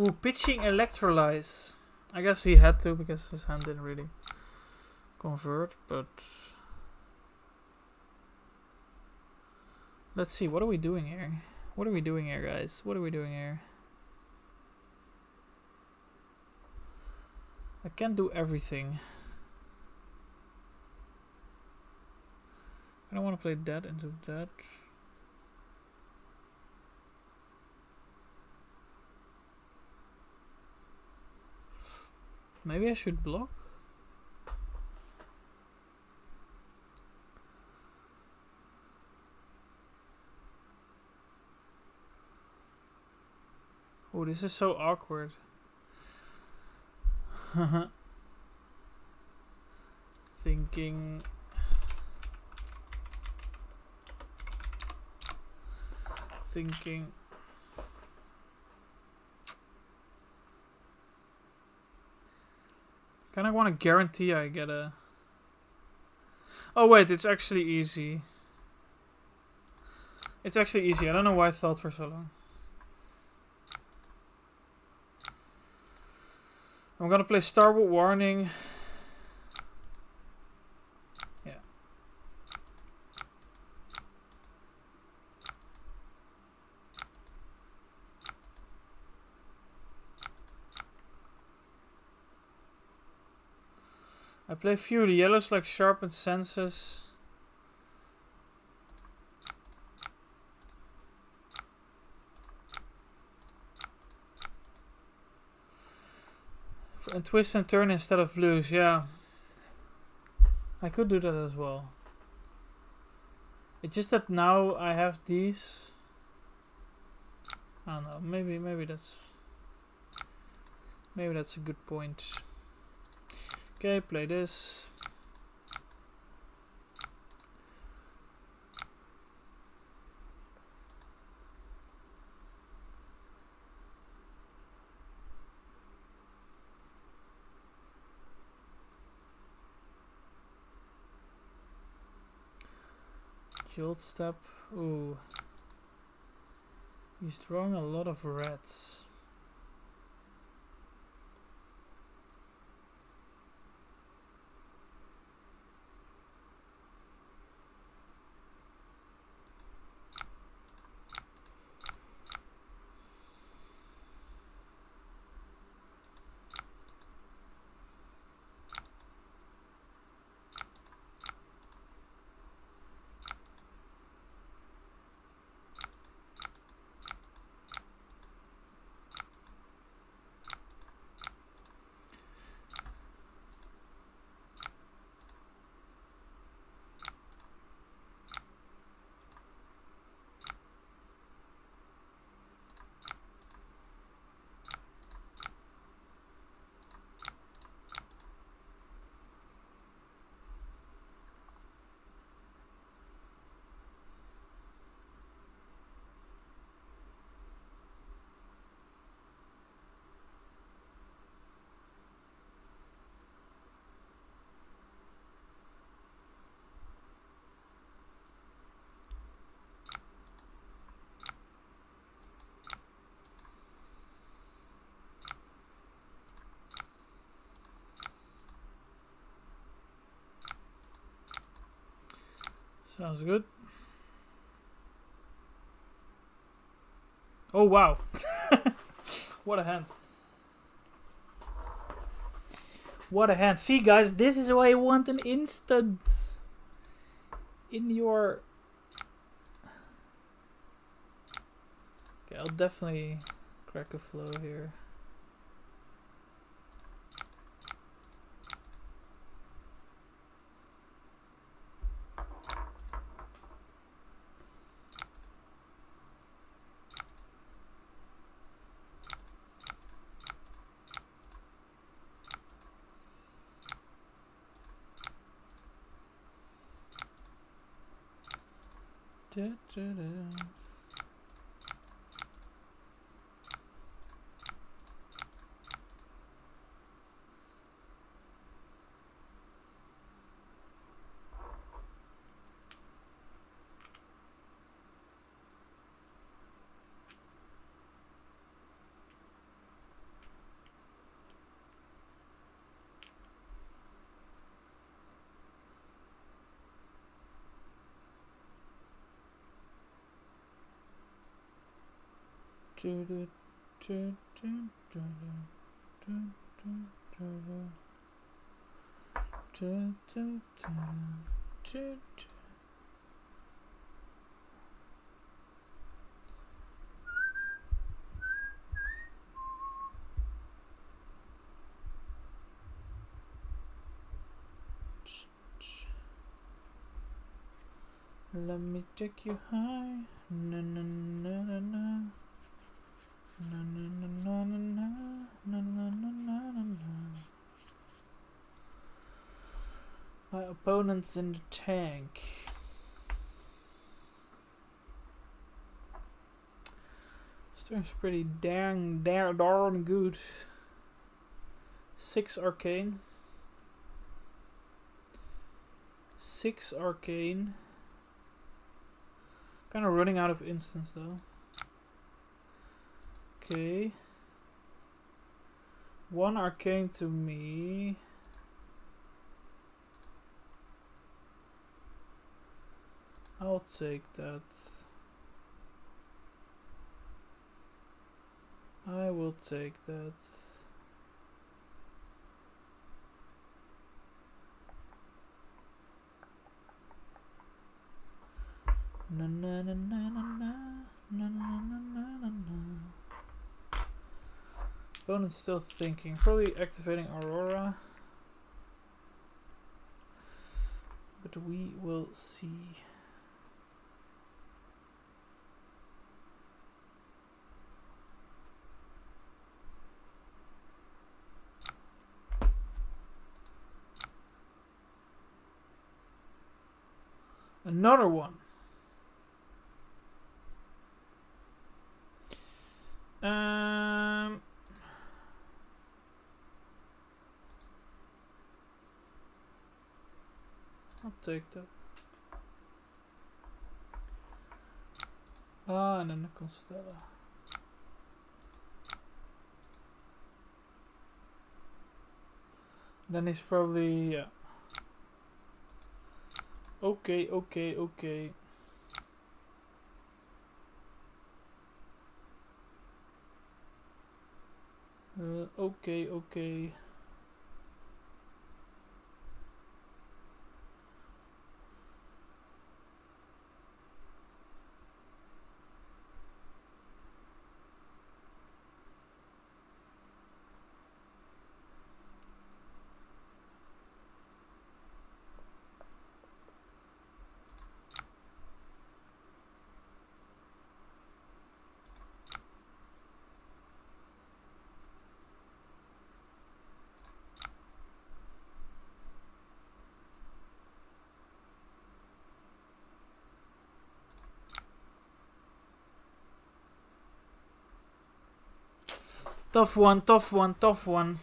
Ooh, pitching electrolyze. I guess he had to because his hand didn't really convert, but let's see. What are we doing here? What are we doing here, guys? What are we doing here? I can't do everything. I don't want to play that into that. Maybe I should block. Oh, this is so awkward. Thinking. Kinda want to guarantee I get a... Oh wait, it's actually easy. It's actually easy. I don't know why I thought for so long. I'm gonna play Starboard Warning. Yeah. I play few. The yellows like Sharpened Senses. And twist and turn instead of blues, yeah. I could do that as well. It's just that now I have these. I don't know. Maybe that's a good point. Okay, play this. Jolt step. Ooh. He's drawing a lot of reds. Sounds good. Oh wow. What a hand. What a hand. See guys, this is why you want an instant in your... Okay, I'll definitely crack a flow here. Da, da, da. Let me take you high. Na na na na na. Na na na na na na. Na na na na na na. My opponent's in the tank. This turn's pretty darn good. 6 arcane. 6 arcane. Kind of running out of instants though. Okay. 1 arcane to me. I'll take that. I will take that. Na na na na na na na na na na na. Opponent's still thinking. Probably activating Aurora. But we will see. Another one. I'll take that. Ah, and then the Constella. Then he's probably, yeah. Okay, okay, okay. Okay, okay. Tough one, tough one, tough one.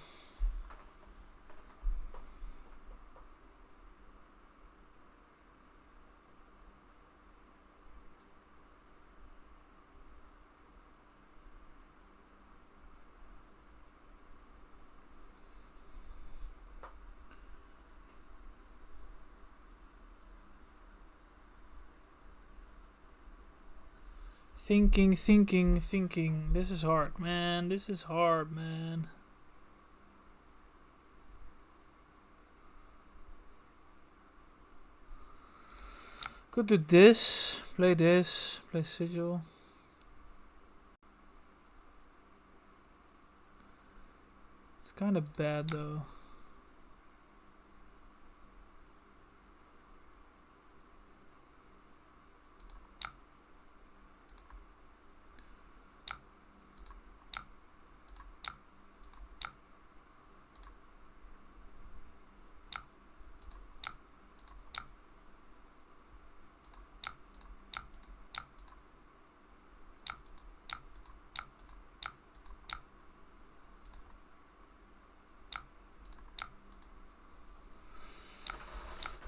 Thinking, thinking, thinking. This is hard, man. This is hard, man. Could do this, play sigil. It's kind of bad though.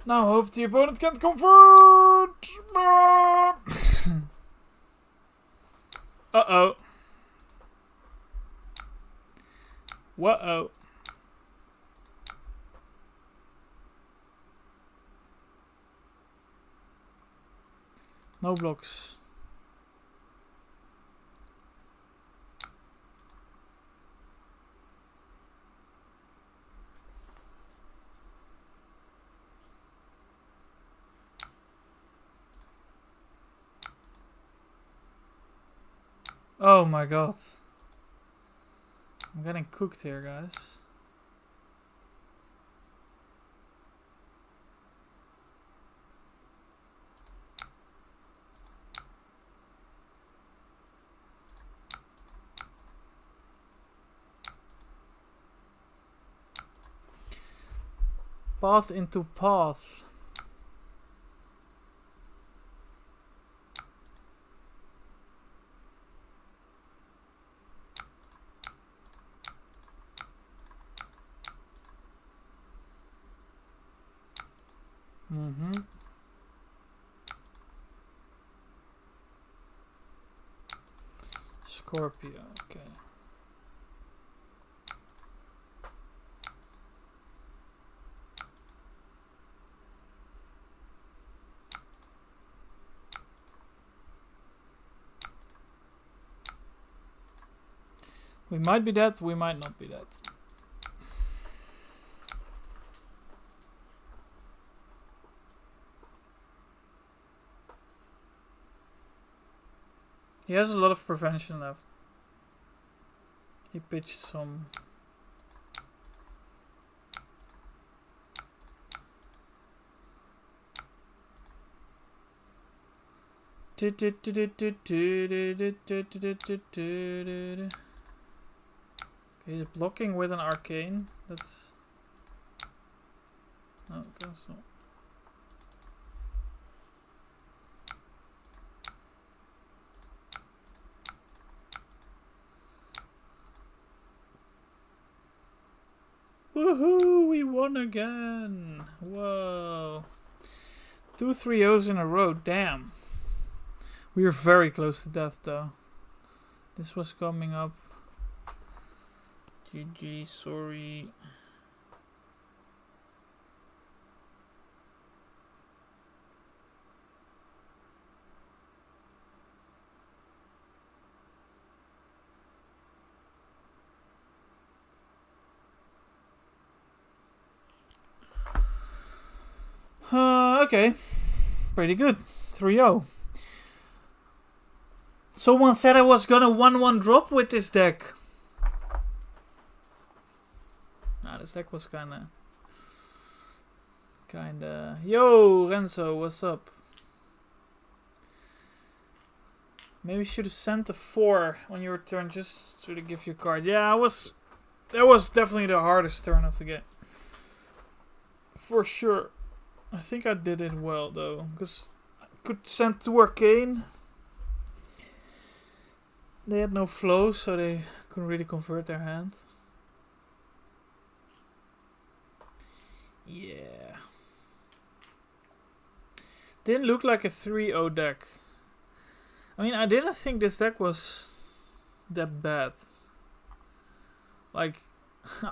Now hope the opponent can't convert! Uh-oh. Whoa-oh. No blocks. Oh my god. I'm getting cooked here, guys. Path into path. Scorpio, okay. We might be dead, we might not be dead. He has a lot of prevention left. He pitched some. He's blocking with an arcane. That's no cancel. Woohoo! We won again! Whoa! 2 3-0s in a row. Damn. We are very close to death, though. This was coming up. GG. Sorry. Okay. Pretty good. 3-0. Someone said I was gonna 1-1 drop with this deck. Nah, this deck was kinda... Yo, Renzo, what's up? Maybe should have sent a 4 on your turn just to give you a card. Yeah, that was definitely the hardest turn of the game. For sure. I think I did it well though, because I could send 2 arcane. They had no flow, so they couldn't really convert their hand. Yeah. Didn't look like a 3-0 deck. I mean, I didn't think this deck was that bad. Like,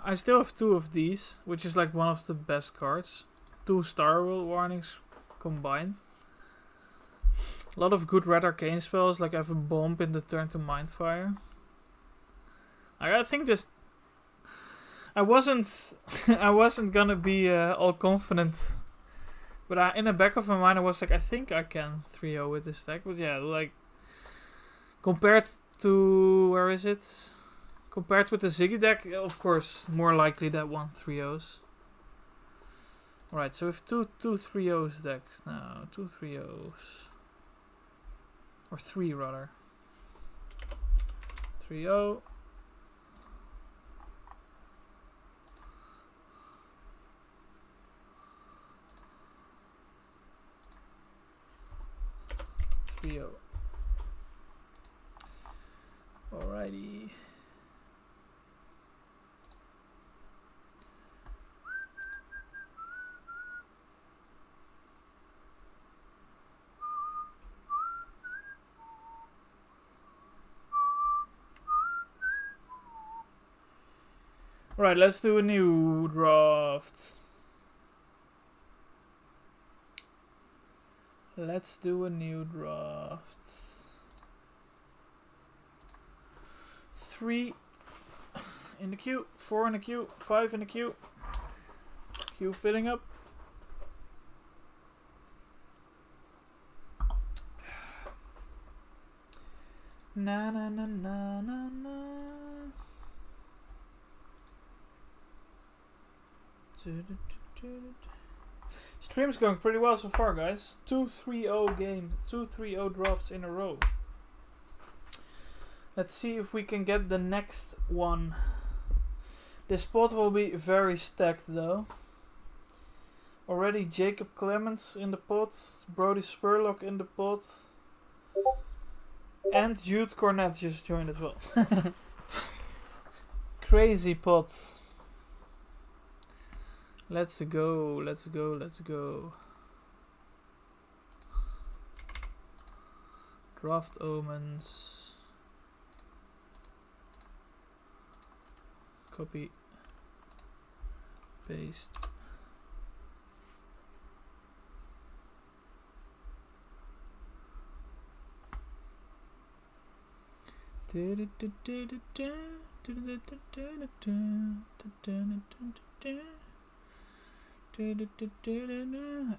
I still have 2 of these, which is like one of the best cards. 2 Star World warnings combined. A lot of good red arcane spells, like I have a bomb in the turn to Mindfire. I think this... I wasn't gonna be all confident. But in the back of my mind I was like, I think I can 3-0 with this deck. But yeah, like... Compared to... Where is it? Compared with the Ziggy deck, of course, more likely that one 3-0s. Alright, so we have two 3-0s decks now. 2 3-0s. Or 3 rather. 3-0. Alrighty. Right, let's do a new draft. Let's do a new draft. 3 in the queue, 4 in the queue, 5 in the queue. Queue filling up. Na na na na na na. Stream's going pretty well so far, guys. 2-3-0 game, 2-3-0 drafts in a row. Let's see if we can get the next one. This pot will be very stacked though. Already Jacob Clements in the pot, Brody Spurlock in the pot, and Jude Cornett just joined as well. Crazy pot. Let's go, let's go, let's go. Draft Omens. Copy. Paste.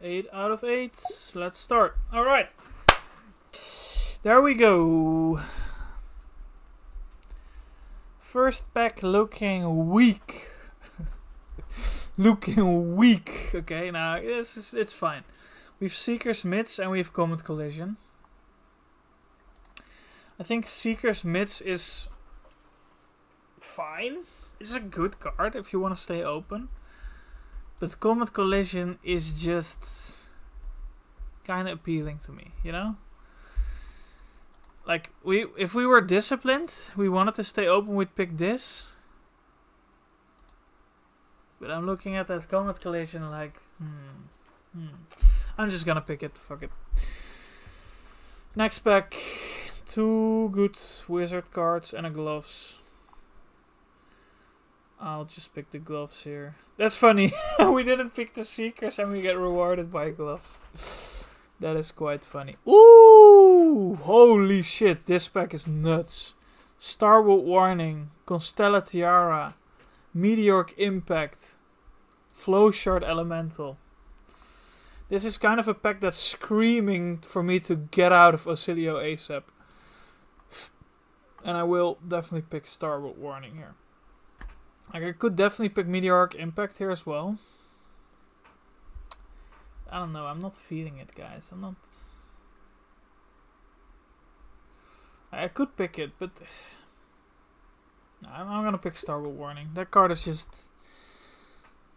Eight out of 8. Let's start. All right. There we go. First pack looking weak. Looking weak. Okay, now it's fine. We've Seeker's Mids and we've Comet Collision. I think Seeker's Mids is fine. It's a good card if you want to stay open. But Comet Collision is just kind of appealing to me, you know? Like, if we were disciplined, we wanted to stay open, we'd pick this. But I'm looking at that Comet Collision like, I'm just gonna pick it, fuck it. Next pack, 2 good wizard cards and a gloves. I'll just pick the gloves here. That's funny. We didn't pick the Seekers and we get rewarded by gloves. That is quite funny. Ooh! Holy shit, this pack is nuts. Starbolt Warning, Constella Tiara, Meteoric Impact, Flowshard Elemental. This is kind of a pack that's screaming for me to get out of Osilio ASAP. And I will definitely pick Starbolt Warning here. Like, I could definitely pick Meteoric Impact here as well. I don't know, I'm not feeling it, guys. I'm not... I could pick it, but... I'm gonna pick Starbolt Warning. That card is just...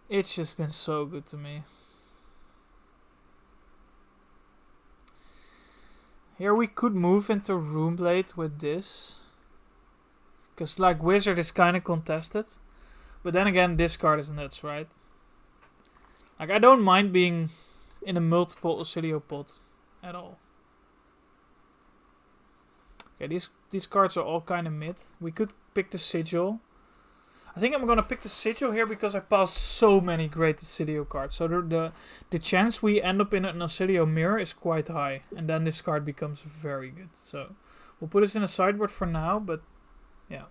It's just been so good to me. Here we could move into Runeblade with this. Because, like, Wizard is kind of contested. But then again, this card is nuts, right? Like, I don't mind being in a multiple Osilio pot at all. Okay, these cards are all kind of mid. We could pick the Sigil. I think I'm gonna pick the Sigil here because I passed so many great Acidio cards. So the chance we end up in an Acidio mirror is quite high. And then this card becomes very good. So we'll put this in a sideboard for now, but yeah.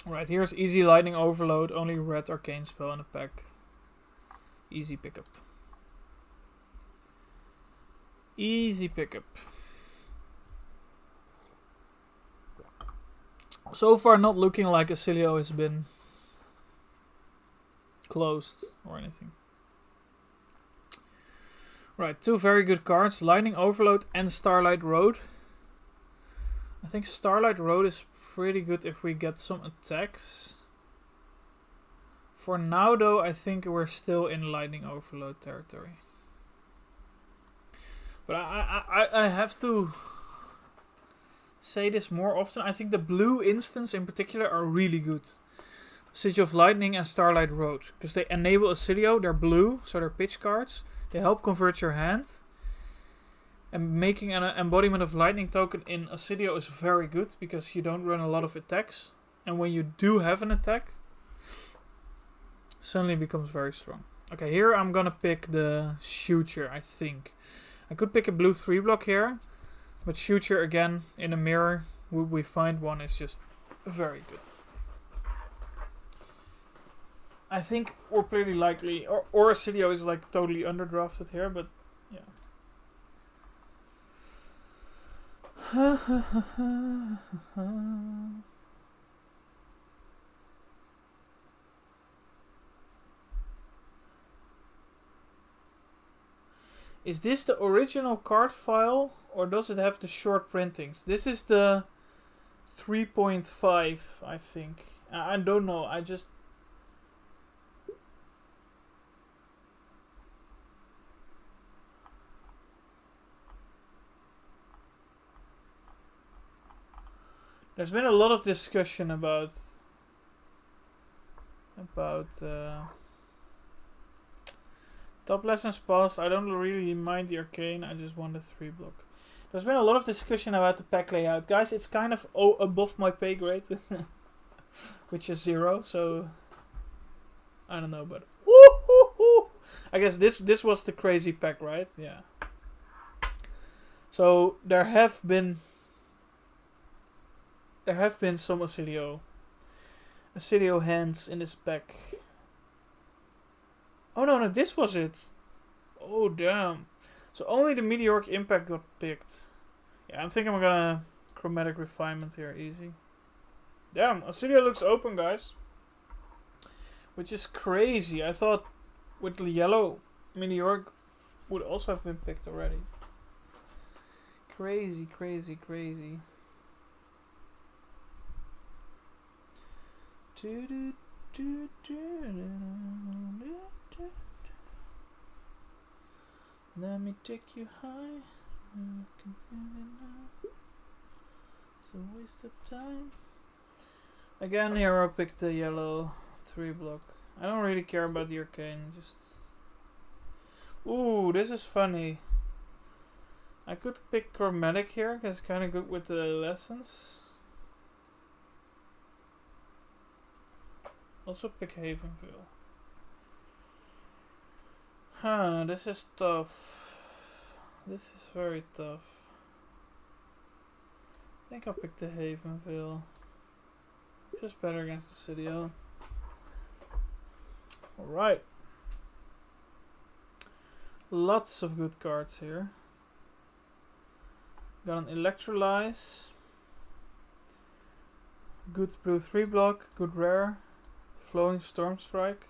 Right, here's easy Lightning Overload. Only red arcane spell in the pack. Easy pickup. Easy pickup. So far not looking like Acidio has been closed or anything. Right, two very good cards. Lightning Overload and Starlight Road. I think Starlight Road is pretty good if we get some attacks. For now though, I think we're still in Lightning Overload territory. But I have to say this more often. I think the blue instants in particular are really good. Sigil of Lightning and Starlight Road. Because they enable Acidio, they're blue, so they're pitch cards. They help convert your hand. And making an embodiment of Lightning token in Acidio is very good because you don't run a lot of attacks. And when you do have an attack, suddenly becomes very strong. Okay, here I'm gonna pick the Shooter, I think. I could pick a blue 3-block here. But Shooter again in a mirror, would we find one, is just very good. I think we're pretty likely, or Acidio is like totally underdrafted here, but yeah. Is this the original card file, or does it have the short printings? This is the 3.5, I think. I don't know, I just... There's been a lot of discussion about top lessons passed. I don't really mind the arcane. I just want the 3-block. There's been a lot of discussion about the pack layout, guys. It's kind of above my pay grade, which is 0. So I don't know, but I guess this was the crazy pack, right? Yeah. So there have been some Acidio hands in this pack. Oh no, this was it. Oh damn. So only the Meteoric Impact got picked. Yeah, I'm thinking I'm gonna Chromatic Refinement here, easy. Damn, Acidio looks open, guys. Which is crazy. I thought with the yellow Meteoric would also have been picked already. Crazy, crazy, crazy. Let me take you high. It's a waste of time. Again, here I picked the yellow 3-block. I don't really care about the arcane. Just. Ooh, this is funny. I could pick Chromatic here, because it's kind of good with the lessons. Also pick Havenville. Huh, this is tough. This is very tough. I think I'll pick the Havenville. It's just better against the Acidio. Alright. Lots of good cards here. Got an Electrolyze. Good blue 3-block, good rare. Flowing Storm Strike.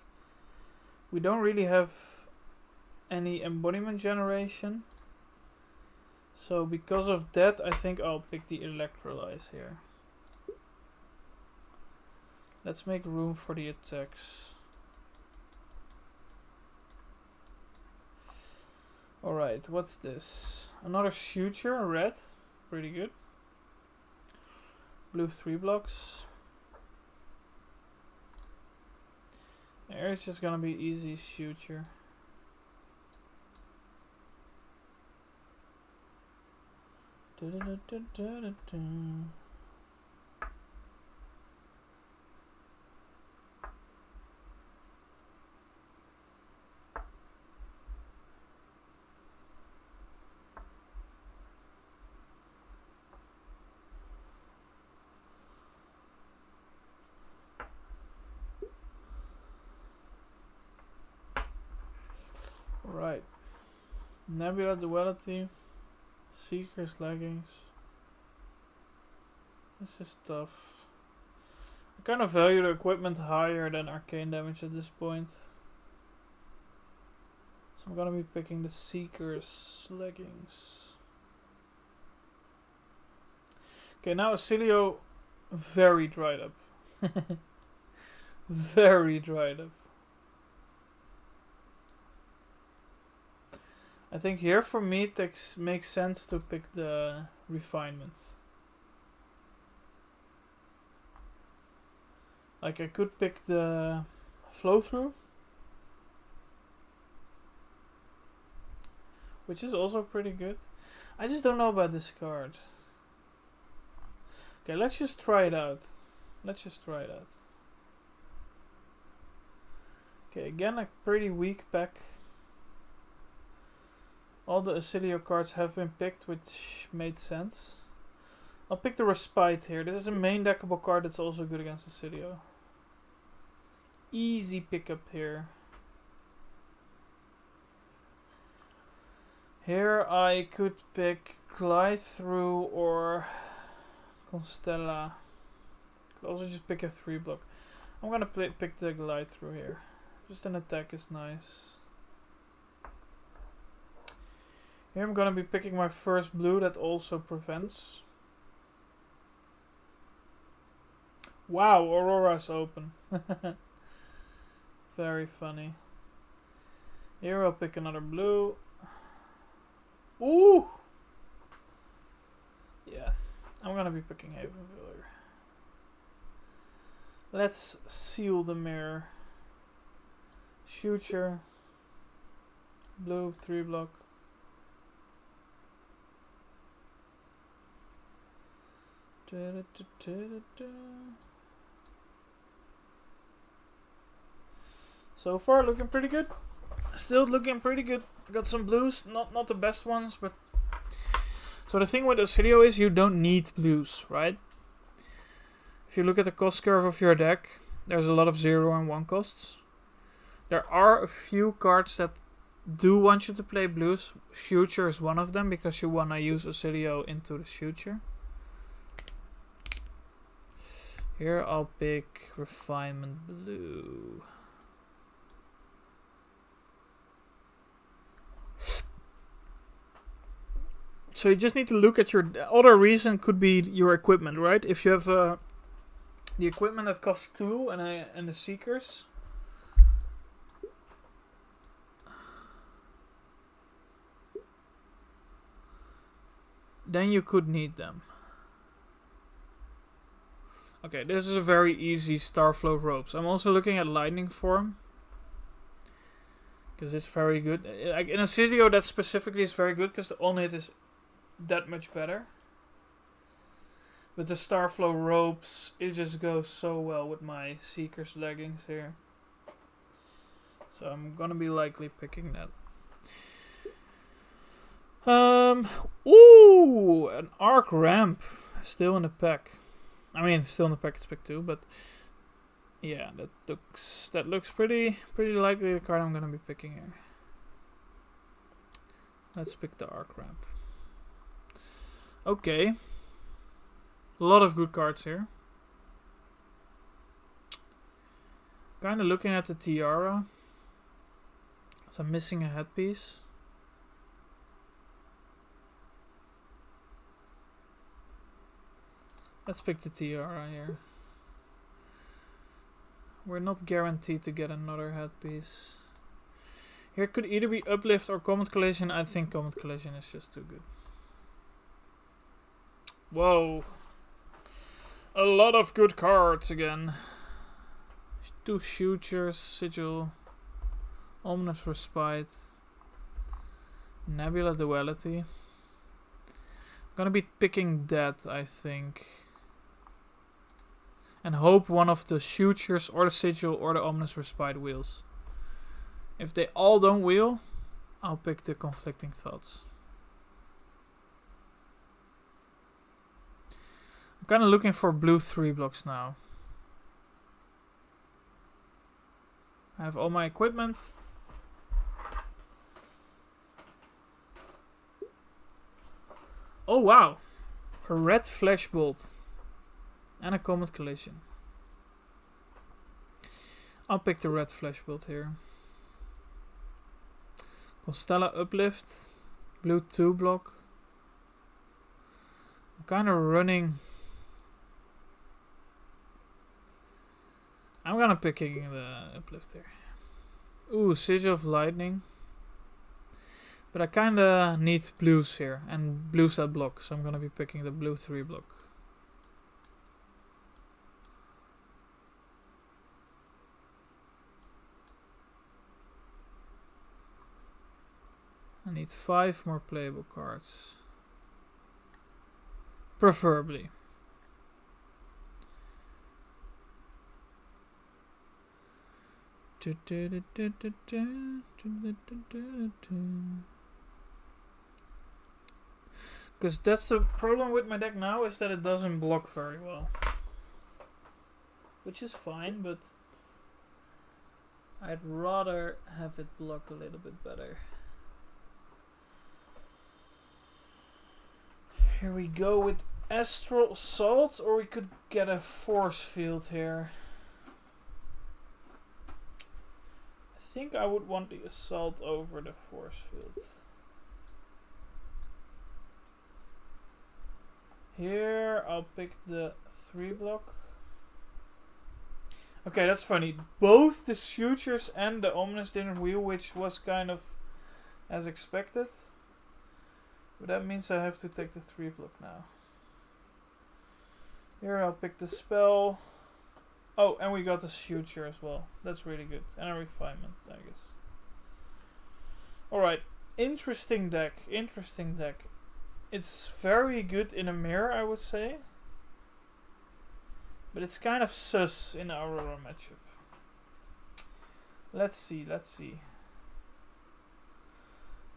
We don't really have any embodiment generation. So because of that, I think I'll pick the Electrolyze here. Let's make room for the attacks. Alright, what's this? Another Shooter, red. Pretty good. Blue 3-blocks. It's just gonna be easy Shooter. Right. Nebula Duality. Seeker's Leggings. This is tough. I kind of value the equipment higher than arcane damage at this point. So I'm gonna be picking the Seeker's Leggings. Okay, now Acilio very dried up. Very dried up. I think here for me it makes sense to pick the Refinement. Like I could pick the Flow Through, which is also pretty good. I just don't know about this card. Okay, let's just try it out. Okay, again a pretty weak pack. All the Acilio cards have been picked, which made sense. I'll pick the Respite here. This is a main deckable card that's also good against Acilio. Easy pickup here. Here I could pick Glide Through or Constella. Could also just pick a 3-block. I'm gonna pick the Glide Through here. Just an attack is nice. Here I'm gonna be picking my first blue that also prevents. Wow, Aurora's open. Very funny. Here I'll pick another blue. Ooh! Yeah, I'm gonna be picking Havenviller. Let's seal the mirror. Shooter. Blue, 3-block. So far looking pretty good. Still looking pretty good. Got some blues, not the best ones, but so the thing with Acilio is you don't need blues, right? If you look at the cost curve of your deck, there's a lot of 0 and 1 costs. There are a few cards that do want you to play blues. Shooter is one of them because you wanna use Acilio into the Shooter. Here I'll pick Refinement Blue. So you just need to look at your other reason could be your equipment, right? If you have the equipment that costs 2 and the Seekers. Then you could need them. Okay, this is a very easy Starflow Ropes. I'm also looking at Lightning Form. Because it's very good. Like in Acilio that specifically is very good because the on-hit is that much better. But the Starflow Ropes, it just goes so well with my Seeker's Leggings here. So I'm gonna be likely picking that. Ooh, an Arc Ramp. Still in the pack. I mean, still in the pack, it's pick 2, but yeah, that looks pretty likely the card I'm gonna be picking here. Let's pick the Arc Ramp. Okay. A lot of good cards here. Kinda looking at the Tiara. So I'm missing a headpiece. Let's pick the Tiara here. We're not guaranteed to get another headpiece. Here could either be Uplift or Comet Collision. I think Comet Collision is just too good. Whoa. A lot of good cards again. 2 Shooters, Sigil, Ominous Respite, Nebula Duality. I'm gonna be picking that, I think. And hope one of the Shooters or the Sigil or the Ominous Respite wheels. If they all don't wheel, I'll pick the Conflicting Thoughts. I'm kind of looking for blue 3-blocks now. I have all my equipment. Oh wow! A red flash bolt. And a comet collision. I'll pick the red flash bolt here. Constella uplift. Blue 2 block. I'm kind of running. I'm gonna picking the uplift here. Ooh, Sigil of Lightning. But I kinda need blues here. And blues that block. So I'm gonna be picking the blue 3 block. I need 5 more playable cards. Preferably. Because that's the problem with my deck now, is that it doesn't block very well. Which is fine, but I'd rather have it block a little bit better. Here we go with Astral Assault, or we could get a Force Field here. I think I would want the Assault over the Force Field. Here, I'll pick the 3 block. Okay, that's funny. Both the Sutures and the Omens didn't wheel, which was kind of as expected. But that means I have to take the 3 block now. Here, I'll pick the spell. Oh, and we got the Suture as well. That's really good. And a Refinement, I guess. Alright. Interesting deck. Interesting deck. It's very good in a mirror, I would say. But it's kind of sus in our Aurora matchup. Let's see, let's see.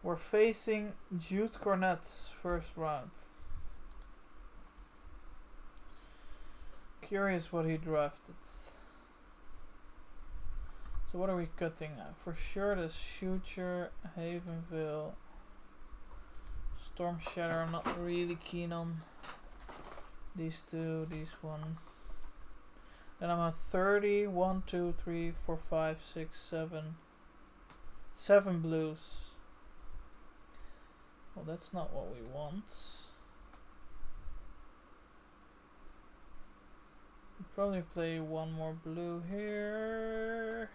We're facing Jude Cornet's first round. Curious what he drafted. So what are we cutting now? For sure the Suture, Havenville, Storm Shatter I'm not really keen on. These two, these one. Then I'm at 30, 1, 2, 3, 4, 5, 6, 7. 7 blues. Well, that's not what we want. We'll probably play one more blue here.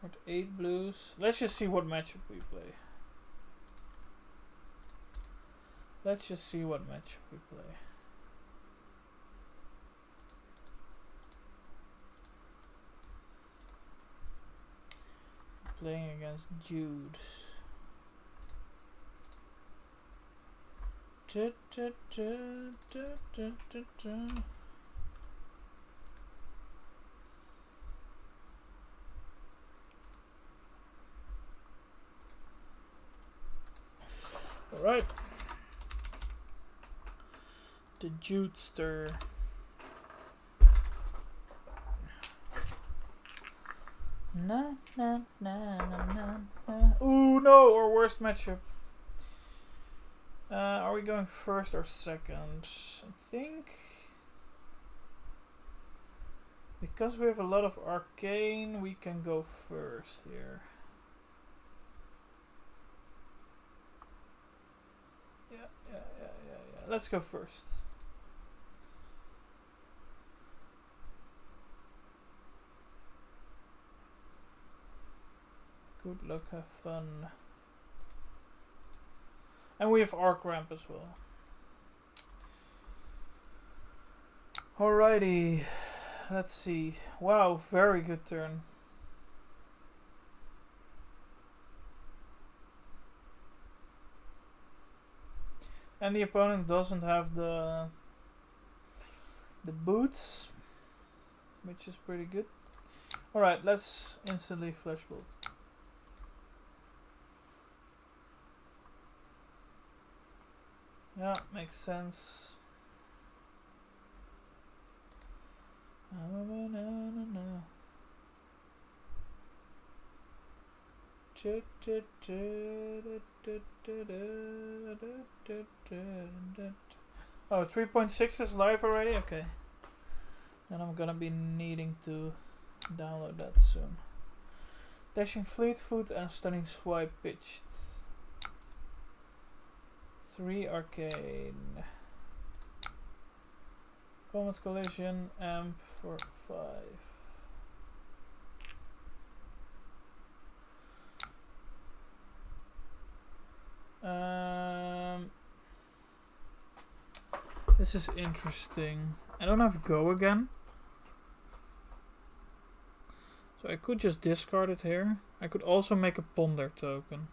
With 8 blues. Let's just see what matchup we play. Let's just see what matchup we play. Playing against Jude. All right. The Judester. Na na na na na na. Ooh no! Our worst matchup. Are we going first or second? I think because we have a lot of arcane, we can go first here. Yeah. Let's go first. Good luck, have fun. And we have Arc Ramp as well. Alrighty. Let's see. Wow, very good turn. And the opponent doesn't have the boots, which is pretty good. Alright, let's instantly Flash Bolt. Yeah, makes sense. Oh, 3.6 is live already? Okay. Then I'm gonna be needing to download that soon. Dashing fleet foot and stunning swipe pitched. 3 arcane. Comet collision amp for 5. This is interesting. I don't have go again. So I could just discard it here. I could also make a ponder token.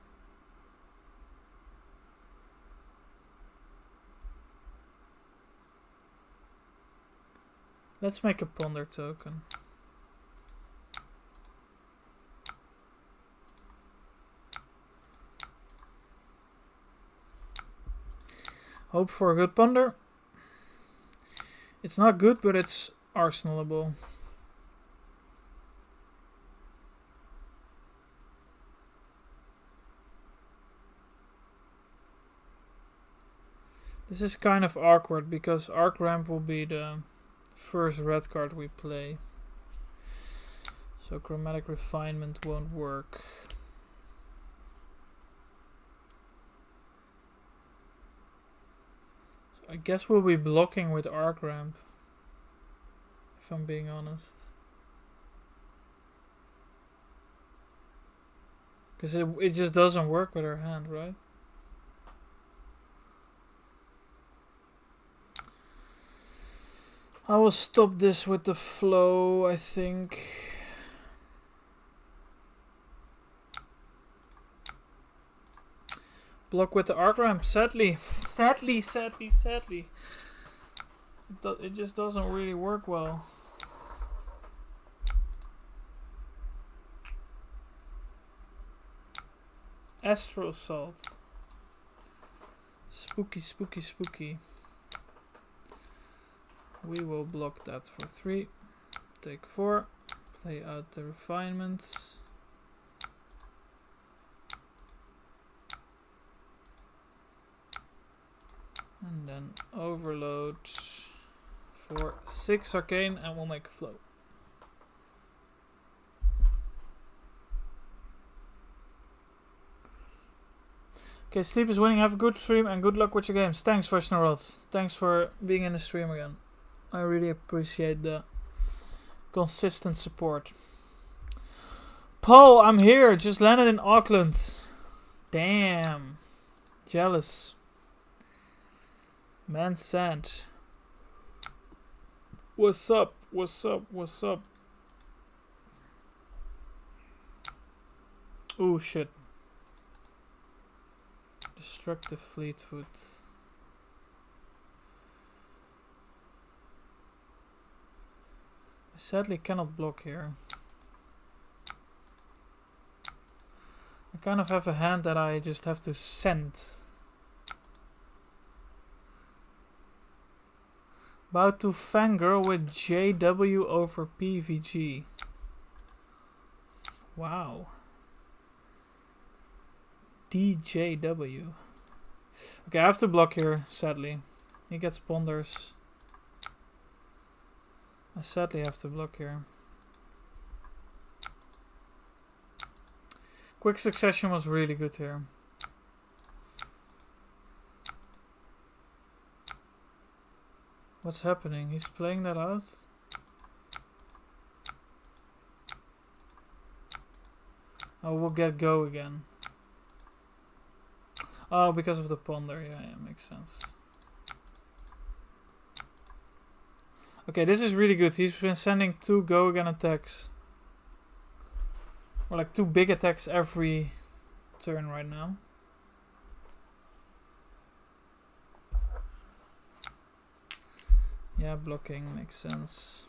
Let's make a ponder token. Hope for a good ponder. It's not good, but it's arsenalable. This is kind of awkward because Arc Ramp will be the first red card we play. So Chromatic Refinement won't work. So I guess we'll be blocking with Arc Ramp, if I'm being honest. Because it just doesn't work with our hand, right? I will stop this with the flow, I think. Block with the Arc Ramp, sadly. Sadly. It just doesn't really work well. Astral Salt. Spooky. We will block that for 3. Take 4. Play out the refinements. And then overload for 6 arcane and we'll make a flow. Okay, Sleep is winning. Have a good stream and good luck with your games. Thanks, Varsnarod. Thanks for being in the stream again. I really appreciate the consistent support. Paul, I'm here. Just landed in Auckland. Damn. Jealous. Man sent. What's up? Oh shit. Destructive Fleetfoot. I sadly cannot block here. I kind of have a hand that I just have to send. About to fangirl with JW over PVG. Wow. DJW. Okay, I have to block here, sadly. He gets ponders. I sadly have to block here. Quick Succession was really good here. What's happening? He's playing that out? Oh, we'll get go again. Oh, because of the ponder. Yeah, makes sense. Okay, this is really good. He's been sending 2 go again attacks. Or like 2 big attacks every turn right now. Yeah, blocking makes sense.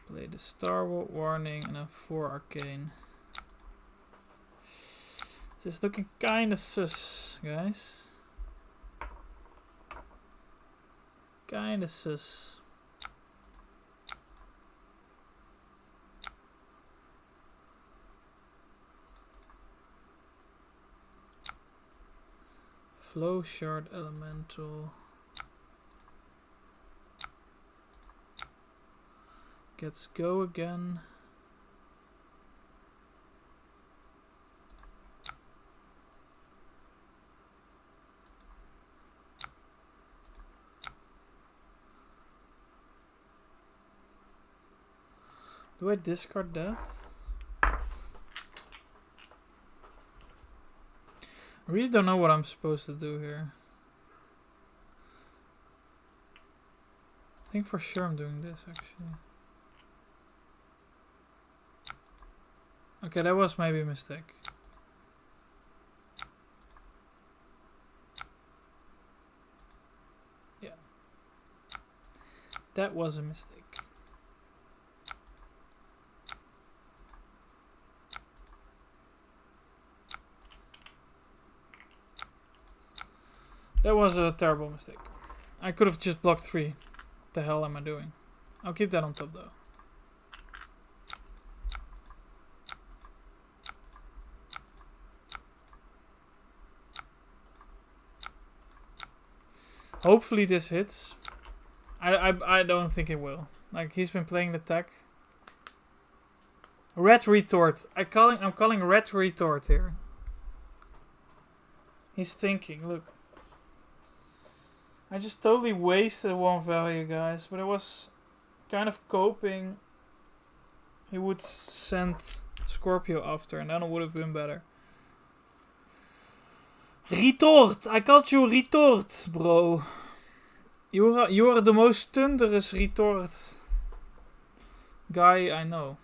Play the Star Warning and then 4 arcane. This is looking kinda sus, guys. Kinda sus. Flow shard elemental. Gets go again. Do I discard death? I really don't know what I'm supposed to do here. I think for sure I'm doing this actually. Okay, that was maybe a mistake. Yeah. That was a mistake. That was a terrible mistake. I could have just blocked 3. What the hell am I doing? I'll keep that on top though. Hopefully this hits. I don't think it will. Like, he's been playing the tech. Red retort. I'm calling red retort here. He's thinking, look. I just totally wasted 1 value, guys, but I was kind of coping. He would send Scorpio after, and then it would have been better. Retort! I called you retort, bro. You are the most thunderous retort guy I know.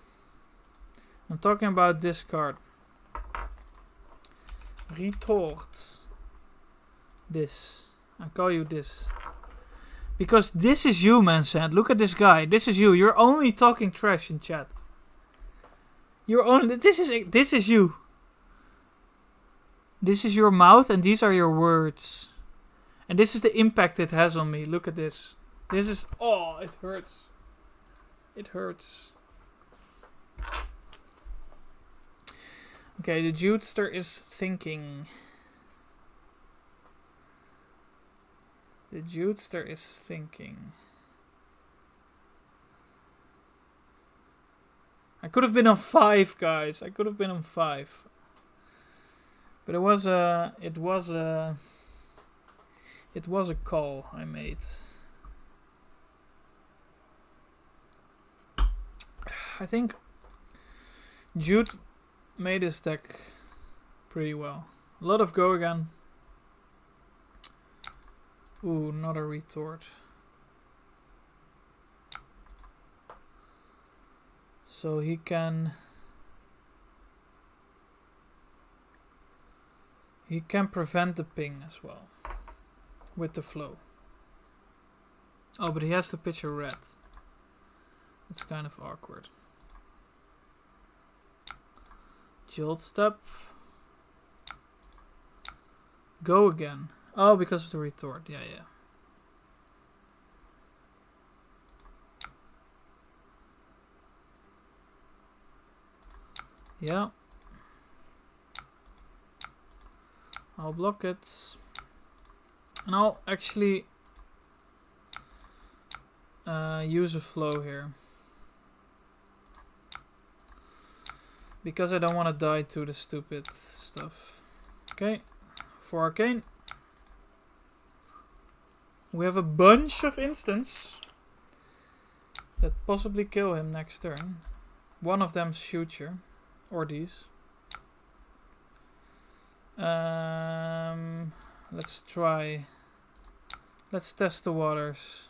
I'm talking about this card. Retort. This. I call you this. Because this is you, man, Sand. Look at this guy. This is you. You're only talking trash in chat. You're only... This is you. This is your mouth and these are your words. And this is the impact it has on me. Look at this. This is... Oh, it hurts. It hurts. Okay, the Judester is thinking. The Judester is thinking. I could have been on 5, guys. I could have been on 5. But it was a call I made. I think Jude made his deck pretty well. A lot of go again. Ooh, not a retort. So he can prevent the ping as well with the flow. Oh, but he has to pitch a red. It's kind of awkward. Jolt step. Go again. Oh, because of the retort. Yeah, yeah. Yeah. I'll block it. And I'll actually use a flow here. Because I don't want to die to the stupid stuff. Okay. For Arcane. We have a bunch of instants that possibly kill him next turn. One of them's future. Or these. Let's try. Let's test the waters.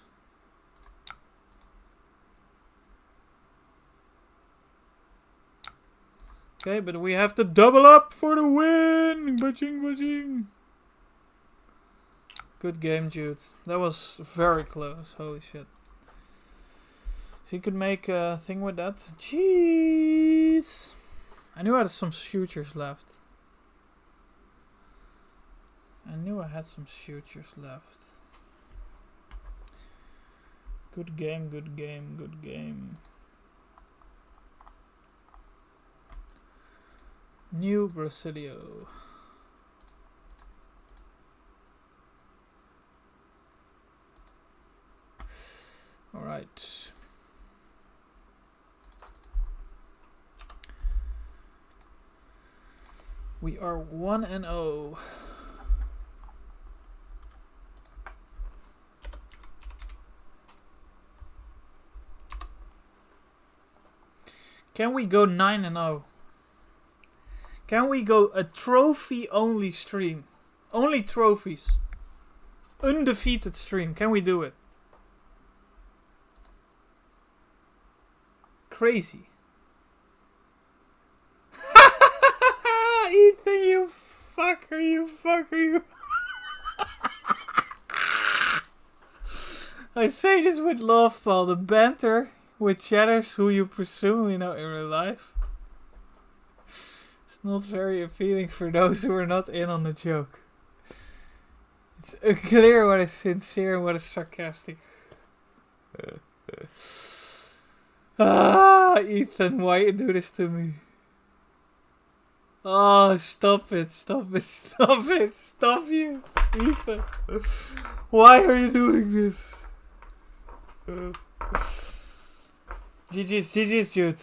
Okay, but we have to double up for the win! Bajing, bajing! Good game, Jude. That was very close. Holy shit. So he could make a thing with that. Jeez! I knew I had some futures left. Good game, good game, good game. New Brasilio. Alright. We are 1-0. Can we go 9-0? Can we go a trophy-only stream? Only trophies. Undefeated stream. Can we do it? Crazy. Ethan, you fucker, you fucker, you. I say this with love, Paul. The banter with chatters who you presumably know in real life. It's not very appealing for those who are not in on the joke. It's unclear what is sincere and what is sarcastic. Ethan, why you do this to me? Oh, stop it, stop it, stop it, stop you, Ethan. Why are you doing this? GG's, Jude.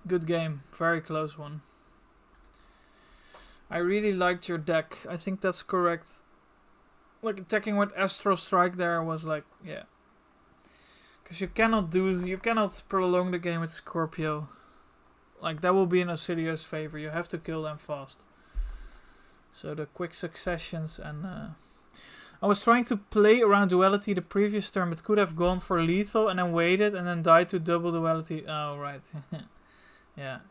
Good game, very close one. I really liked your deck. I think that's correct. Like attacking with Astral Strike there was like, yeah. Because you cannot prolong the game with Scorpio. Like that will be in Ocilio's favor. You have to kill them fast. So the quick successions and I was trying to play around duality the previous turn, but could have gone for lethal and then waited and then died to double duality. Oh right. Yeah.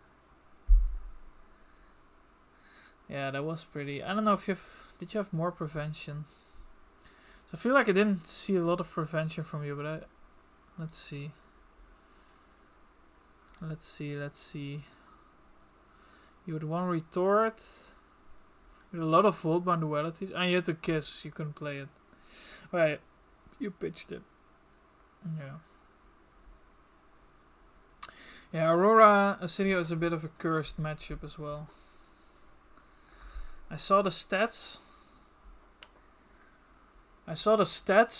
Yeah, that was pretty. I don't know if did you have more prevention? So I feel like I didn't see a lot of prevention from you, but let's see. Let's see. You had one retort. You had a lot of Voltbound dualities. And you had to kiss. You couldn't play it. Right. You pitched it. Yeah. Yeah, Aurora Acilio is a bit of a cursed matchup as well. I saw the stats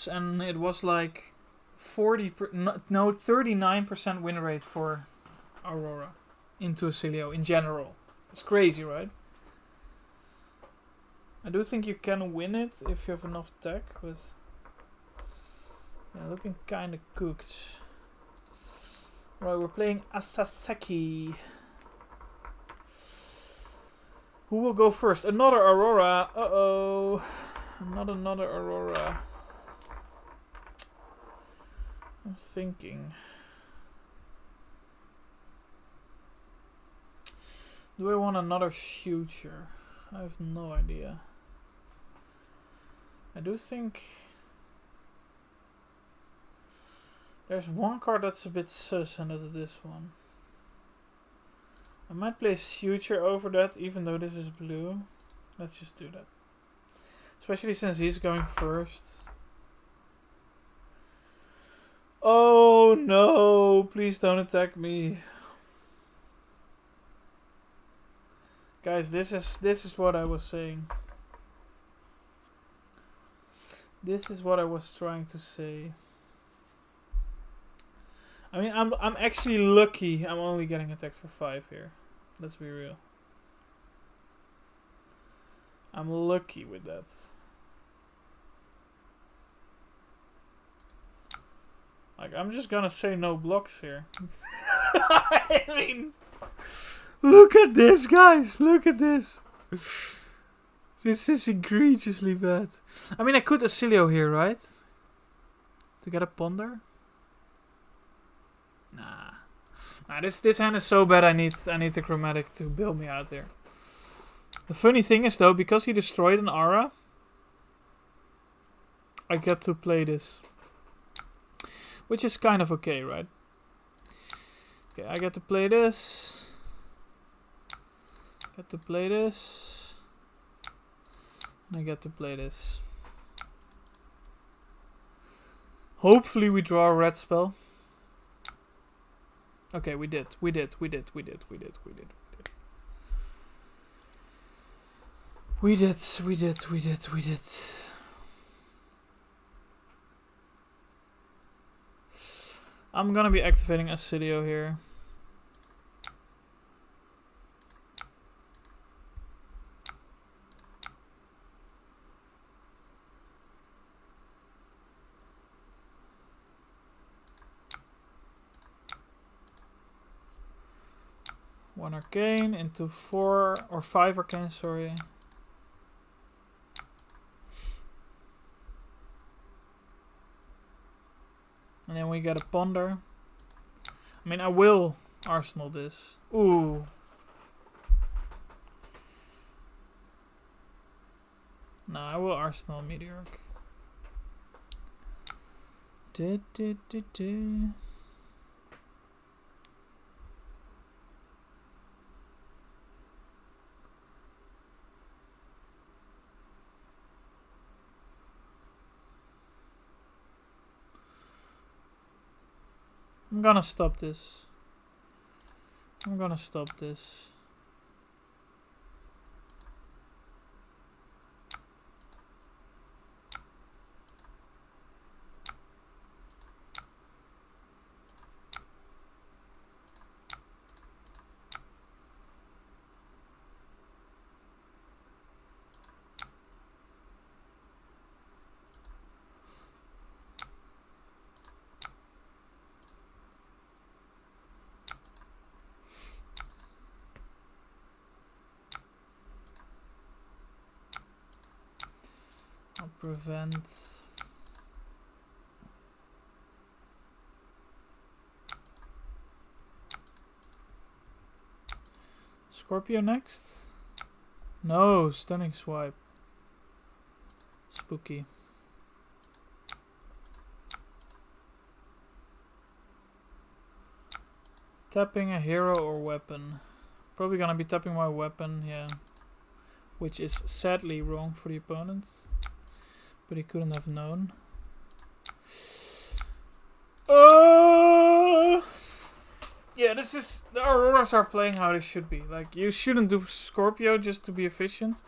and it was like 39% win rate for Aurora into Acilio in general. It's crazy, right? I do think you can win it if you have enough tech, but yeah, looking kinda cooked. Right, we're playing Asaseki. Who will go first? Another Aurora. Uh-oh. Not another Aurora. I'm thinking. Do I want another shooter? I have no idea. I do think there's one card that's a bit sus, and it's this one. I might play Suture over that, even though this is blue. Let's just do that. Especially since he's going first. Oh no! Please don't attack me. Guys, this is what I was saying. This is what I was trying to say. I mean, I'm actually lucky. I'm only getting attacked for 5 here. Let's be real. I'm lucky with that. Like, I'm just gonna say no blocks here. I mean, look at this, guys. Look at this. This is egregiously bad. I mean, I could Acilio here, right? To get a Ponder? Nah, this hand is so bad. I need the Chromatic to bail me out here. The funny thing is though, because he destroyed an aura, I get to play this, which is kind of okay, right? Okay, I get to play this. Get to play this. And I get to play this. Hopefully we draw a red spell. Okay, we did. We did. We did. I'm gonna be activating Acidio here. One arcane into 4 or 5 arcane, sorry. And then we get a ponder. I mean, I will arsenal this. Ooh. No, I will arsenal meteoric. I'm gonna stop this. I'm gonna stop this. I'll prevent. Scorpio next? No, stunning swipe. Spooky. Tapping a hero or weapon. Probably gonna be tapping my weapon, yeah. Which is sadly wrong for the opponent. But he couldn't have known. Yeah, this is... The Auroras are playing how they should be. Like, you shouldn't do Scorpio just to be efficient.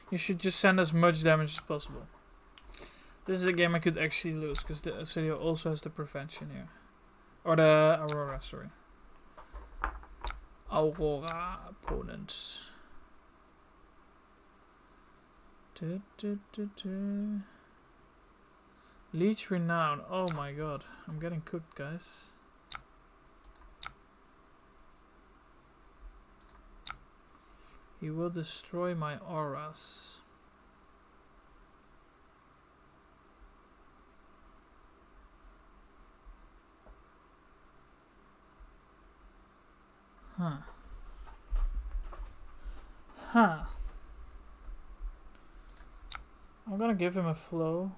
You should just send as much damage as possible. This is a game I could actually lose, because the Acidio also has the prevention here. Or the Aurora, sorry. Aurora opponents. Leech Renown. Oh my god. I'm getting cooked, guys. He will destroy my auras. Huh. Huh. I'm gonna give him a flow.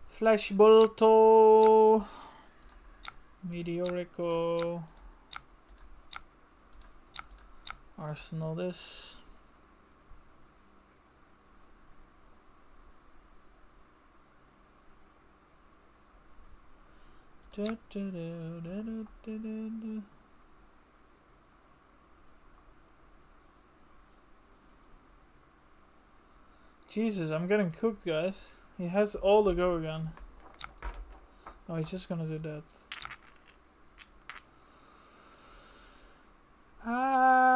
Flash Bolto. Meteorico. Arsenal this. Jesus, I'm getting cooked, guys. He has all the go again. Oh, he's just gonna do that. Ah.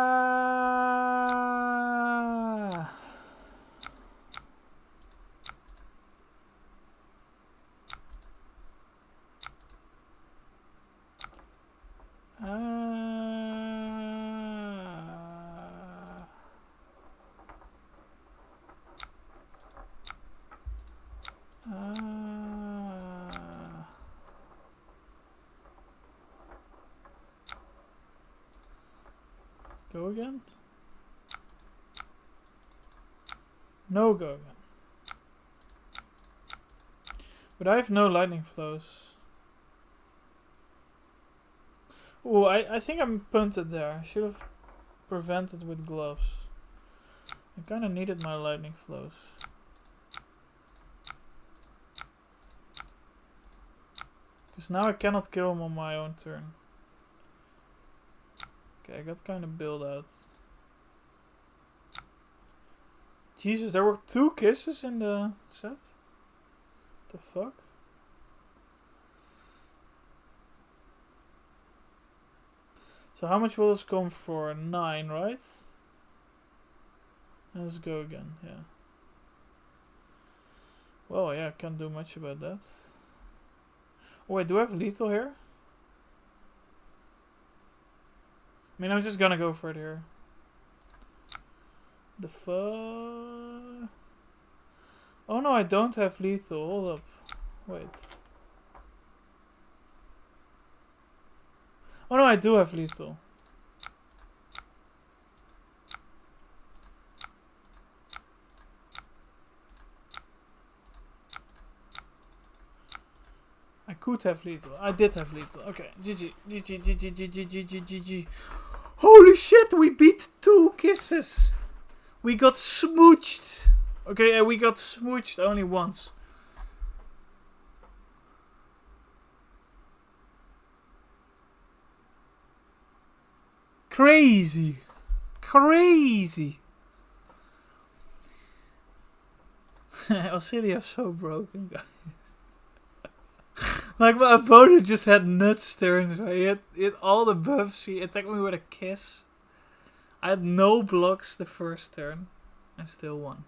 Go again? No go again. But I have no lightning flows. Ooh, I think I'm punted there. I should have prevented with gloves. I kinda needed my lightning flows. Because now I cannot kill him on my own turn. Okay, I got kind of build out. Jesus, there were 2 kisses in the set? The fuck? So how much will this come for? 9, right? Let's go again, yeah. Well, yeah, can't do much about that. Oh wait, do I have lethal here? I mean, I'm just gonna go for it here. The fuck? Oh no, I don't have lethal. Hold up. Wait. Oh no, I do have lethal. I could have lethal. I did have lethal. Okay. GG. GG. GG. GG. GG. GG. Holy shit, we beat 2 kisses. We got smooched. Okay, we got smooched only once. Crazy. Crazy. Auxilia's so broken, guys. Like, my opponent just had nuts turns. Right? He had all the buffs. He attacked me with a kiss. I had no blocks the first turn. I still won.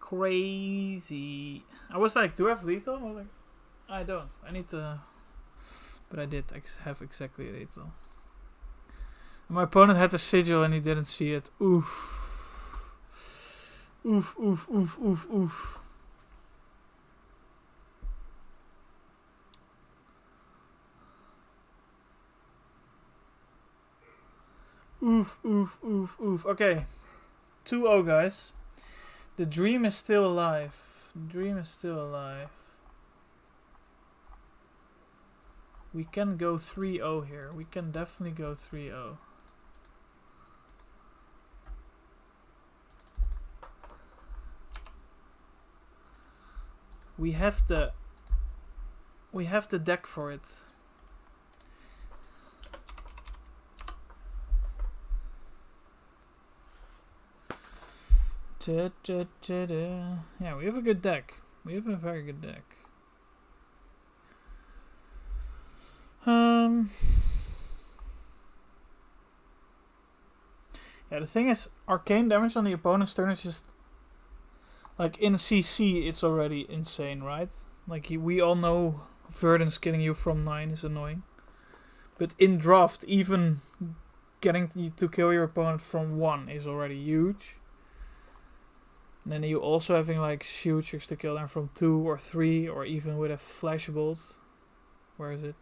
Crazy. I was like, do I have lethal? I was like, I don't. I need to... But I did have exactly lethal. And my opponent had the sigil and he didn't see it. Oof. Oof, oof, oof, oof, oof. Oof, oof, oof, oof. Okay. 2-0, guys. The dream is still alive. The dream is still alive. We can go 3-0 here. We can definitely go 3-0. We have the deck for it. Yeah, we have a good deck. We have a very good deck. Yeah, the thing is, arcane damage on the opponent's turn is just... Like, in CC, it's already insane, right? Like, we all know Verdance killing you from 9 is annoying. But in draft, even getting you to kill your opponent from 1 is already huge. And then you also having like shooters to kill them from 2 or 3 or even with a flashbolt. Where is it?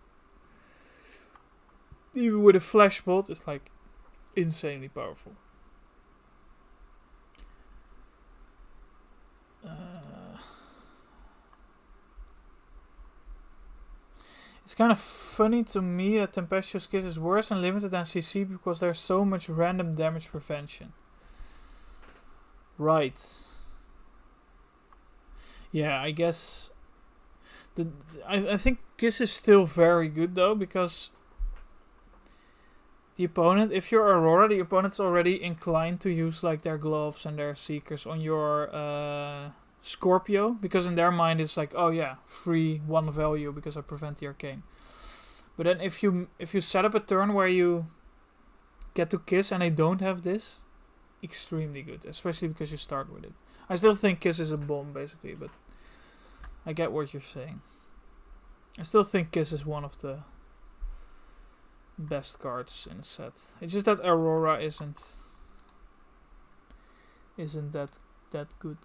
Even with a flashbolt, it's like insanely powerful. It's kind of funny to me that Tempestuous Kiss is worse and limited than CC because there's so much random damage prevention. Right. Yeah, I guess... I think Kiss is still very good though, because the opponent, if you're Aurora, the opponent's already inclined to use like their gloves and their seekers on your Scorpio, because in their mind it's like, oh yeah, free 1 value because I prevent the arcane. But then if you set up a turn where you get to Kiss and they don't have this, extremely good, especially because you start with it. I still think Kiss is a bomb basically, but I get what you're saying. I still think Kiss is one of the best cards in the set. It's just that Aurora isn't that good.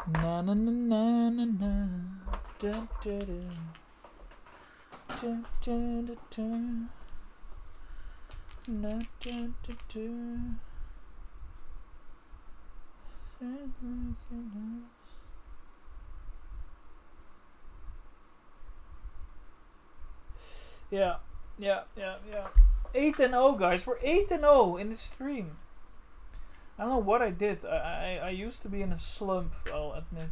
Na na na na na na da da da da da da da na da da da. Yeah. 8-0, guys. We're 8-0 in the stream. I don't know what I did. I used to be in a slump, I'll admit.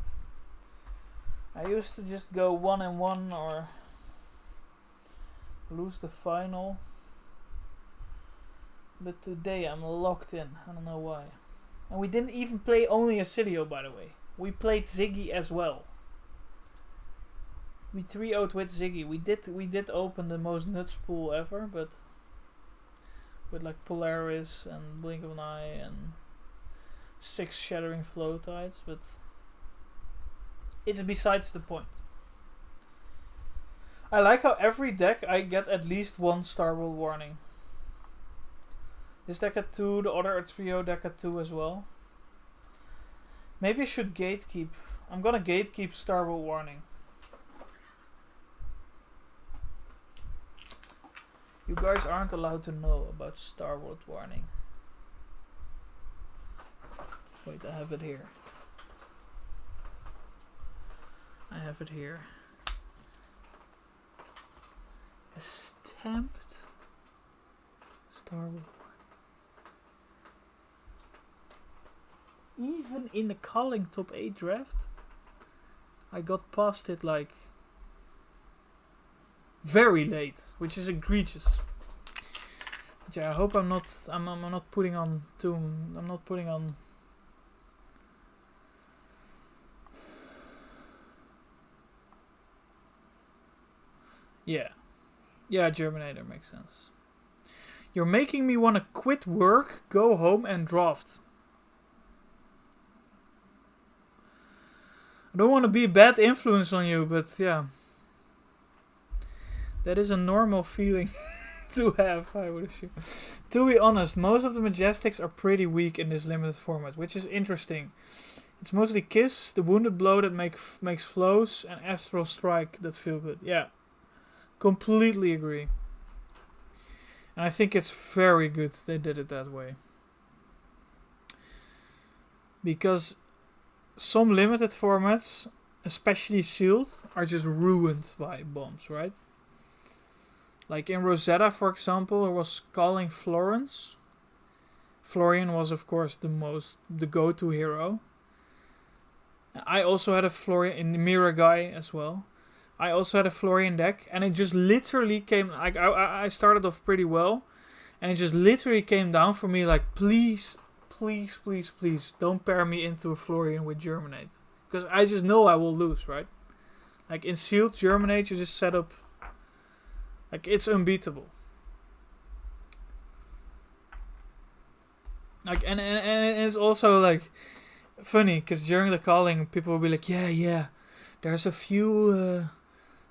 I used to just go 1-1 or lose the final. But today I'm locked in. I don't know why. And we didn't even play only Acidio, by the way. We played Ziggy as well. We 3-0'd with Ziggy. We did open the most nuts pool ever, but with like Polaris and Blink of an Eye and 6 Shattering Flow Tides, but it's besides the point. I like how every deck I get at least one Star World warning. This deck had 2, the other 3-0 deck had 2 as well. Maybe I should gatekeep. I'm gonna gatekeep Star World warning. You guys aren't allowed to know about Star World warning. Wait, I have it here. I have it here. A stamped Star Wars. Even in the calling top 8 draft, I got past it like very late, which is egregious. But yeah, I hope I'm not putting on too. I'm not putting on. Yeah, Germinator makes sense. You're making me want to quit work, go home, and draft. I don't want to be a bad influence on you, but yeah. That is a normal feeling to have, I would assume. To be honest, most of the Majestics are pretty weak in this limited format, which is interesting. It's mostly Kiss, the Wounded Blow that makes flows, and Astral Strike that feel good. Yeah, completely agree. And I think it's very good they did it that way. Because some limited formats, especially sealed, are just ruined by bombs, right? Like in Rosetta, for example, there was Calling Florence. Florian was, of course, the go-to hero. I also had a Florian in the Mira Guy as well. I also had a Florian deck, and it just literally came. Like I started off pretty well, and it just literally came down for me. Like, please, don't pair me into a Florian with Germinate, because I just know I will lose, right? Like in sealed Germinate, you just set up. Like, it's unbeatable. Like, and it's also like funny because during the calling, people will be like, yeah, there's a few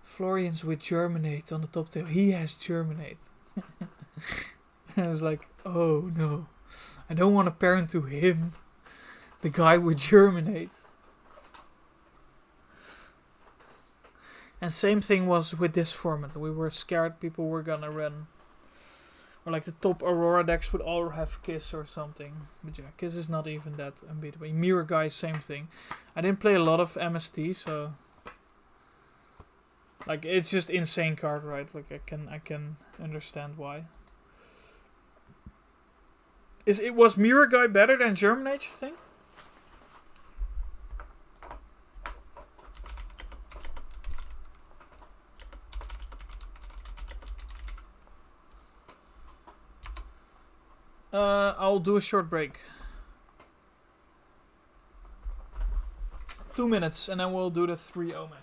Florians with Germinate on the top table. He has Germinate. And it's like, oh no, I don't want to parent to him, the guy with Germinate. And same thing was with this format. We were scared people were gonna run. Or like the top Aurora decks would all have Kiss or something. But yeah, Kiss is not even that unbeatable. Mirror Guy, same thing. I didn't play a lot of MST, so like it's just insane card, right? Like I can understand why. Was Mirror Guy better than Germinate, you think? I'll do a short break. 2 minutes, and then we'll do the 3-0 match.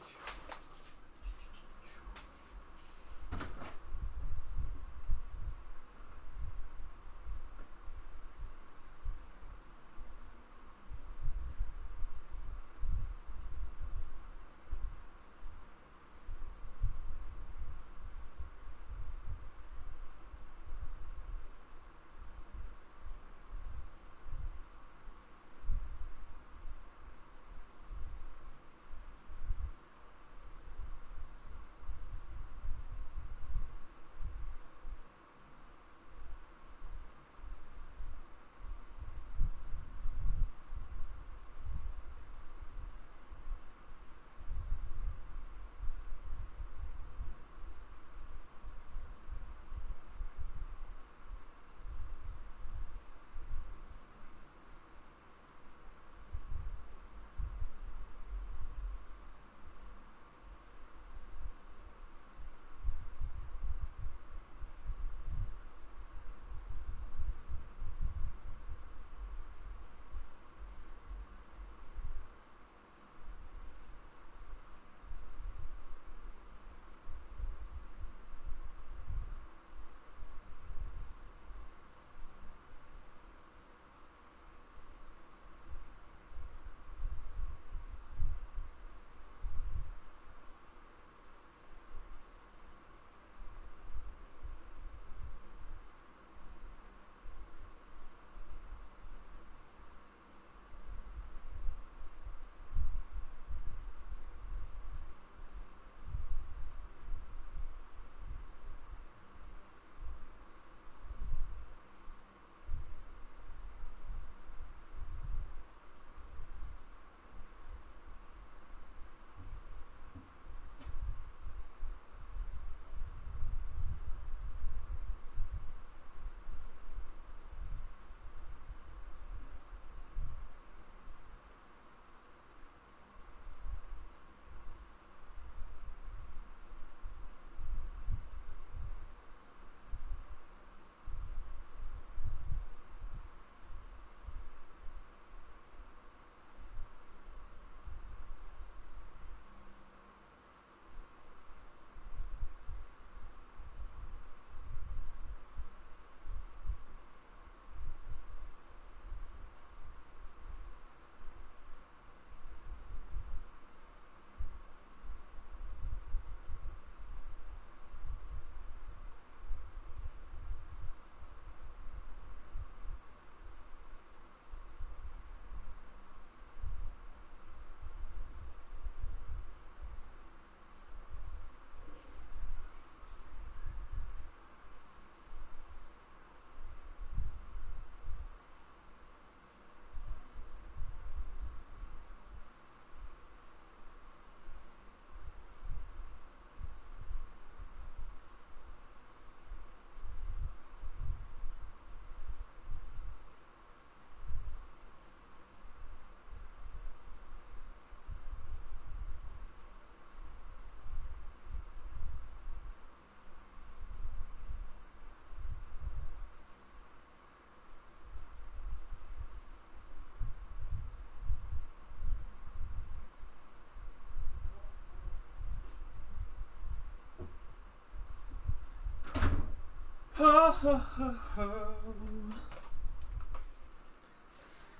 Ho, ho, ho, ho.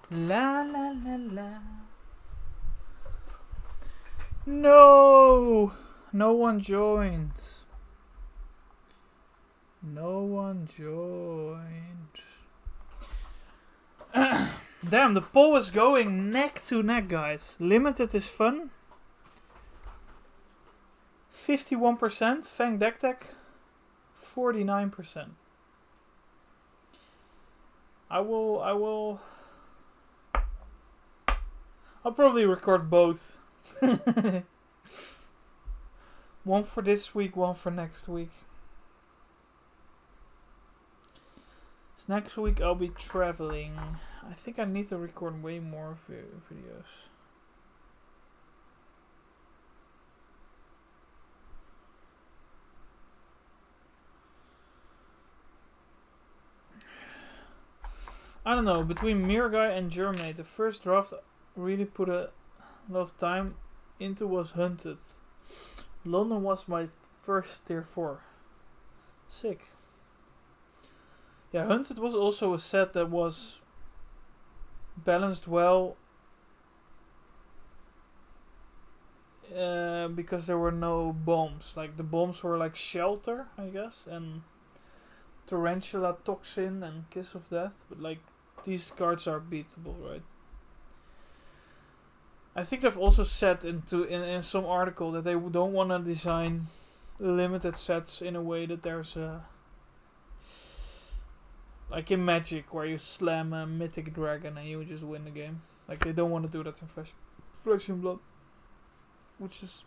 La la la la. No! No one joined. No one joined. Damn, the poll is going neck to neck, guys. Limited is fun. 51%. Fang Deck Deck. 49%. I'll probably record both. One for this week, one for next week. So next week I'll be traveling. I think I need to record way more videos. I don't know, between Mirgai and Germinate, the first draft really put a lot of time into was Hunted. London was my first tier 4. Sick. Yeah, Hunted was also a set that was balanced well because there were no bombs. Like the bombs were like Shelter, I guess, and Tarantula, Toxin, and Kiss of Death. But like these cards are beatable, right? I think they've also said in some article that they don't want to design limited sets in a way that there's a like in Magic where you slam a mythic dragon and you just win the game. Like they don't want to do that in Flesh and Blood, which is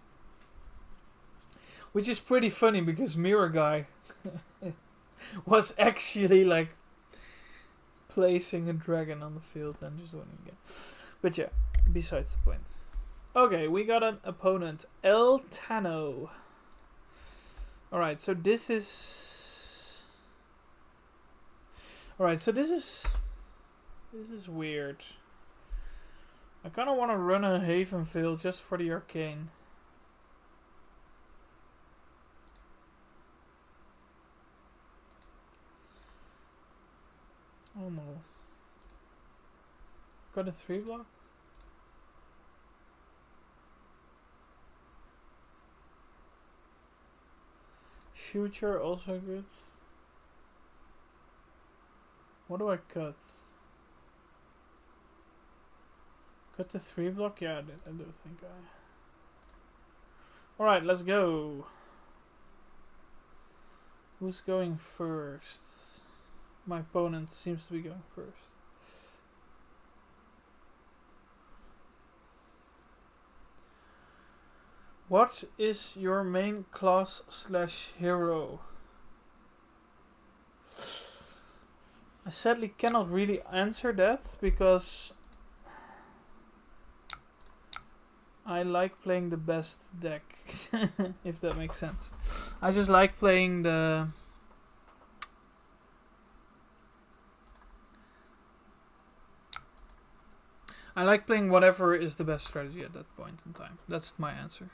pretty funny because Mirror Guy was actually like placing a dragon on the field and just winning the game. But yeah, besides the point. Okay, we got an opponent, El Tano. Alright, so this is... Alright, so this is weird. I kind of want to run a Havenvale just for the Arcane. Oh no. Got a 3-block? Shooter also good. What do I cut? Cut the 3-block? Yeah, I do think I... Alright, let's go. Who's going first? My opponent seems to be going first. What is your main class / hero? I sadly cannot really answer that because I like playing the best deck, if that makes sense. I just like playing the... I like playing whatever is the best strategy at that point in time. That's my answer.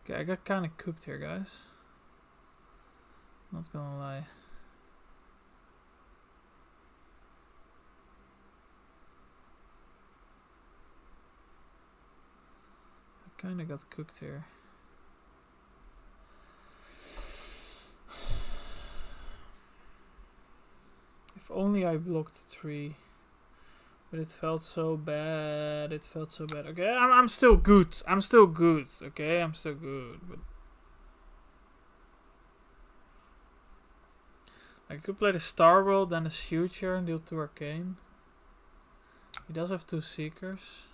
Okay, I got kind of cooked here, guys. Not gonna lie. I kind of got cooked here. If only I blocked 3. But it felt so bad. It felt so bad. Okay, I'm still good. I'm still good. Okay, I'm still good. But I could play the Star World and the Future and deal 2 Arcane. He does have 2 Seekers.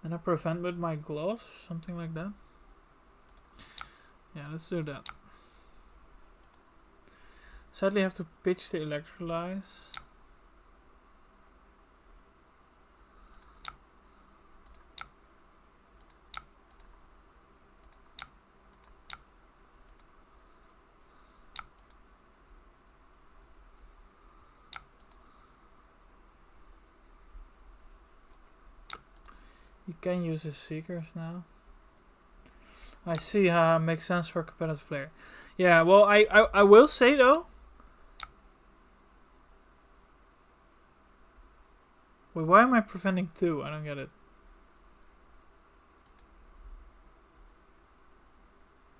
And I prevent with my gloves, something like that. Yeah, let's do that. Sadly, I have to pitch the Electrolyze. can use his Seekers now. I see, makes sense for competitive player. Yeah, well, I will say though. Wait, why am I preventing 2? I don't get it.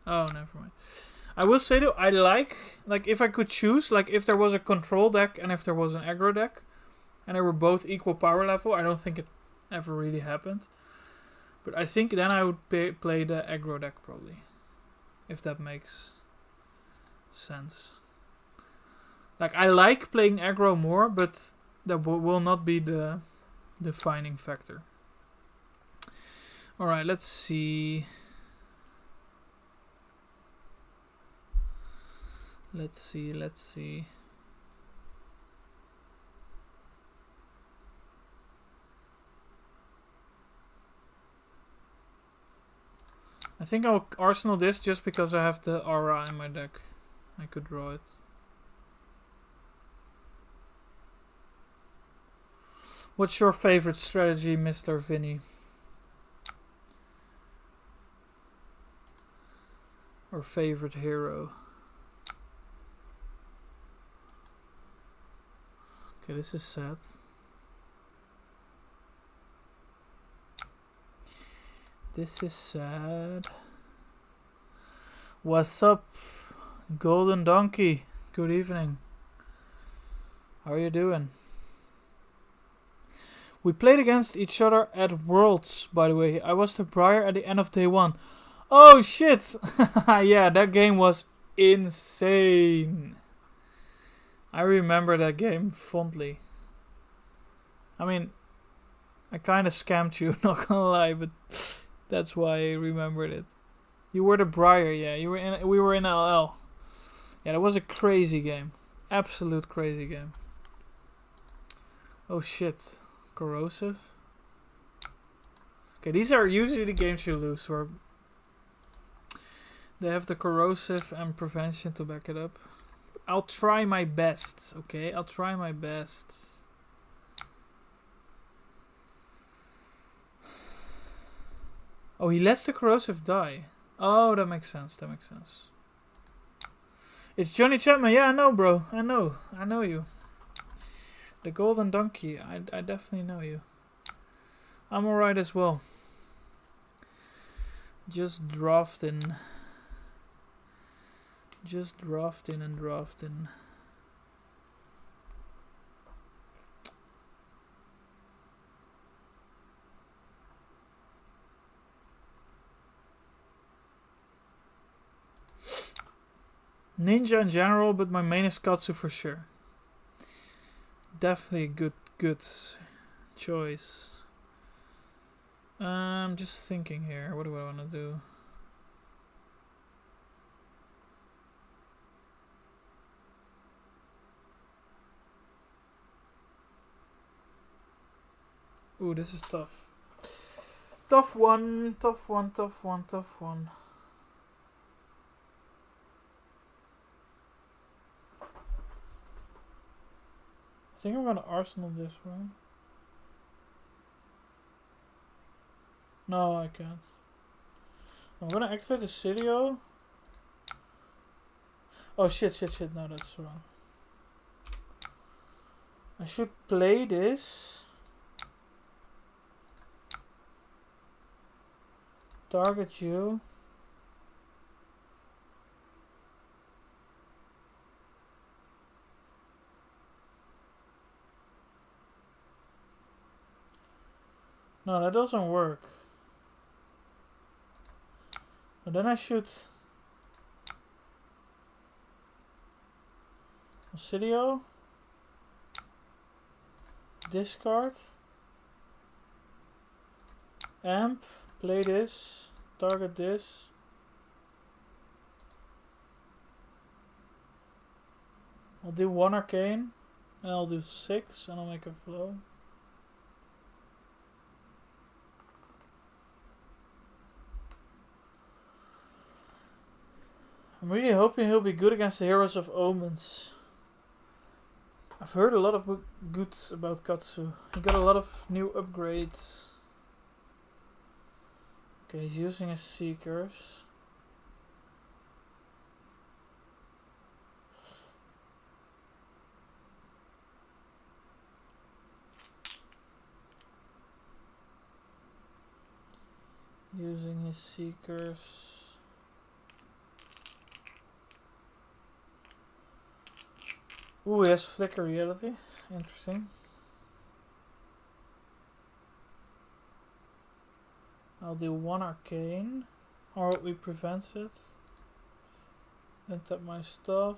Oh, never mind. I will say though, I like if I could choose, like if there was a control deck and if there was an aggro deck, and they were both equal power level, I don't think it ever really happened. But I think then I would play the aggro deck probably, if that makes sense. Like I like playing aggro more, but that will not be the defining factor. All right, let's see. Let's see. I think I'll arsenal this just because I have the aura in my deck. I could draw it. What's your favorite strategy, Mr. Vinny? Or favorite hero? Okay, this is sad. This is sad. What's up, Golden Donkey? Good evening. How are you doing? We played against each other at Worlds, by the way. I was the Briar at the end of day 1. Oh shit! Yeah, that game was insane. I remember that game fondly. I mean, I kind of scammed you, not gonna lie, but that's why I remembered it. You were the Briar, yeah. We were in LL. Yeah, that was a crazy game. Absolute crazy game. Oh shit. Corrosive. Okay, these are usually the games you lose, where they have the corrosive and prevention to back it up. I'll try my best, okay? I'll try my best. Oh, he lets the corrosive die. Oh, that makes sense. That makes sense. It's Johnny Chapman. Yeah, I know, bro. I know. I know you. The Golden Donkey. I definitely know you. I'm alright as well. Just drafting. Just drafting and drafting. Ninja in general, but my main is Katsu for sure. Definitely a good choice. I'm just thinking here. What do I want to do? Ooh, this is tough. Tough one. I think I'm gonna arsenal this one. No, I can't. I'm gonna activate the Sidio. Oh shit. No, that's wrong. I should play this. Target you. No, that doesn't work. But then I should Sidio. Discard. Amp. Play this. Target this. I'll do 1 arcane. And I'll do 6 and I'll make a flow. I'm really hoping he'll be good against the heroes of Omens. I've heard a lot of good about Katsu. He got a lot of new upgrades. Okay, he's using his Seekers. Using his Seekers. Ooh, he has Flicker Reality. Interesting. I'll do 1 Arcane. Or we prevents it. Then tap my stuff.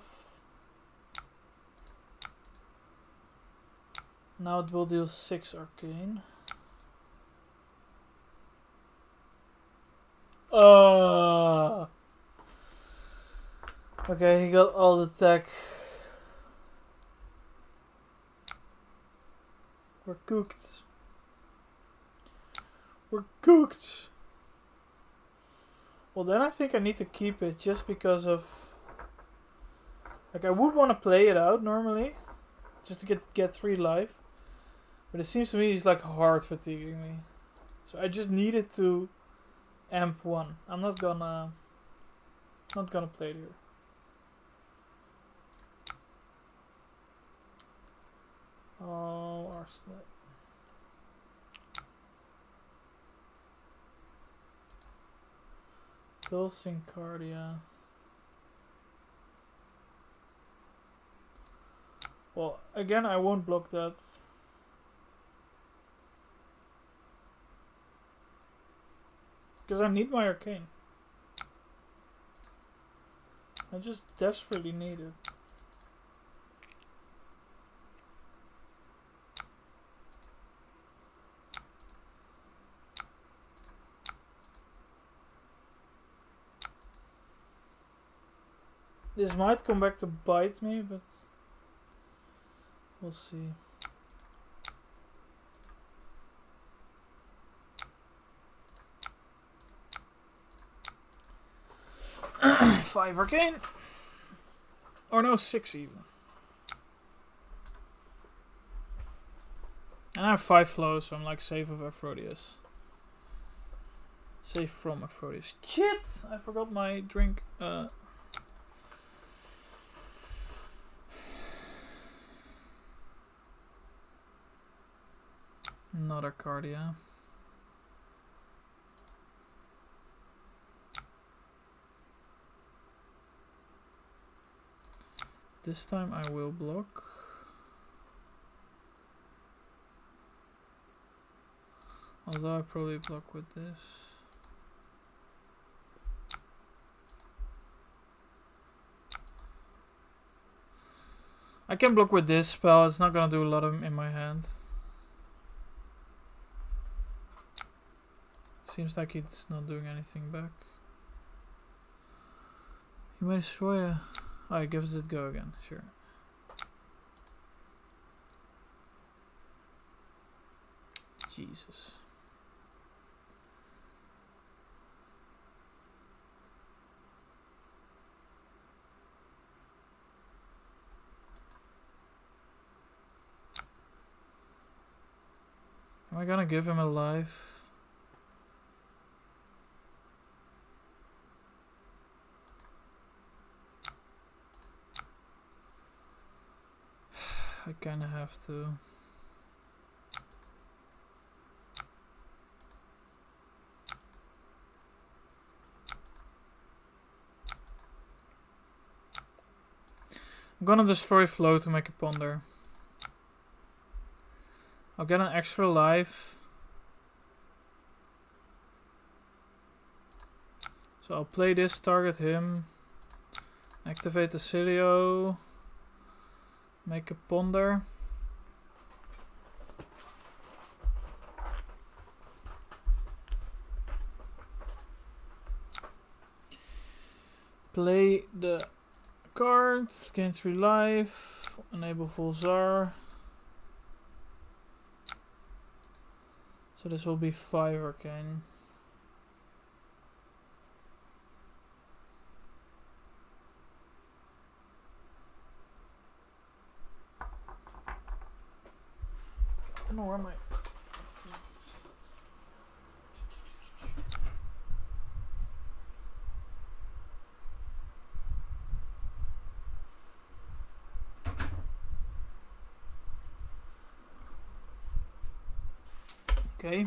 Now it will deal 6 Arcane. Okay, he got all the tech. We're cooked. We're cooked. Well, then I think I need to keep it just because of... Like, I would want to play it out normally. Just to get 3 life. But it seems to me he's like hard fatiguing me. So I just needed to amp 1. I'm not gonna play it here. Oh, Arsenal. Pulsing Cardia. Well, again, I won't block that. Because I need my Arcane. I just desperately need it. This might come back to bite me, but we'll see. Five Arcane. Or no, 6 even. And I have 5 flows, so I'm like safe of Aphrodisias. Safe from Aphrodisias. Shit! I forgot my drink. Another Cardia. This time I will block. Although I probably block with this. I can block with this spell, it's not gonna do a lot in my hand. Seems like it's not doing anything back. You may destroy a... Oh, it gives it go again, sure. Jesus. Am I gonna give him a life? I kinda have to. I'm gonna destroy flow to make a ponder. I'll get an extra life. So I'll play this, target him. Activate the Cilio. Make a ponder. Play the cards, gain 3 life, enable Volzar. So this will be 5 Arcane. I don't know where my... Okay.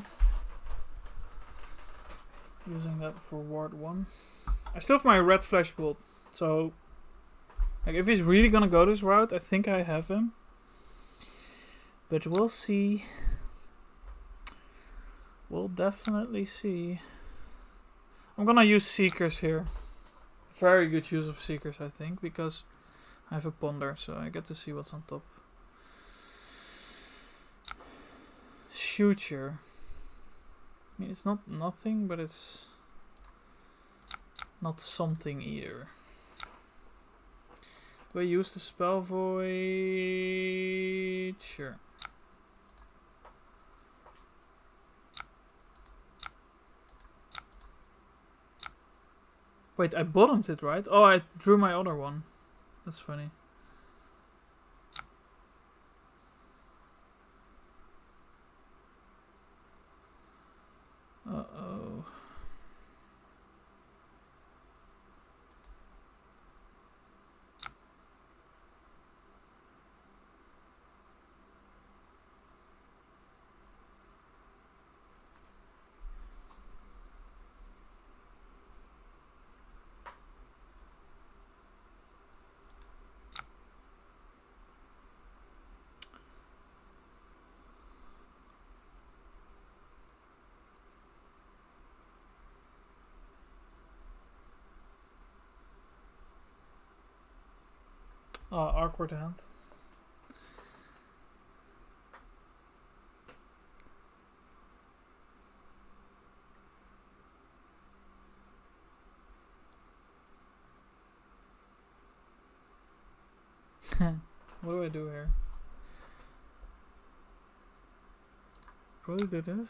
Using that for Ward 1. I still have my red flash bolt, so like if he's really gonna go this route, I think I have him. But we'll see. We'll definitely see. I'm gonna use Seekers here. Very good use of Seekers, I think, because I have a Ponder, so I get to see what's on top. Suture. I mean, it's not nothing, but it's not something either. Do I use the Spell Void? Sure. Wait, I bottomed it, right? Oh, I drew my other one. That's funny. Uh-oh. Awkward hand. What do I do here? Probably do this.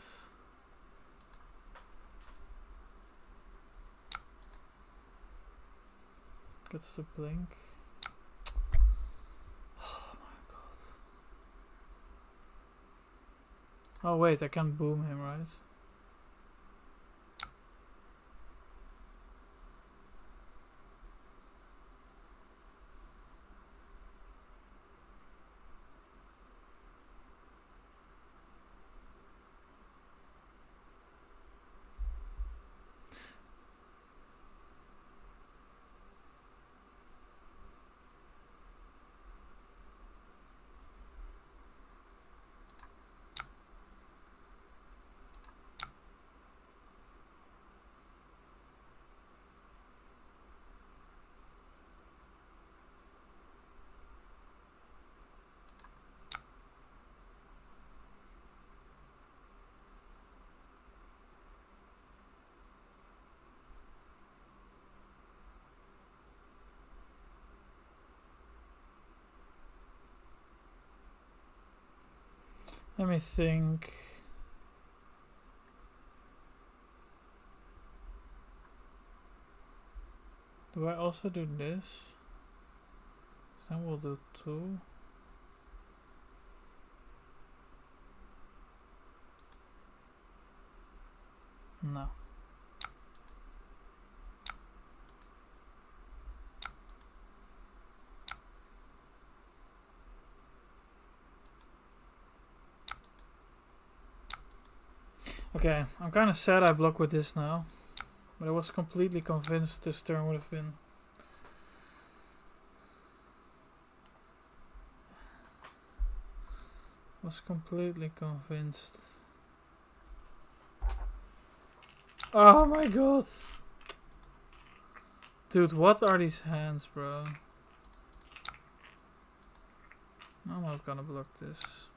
Gets the blink. Oh my god. Oh wait, I can boom him, right? Let me think. Do I also do this? Then we'll do 2. No. Okay, I'm kind of sad I block with this now, but I was completely convinced this turn would have been. Was completely convinced. Oh my god! Dude, what are these hands, bro? I'm not gonna block this.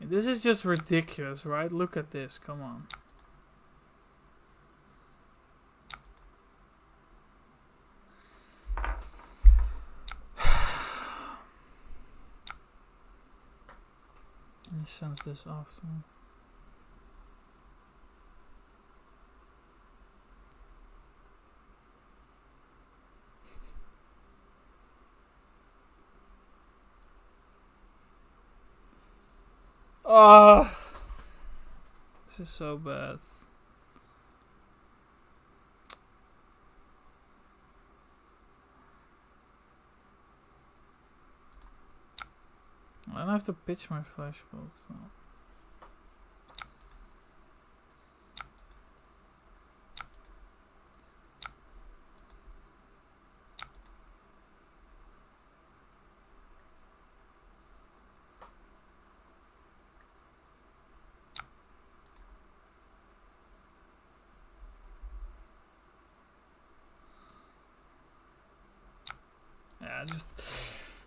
This is just ridiculous, right? Look at this, come on. He sends this off to me. Oh, this is so bad. I have to pitch my flashbolt. So. Yeah, just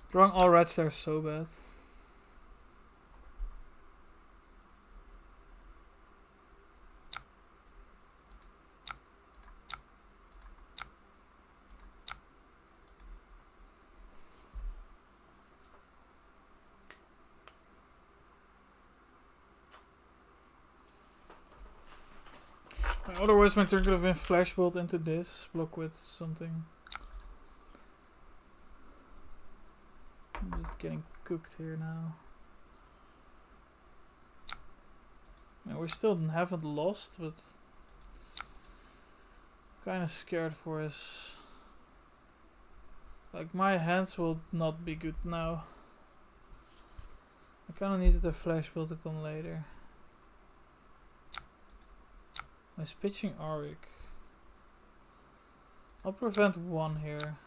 drawing all reds there is so bad. Otherwise my turn could have been flashbolt into this, block with something. I'm just getting cooked here now. And we still haven't lost, but kind of scared for us. Like my hands will not be good now. I kind of needed a flashbolt to come later. He's pitching Auric. I'll prevent one here.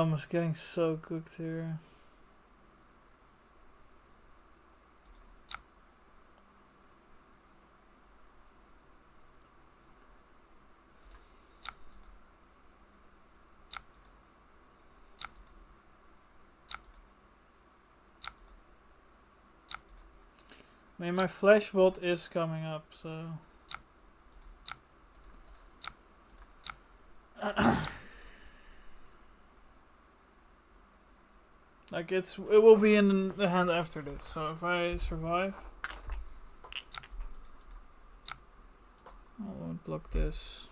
I was getting so cooked here. I mean, my flashbolt is coming up, so... like, it will be in the hand after this, so if I survive... I won't block this.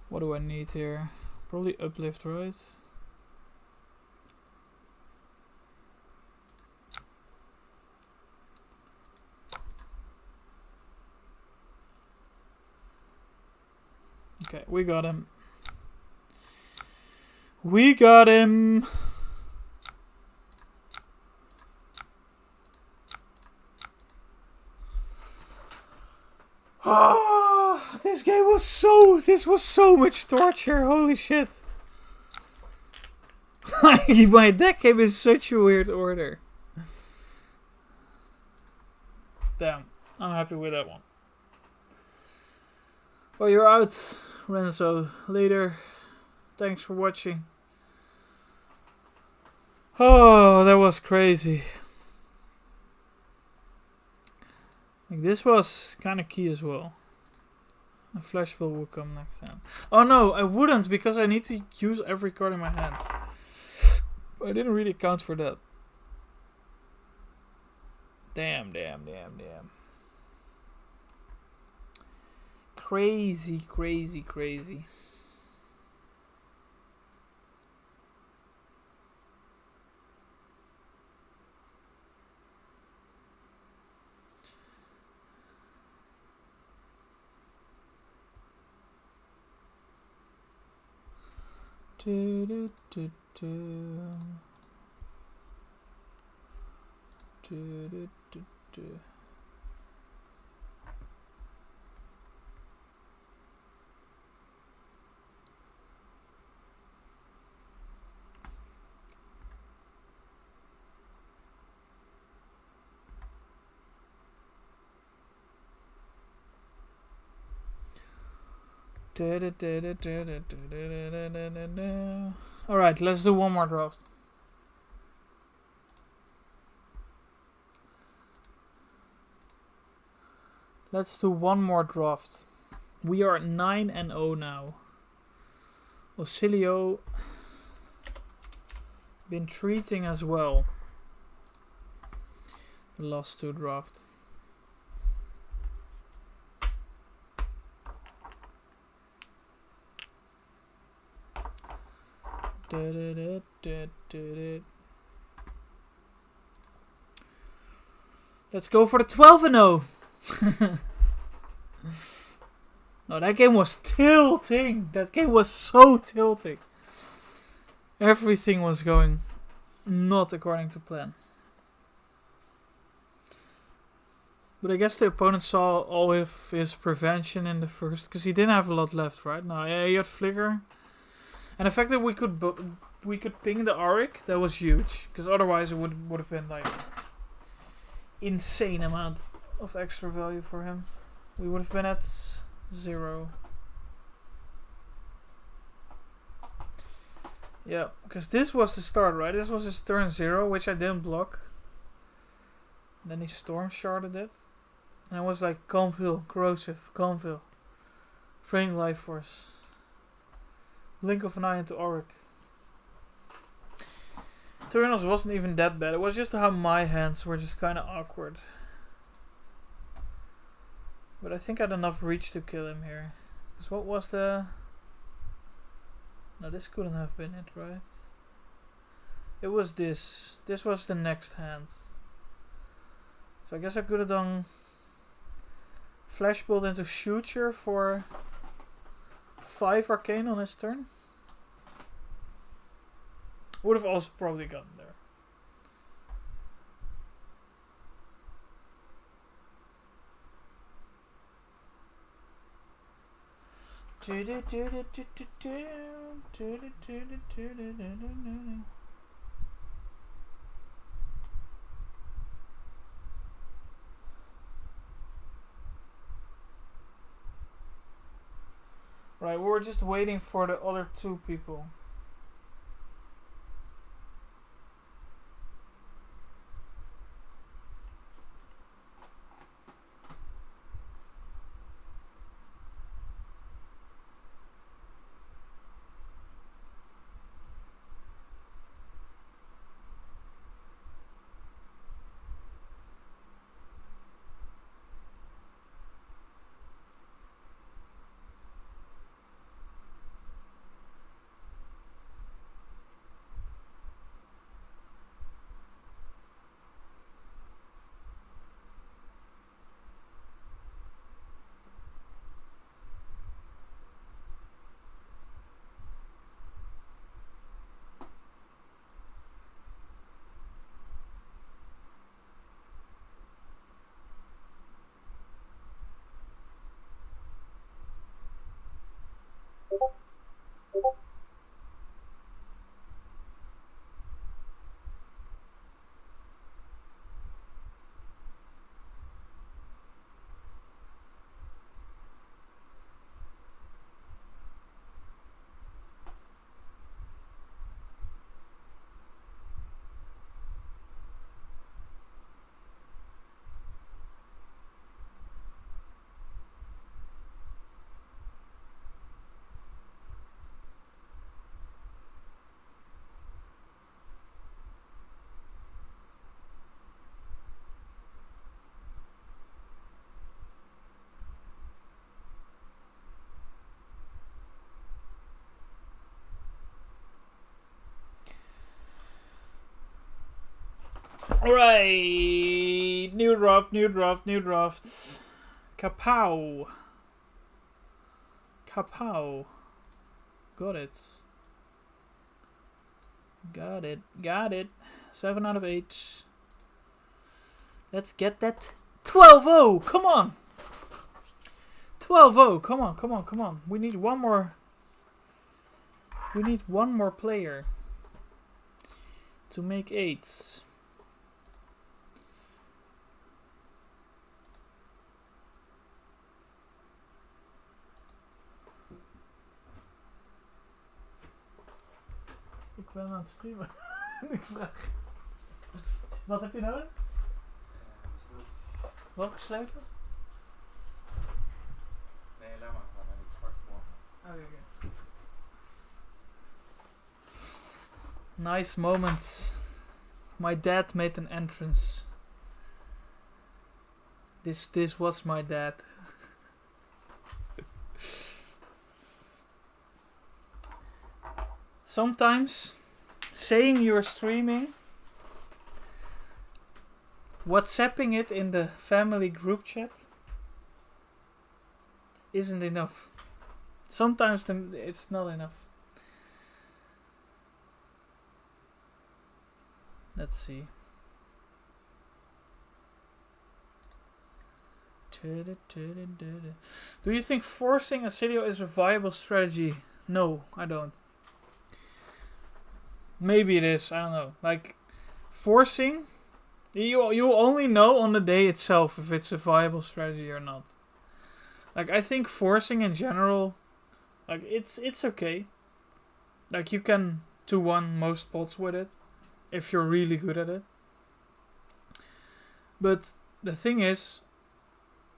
What do I need here? Probably uplift, right? Okay, we got him. We got him! Ah, this game was so much torture, holy shit. My deck came in such a weird order. Damn, I'm happy with that one. Well, you're out, Renzo. Later. Thanks for watching. Oh, that was crazy. Like, this was kind of key as well. A flashball will come next time. Oh no, I wouldn't, because I need to use every card in my hand. I didn't really account for that. Damn. Crazy. Alright, let's do one more draft. Let's do one more draft. We are 9-0 now. Ocilio been treating as well. The last two drafts. Let's go for the 12-0. No, that game was tilting. That game was so tilting. Everything was going not according to plan. But I guess the opponent saw all of his prevention in the first, because he didn't have a lot left, right? No, yeah, he had Flicker, and the fact that we could ping the Auric, that was huge, because otherwise it would have been like insane amount of extra value for him. We would have been at 0. Yeah, because this was the start, right? This was his turn 0, which I didn't block. And then he Storm Sharded it. And I was like, Conville, Corrosive, Conville. Fraying Life Force. Blink of an Eye into Auric. Turnals wasn't even that bad. It was just how my hands were just kind of awkward. But I think I had enough reach to kill him here. Because what was the... No, this couldn't have been it, right? It was this. This was the next hand. So I guess I could have done Flashbolt into Shooter for 5 Arcane on his turn. Would have also probably gotten there. Right, we were just waiting for the other 2 people. Alright, new draft. Kapow. Got it. 7 out of 8. Let's get that 12-0. Come on. 12-0. Come on. We need one more. We need one more player to make 8s. Ik ben aan het streamen. Wat heb je nodig? Welke sleutel? Okay. Nice moment. My dad made an entrance. This was my dad. Sometimes saying you're streaming, WhatsApping it in the family group chat isn't enough. Sometimes it's not enough. Let's see. Do you think forcing a video is a viable strategy? No, I don't. Maybe it is, I don't know. Like, forcing, you'll only know on the day itself if it's a viable strategy or not. Like, I think forcing in general, like, it's okay. Like, you can 2-1 most pots with it, if you're really good at it. But the thing is,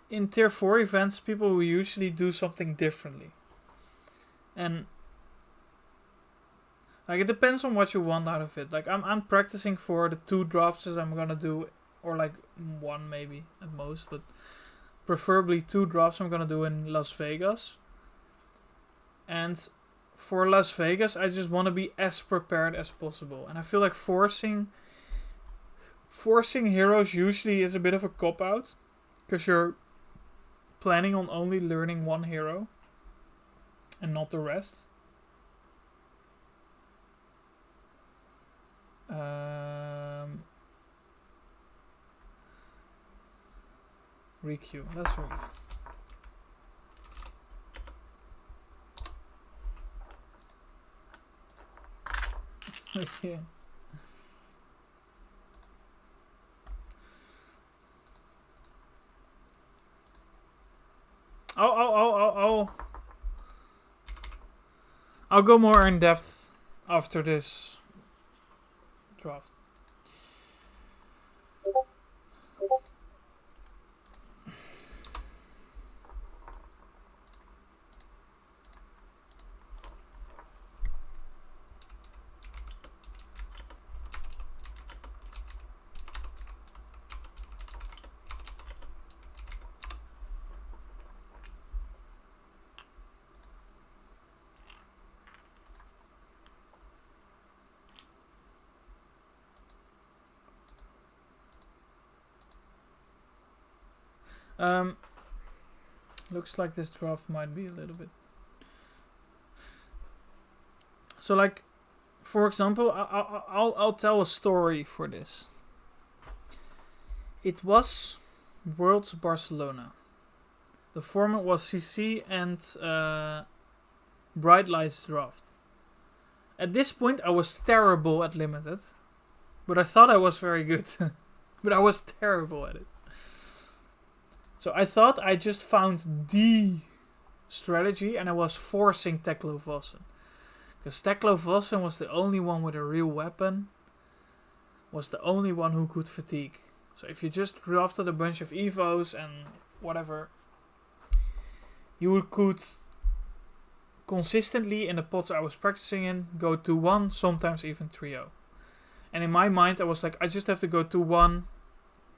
in tier 4 events, people will usually do something differently. And like, it depends on what you want out of it. Like, I'm practicing for the 2 drafts I'm gonna do, or like 1 maybe at most, but preferably 2 drafts I'm gonna do in Las Vegas. And for Las Vegas, I just want to be as prepared as possible. And I feel like forcing heroes usually is a bit of a cop-out, because you're planning on only learning 1 hero and not the rest. Requeue, that's right. Okay. I'll go more in depth after this draft. Looks like this draft might be a little bit. So, like, for example, I'll tell a story for this. It was Worlds Barcelona. The format was CC and Bright Lights draft. At this point, I was terrible at limited, but I thought I was very good. But I was terrible at it. So I thought I just found the strategy, and I was forcing Teklo Vossen. Because Teklo Vossen was the only one with a real weapon, was the only one who could fatigue. So if you just drafted a bunch of Evos and whatever, you could consistently, in the pots I was practicing in, go 2-1, sometimes even 3-0. And in my mind I was like, I just have to go 2-1,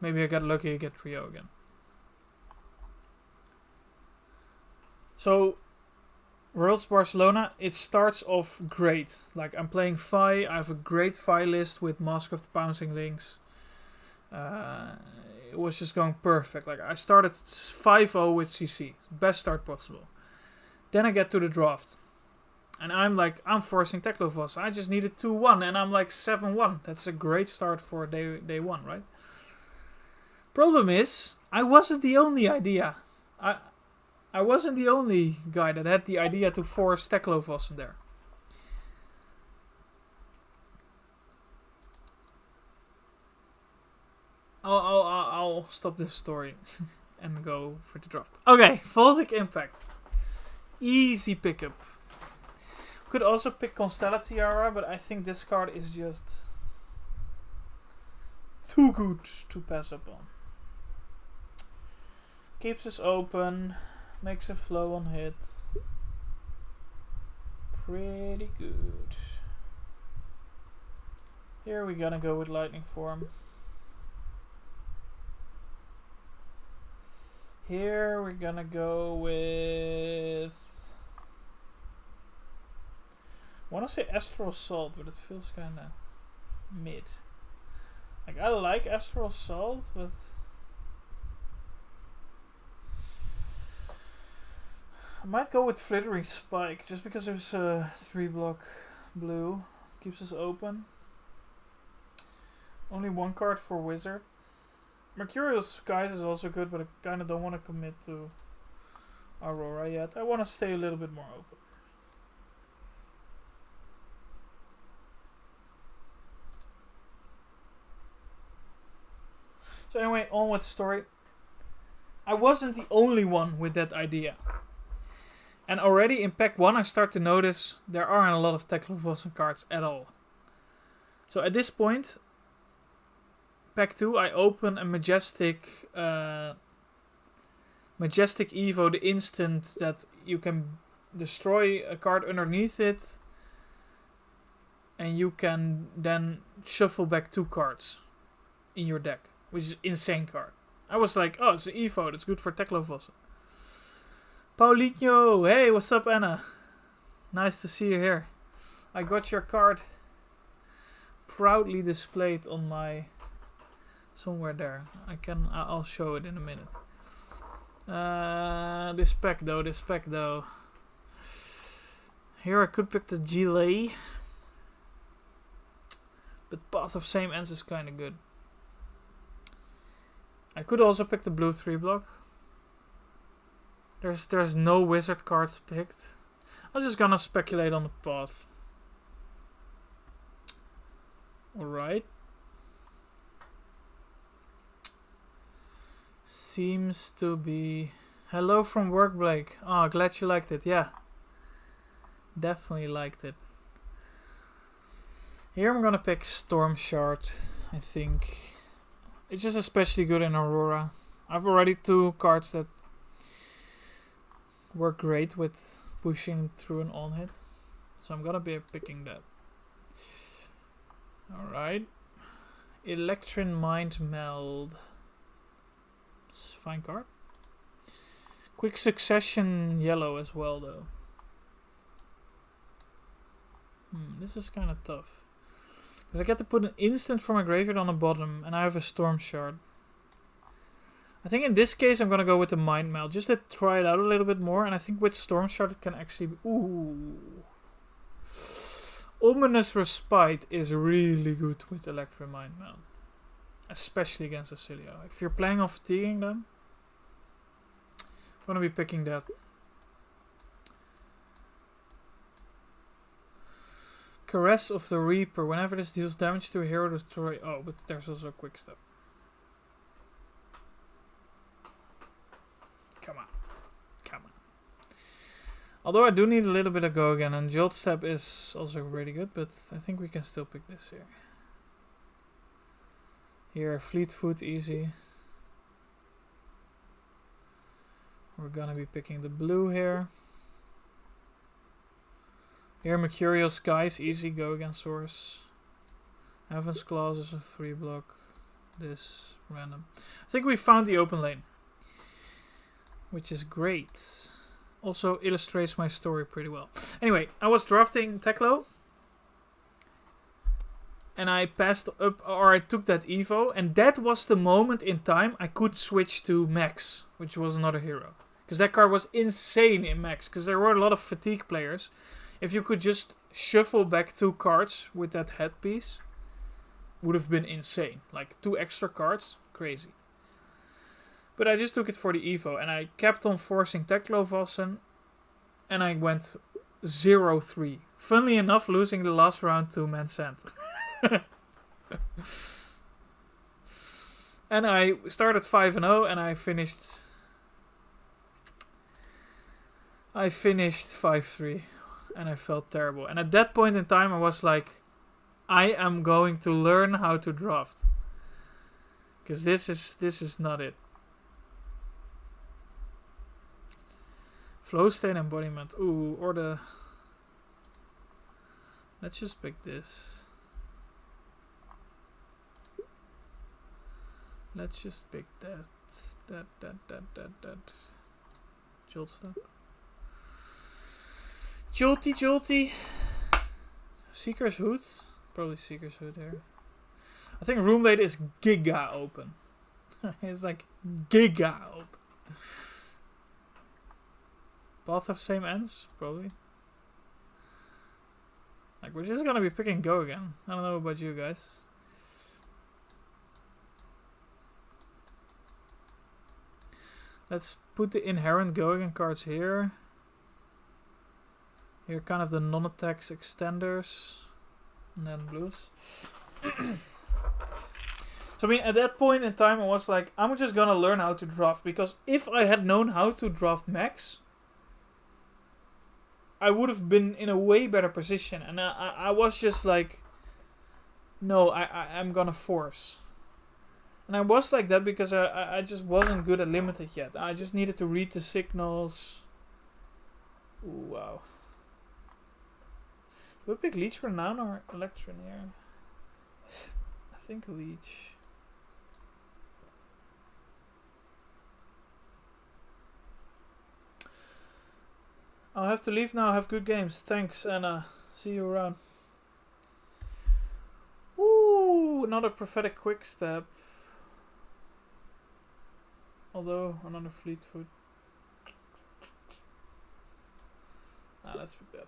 maybe I get lucky, I get 3-0 again. So, Worlds Barcelona, it starts off great. Like, I'm playing Fi, I have a great Fi list with Mask of the Pouncing Lynx. It was just going perfect. Like, I started 5-0 with CC. Best start possible. Then I get to the draft. And I'm like, I'm forcing Teklo Vossen. I just needed 2-1 and I'm like 7-1. That's a great start for day 1, right? Problem is, I wasn't the only idea. I wasn't the only guy that had the idea to force Teklo Vossen there. I'll stop this story and go for the draft. Okay, Voltic Impact. Easy pickup. Could also pick Constellar Tiara, but I think this card is just too good to pass up on. Keeps us open. Makes a flow on hit. Pretty good. Here we're gonna go with lightning form. Here we're gonna go with... I wanna say Astral Assault, but it feels kinda mid. Like, I like Astral Assault, but... I might go with Flittering Spike, just because there's a 3-block blue. Keeps us open. Only one card for Wizard. Mercurial Skies is also good, but I kinda don't want to commit to Aurora yet. I want to stay a little bit more open. So anyway, on with the story. I wasn't the only one with that idea. And already in pack 1 I start to notice there aren't a lot of Teklo-Vossen cards at all. So at this point, pack 2 I open a Majestic Evo, the instant that you can destroy a card underneath it. And you can then shuffle back 2 cards in your deck. Which is an insane card. I was like, oh, it's an Evo, that's good for Teklo-Vossen. Paulinho, hey, what's up, Anna? Nice to see you here. I got your card proudly displayed on my somewhere there. I'll show it in a minute. This pack though. Here I could pick the Gilet, but Path of Same Ends is kind of good. I could also pick the blue 3-block. There's no wizard cards picked. I'm just gonna speculate on the path. Alright. Seems to be... Hello from work, Blake. Oh, glad you liked it. Yeah. Definitely liked it. Here I'm gonna pick Storm Shard, I think. It's just especially good in Aurora. I've already 2 cards that work great with pushing through an on-hit. So I'm gonna be picking that. Alright. Electrin Mind Meld. It's a fine card. Quick Succession yellow as well though. This is kind of tough. Because I get to put an instant from my graveyard on the bottom and I have a Storm Shard. I think in this case I'm gonna go with the Mind Meld just to try it out a little bit more, and I think with Storm Shard it can actually be... Ooh. Ominous Respite is really good with Electro Mind Meld. Especially against Acilio. If you're planning on fatiguing them, I'm gonna be picking that. Caress of the Reaper. Whenever this deals damage to a hero, destroy... Oh, but there's also a quick step. Come on. Come on. Although I do need a little bit of go again, and Jolt Step is also really good, but I think we can still pick this here. Here, Fleet Foot, easy. We're gonna be picking the blue here. Here, Mercurial Skies, easy, go against Source. Heaven's Claws is a 3-block. This, random. I think we found the open lane. Which is great. Also illustrates my story pretty well. Anyway, I was drafting Teklo. And I passed up, or I took that Evo. And that was the moment in time I could switch to Max. Which was another hero. Because that card was insane in Max. Because there were a lot of fatigue players. If you could just shuffle back 2 cards with that headpiece. Would have been insane. Like 2 extra cards. Crazy. But I just took it for the Evo, and I kept on forcing Teklo-Vossen, and I went 0-3. Funnily enough, losing the last round to Mansant. And I started 5-0, and I finished 5-3, and I felt terrible. And at that point in time, I was like, I am going to learn how to draft. Because this is not it. Flowstain Embodiment. Ooh, or the Let's just pick this. Let's just pick that. Jolt step. Jolty. Seeker's Hood. Probably Seeker's Hood here. I think Room Late is giga open. It's like giga open. Both have same ends? Probably. Like, we're just gonna be picking Go again. I don't know about you guys. Let's put the inherent Go again cards here. Here kind of the non-attacks extenders. And then blues. So I mean, at that point in time I was like, I'm just gonna learn how to draft. Because if I had known how to draft max, I would have been in a way better position. And I was just like, no, I'm gonna force. And I was like that because I just wasn't good at limited yet. I just needed to read the signals. Ooh, wow. Do we pick Leech Renown or Electron here? I think Leech. I'll have to leave now. Have good games. Thanks, Anna. See you around. Ooh, another prophetic quick step. Although, another Fleetfoot. Let's pick that.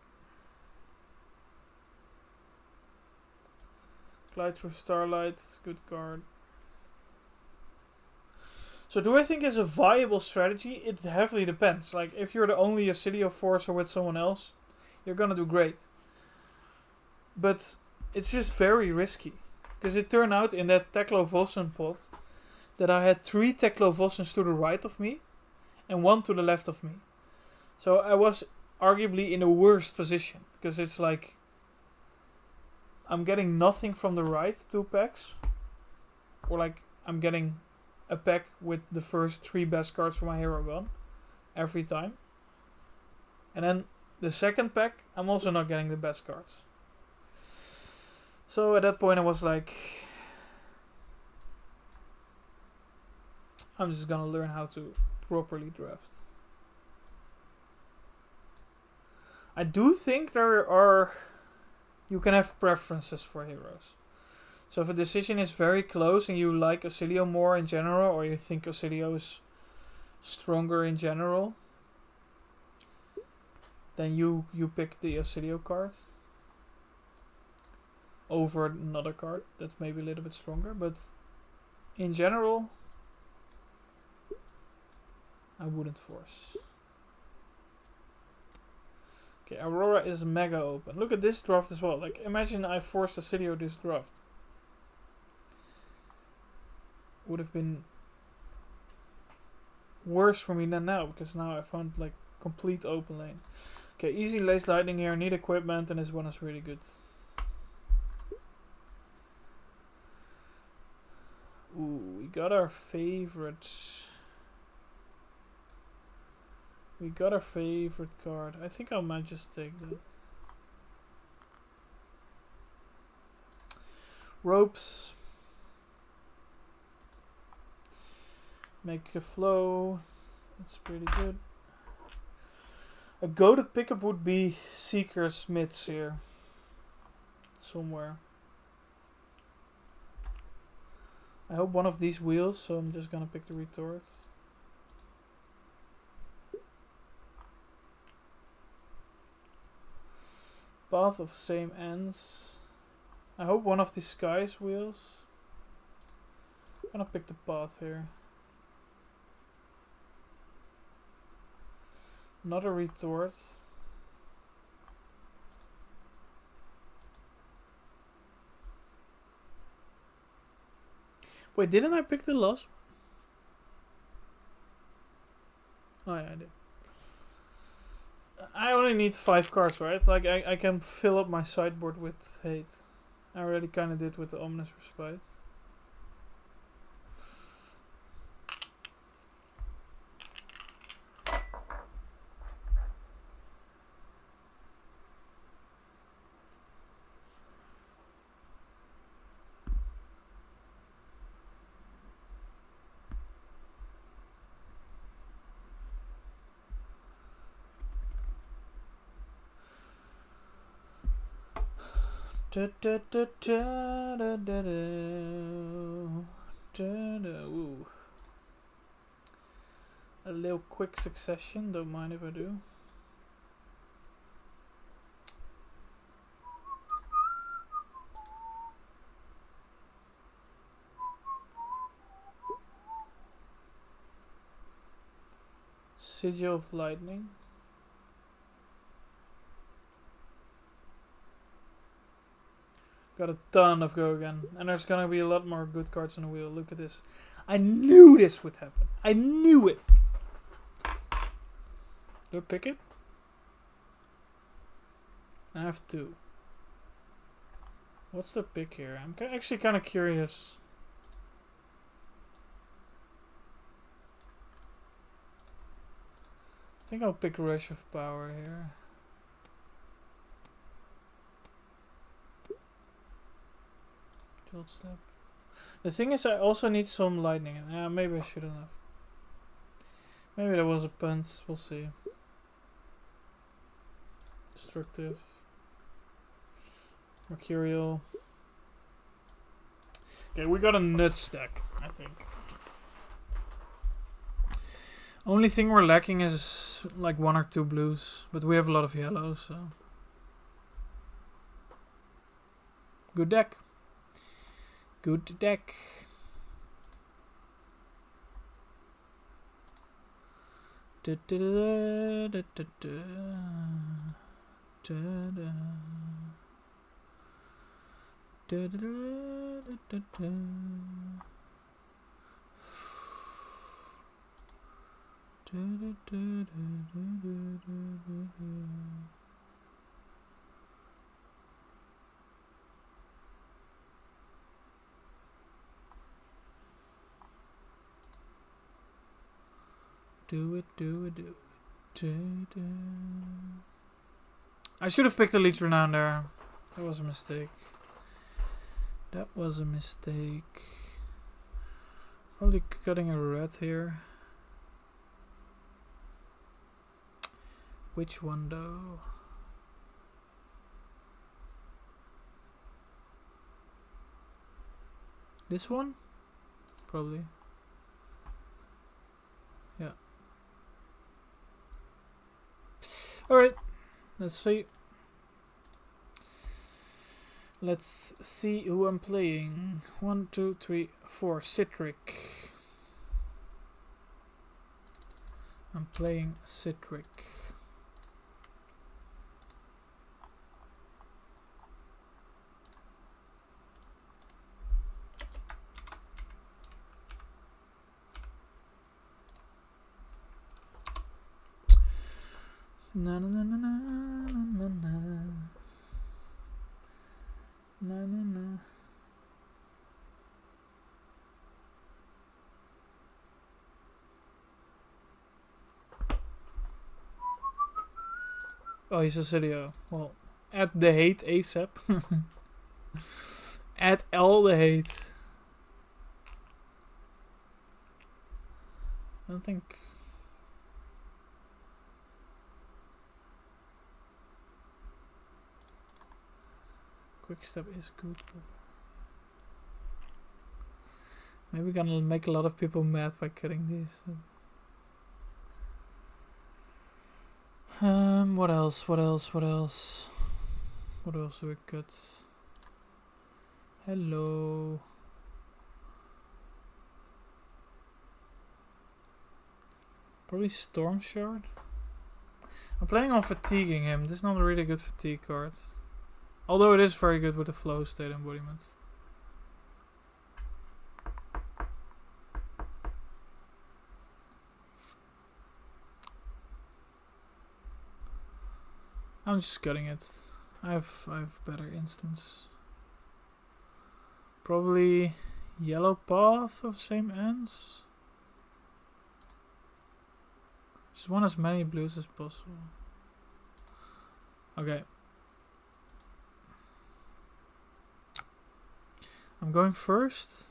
Glide through Starlight. Good card. So do I think it's a viable strategy? It heavily depends. Like, if you're the only Acidio Forcer with someone else, you're gonna do great. But it's just very risky. Because it turned out in that Teklo Vossen pot that I had 3 Teklo Vossens to the right of me and 1 to the left of me. So I was arguably in the worst position. Because it's like, I'm getting nothing from the right 2 packs. Or like, I'm getting a pack with the first 3 best cards for my hero gun every time. And then the second pack, I'm also not getting the best cards. So at that point I was like, I'm just gonna learn how to properly draft. I do think you can have preferences for heroes. So if a decision is very close and you like Acidio more in general, or you think Acidio is stronger in general, then you pick the Acidio card over another card that's maybe a little bit stronger. But in general, I wouldn't force. Okay, Aurora is mega open. Look at this draft as well. Like, imagine I forced Acidio this draft. Would have been worse for me than now, because now I found like complete open lane. Okay, easy Lace Lightning here, need equipment, and this one is really good. Ooh, we got our favorite. We got our favorite card. I think I might just take that. Ropes. Make a flow. That's pretty good. A goated pickup would be Seeker Smiths here. Somewhere. I hope one of these wheels, so I'm just gonna pick the retort. Path of same ends. I hope one of these skies wheels. I'm gonna pick the path here. Not a retort. Wait, didn't I pick the last one? Oh yeah, I did. I only need 5 cards, right? Like, I can fill up my sideboard with hate. I already kinda did with the Ominous Respite. Da, da, da, da, da, da, da, da. Ooh. A little quick succession, don't mind if I do. Sigil of Lightning. Got a ton of go again. And there's gonna be a lot more good cards on the wheel. Look at this. I knew this would happen. I knew it. Do I pick it? I have two. What's the pick here? I'm actually kind of curious. I think I'll pick Rush of Power here. Jolt Step. The thing is, I also need some lightning. Yeah, maybe I shouldn't have. Maybe that was a punt. We'll see. Destructive. Mercurial. Okay, we got a nut stack, I think. Only thing we're lacking is like 1 or 2 blues, but we have a lot of yellows, so. Good deck. Good deck. Da, da, da, da, da, da, da, da. Da, da, da, da, da. Da, da, da, da, da, da, da. Do it, do it, do it. Da, da. I should have picked a leech renown there. That was a mistake. That was a mistake. Probably cutting a red here. Which one though? This one? Probably. Yeah. Alright. Let's see. Let's see who I'm playing. 1, 2, 3, 4. Citric. I'm playing Citric. Na na na na na na na na na na. Oh, he's a Cydio. Well, add the hate ASAP. Add all the hate. I don't think. Quick step is good. Maybe gonna make a lot of people mad by cutting these. What else? What else? What else? What else do we cut? Hello. Probably Storm Shard. I'm planning on fatiguing him. This is not a really good fatigue card. Although it is very good with the flow state embodiment. I'm just cutting it. I have better instants. Probably yellow path of same ends. Just want as many blues as possible. Okay. I'm going first.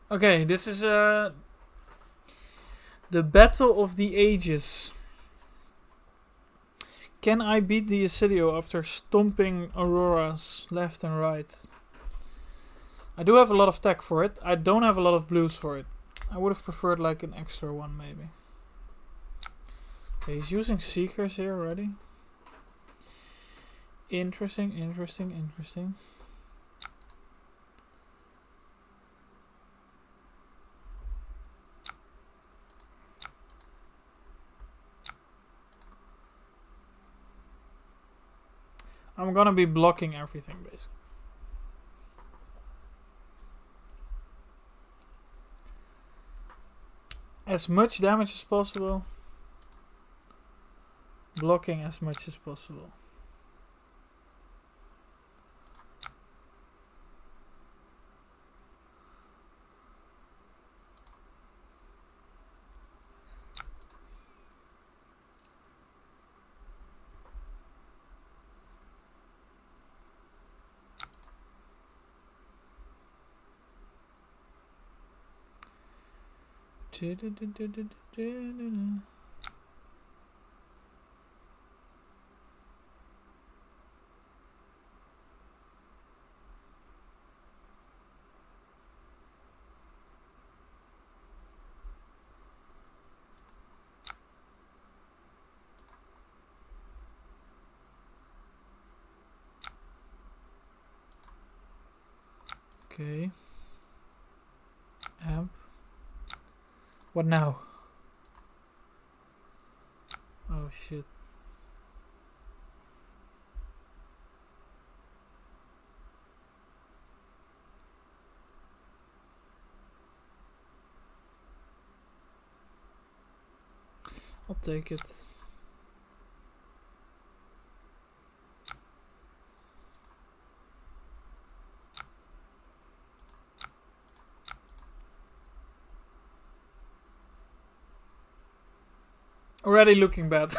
Okay, this is the Battle of the Ages. Can I beat the Acidio after stomping Auroras left and right? I do have a lot of tech for it. I don't have a lot of blues for it. I would have preferred like an extra one maybe. Okay, he's using Seekers here already. Interesting, interesting, interesting. I'm gonna be blocking everything basically. As much damage as possible. Blocking as much as possible. Okay. Amp. What now? Oh shit. I'll take it. Already looking bad.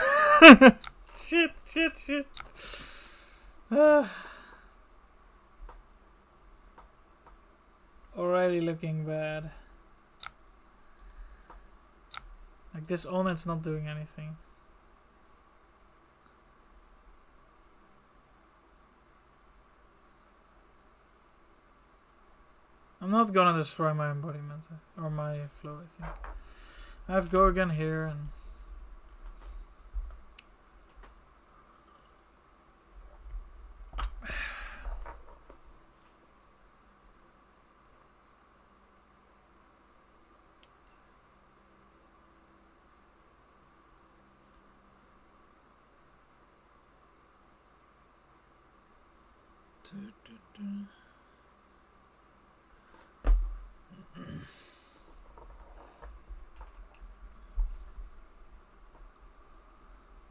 Shit, shit, shit. Already looking bad. Like this Omen's not doing anything. I'm not gonna destroy my embodiment or my flow, I think. I have to go again here and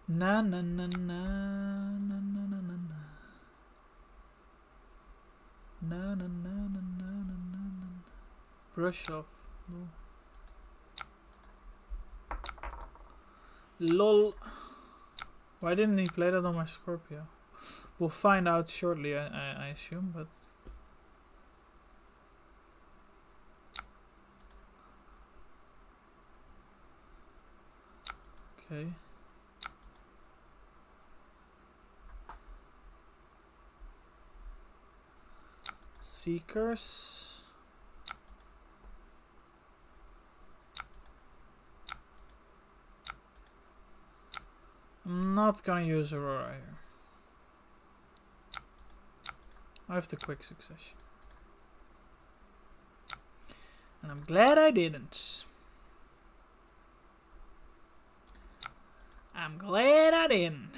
na na na na na na na na na na na na na na na. Brush off. Lol. Why didn't he play that on my Scorpio? We'll find out shortly, I assume, but okay. Seekers. I'm not gonna use Aurora here. I have the quick succession. And I'm glad I didn't. I'm glad I didn't.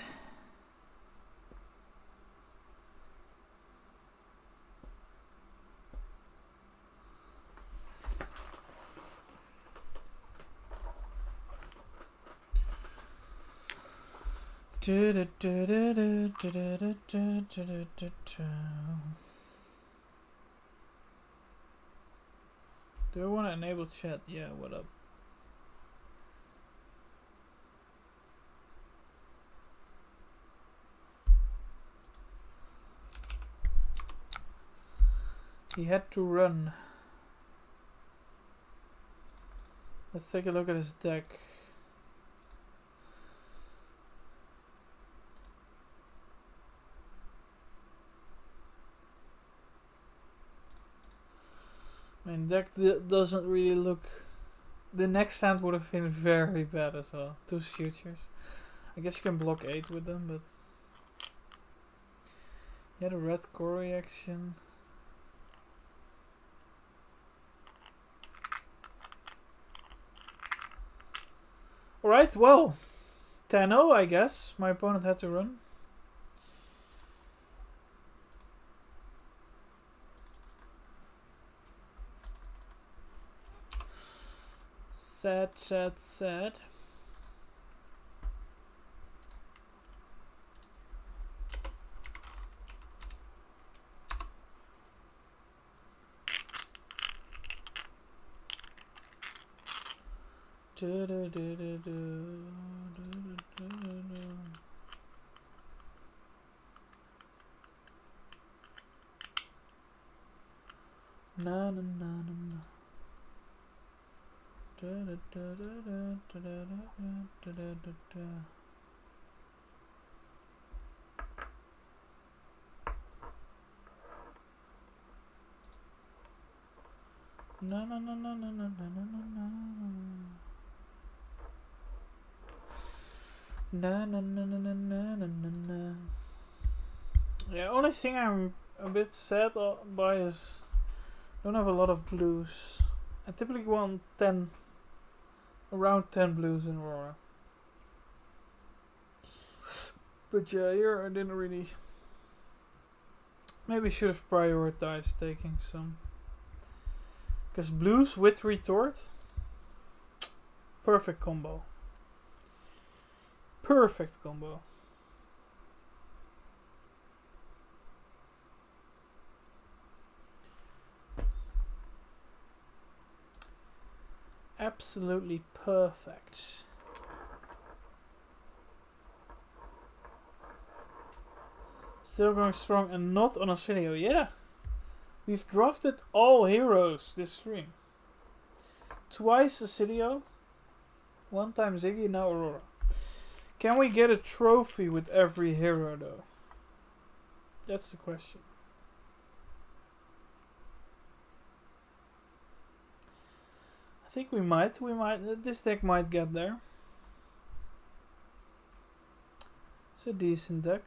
Do I want to enable chat? Yeah, what up? He had to run. Let's take a look at his deck. I mean, deck doesn't really look. The next hand would have been very bad as well. 2 sutures. I guess you can block 8 with them, but yeah, the red core reaction. Alright, well, 10-0 I guess. My opponent had to run. Sad, sad, sad. Na na na na na. Na na na na na na na na na. Na na na na na na na na. Yeah, only thing I'm a bit sad by is I don't have a lot of blues. I typically want around 10 blues in Aurora. But yeah, here I didn't really. Maybe should have prioritized taking some. Because blues with retort, perfect combo. Perfect combo. Absolutely perfect. Still going strong and not on Asilio. Yeah. We've drafted all heroes this stream. Twice Asilio. 1 time Ziggy, now Aurora. Can we get a trophy with every hero though? That's the question. I think we might. This deck might get there. It's a decent deck.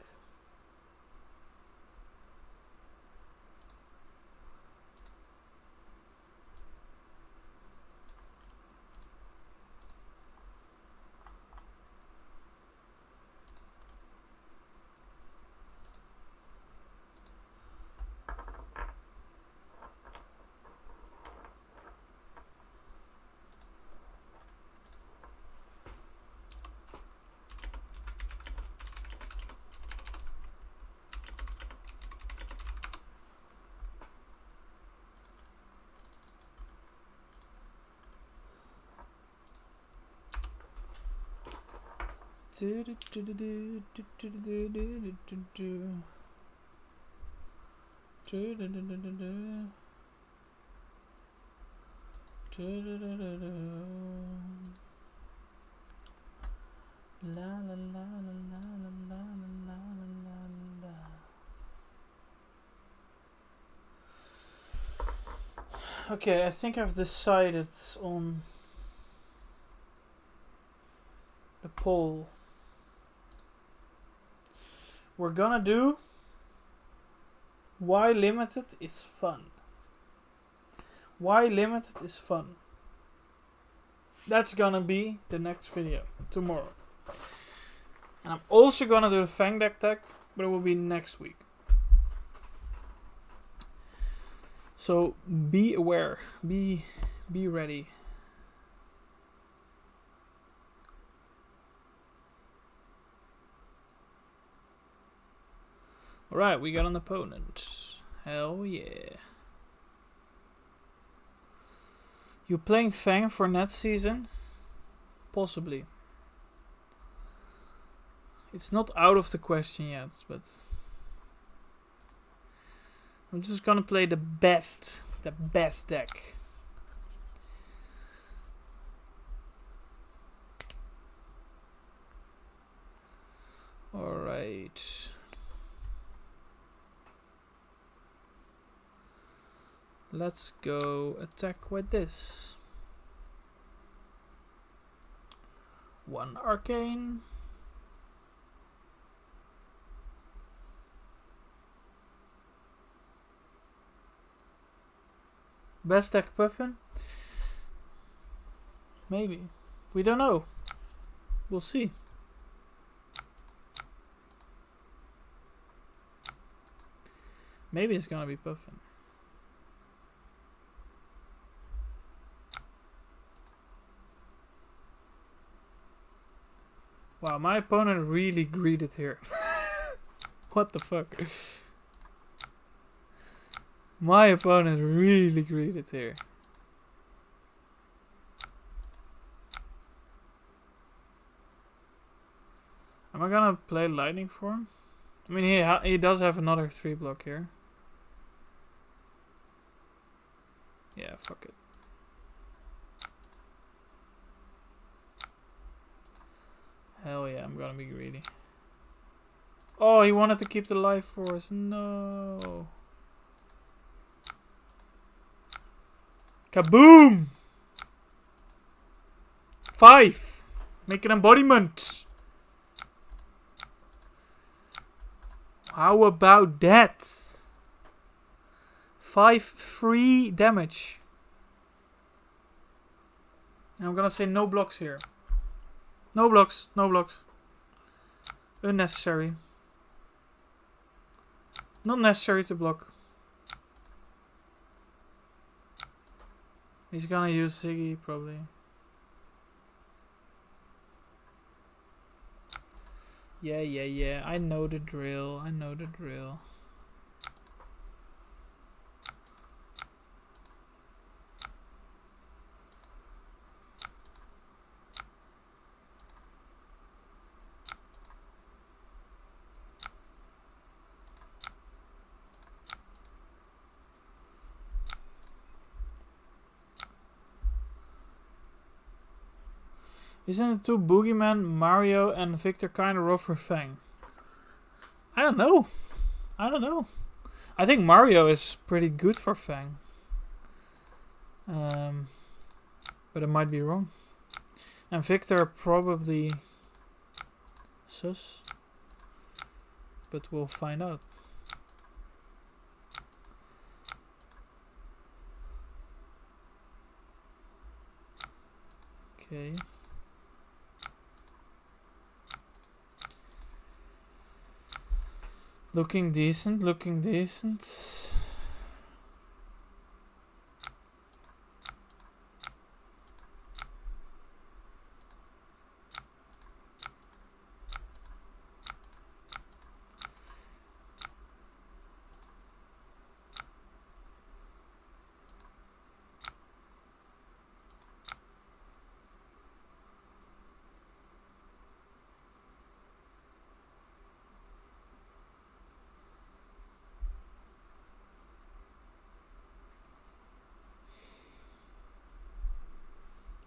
Okay, I think I've decided on a poll. We're gonna do why limited is fun. Why limited is fun. That's gonna be the next video tomorrow. And I'm also gonna do the Fang deck, but it will be next week. So be aware, be ready. Alright, we got an opponent. Hell yeah. You playing Fang for next season? Possibly. It's not out of the question yet, but I'm just gonna play the best deck. Let's go attack with this. 1 arcane. Best deck Puffin? Maybe. We don't know. We'll see. Maybe it's gonna be Puffin. Wow, my opponent really greeted here. What the fuck? My opponent really greeted here. Am I gonna play lightning for him? I mean, he does have another 3 block here. Yeah, fuck it. Hell yeah, I'm gonna be greedy. Oh, he wanted to keep the life force. No. Kaboom! 5. Make an embodiment. How about that? 5 free damage. And I'm gonna say no blocks here. No blocks, no blocks. Unnecessary. Not necessary to block. He's gonna use Ziggy probably. Yeah. I know the drill. I know the drill. Isn't the 2 Boogeyman, Mario and Victor kind of rough for Fang? I don't know. I think Mario is pretty good for Fang. But I might be wrong. And Victor probably sus. But we'll find out. Okay. Looking decent.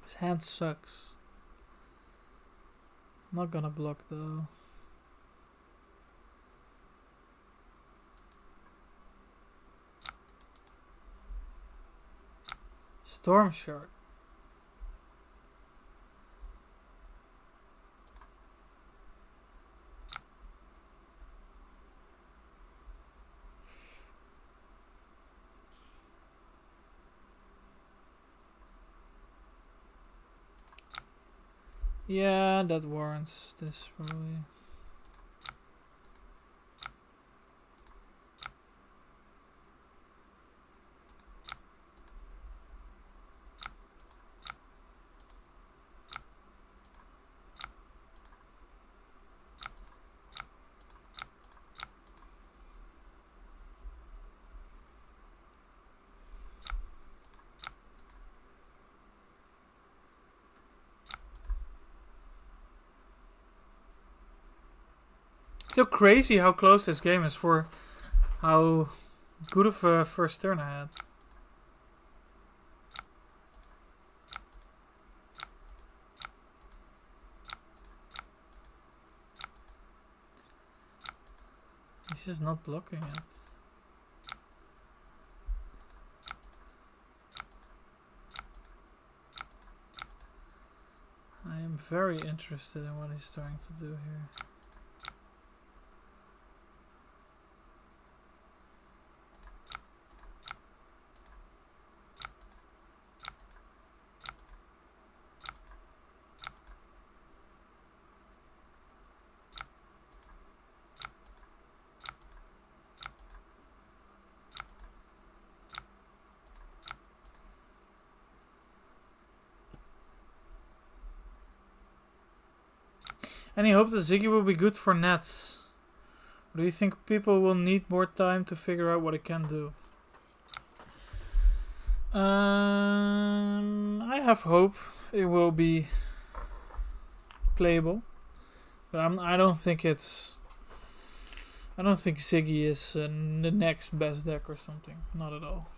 His hand sucks. Not gonna block though. Storm Shard. Yeah, that warrants this probably. So crazy how close this game is for how good of a first turn I had. He's just not blocking it. I'm very interested in what he's trying to do here. Any hope that Ziggy will be good for nets? Or do you think people will need more time to figure out what it can do? I have hope it will be playable, but I don't think it's. I don't think Ziggy is the next best deck or something. Not at all.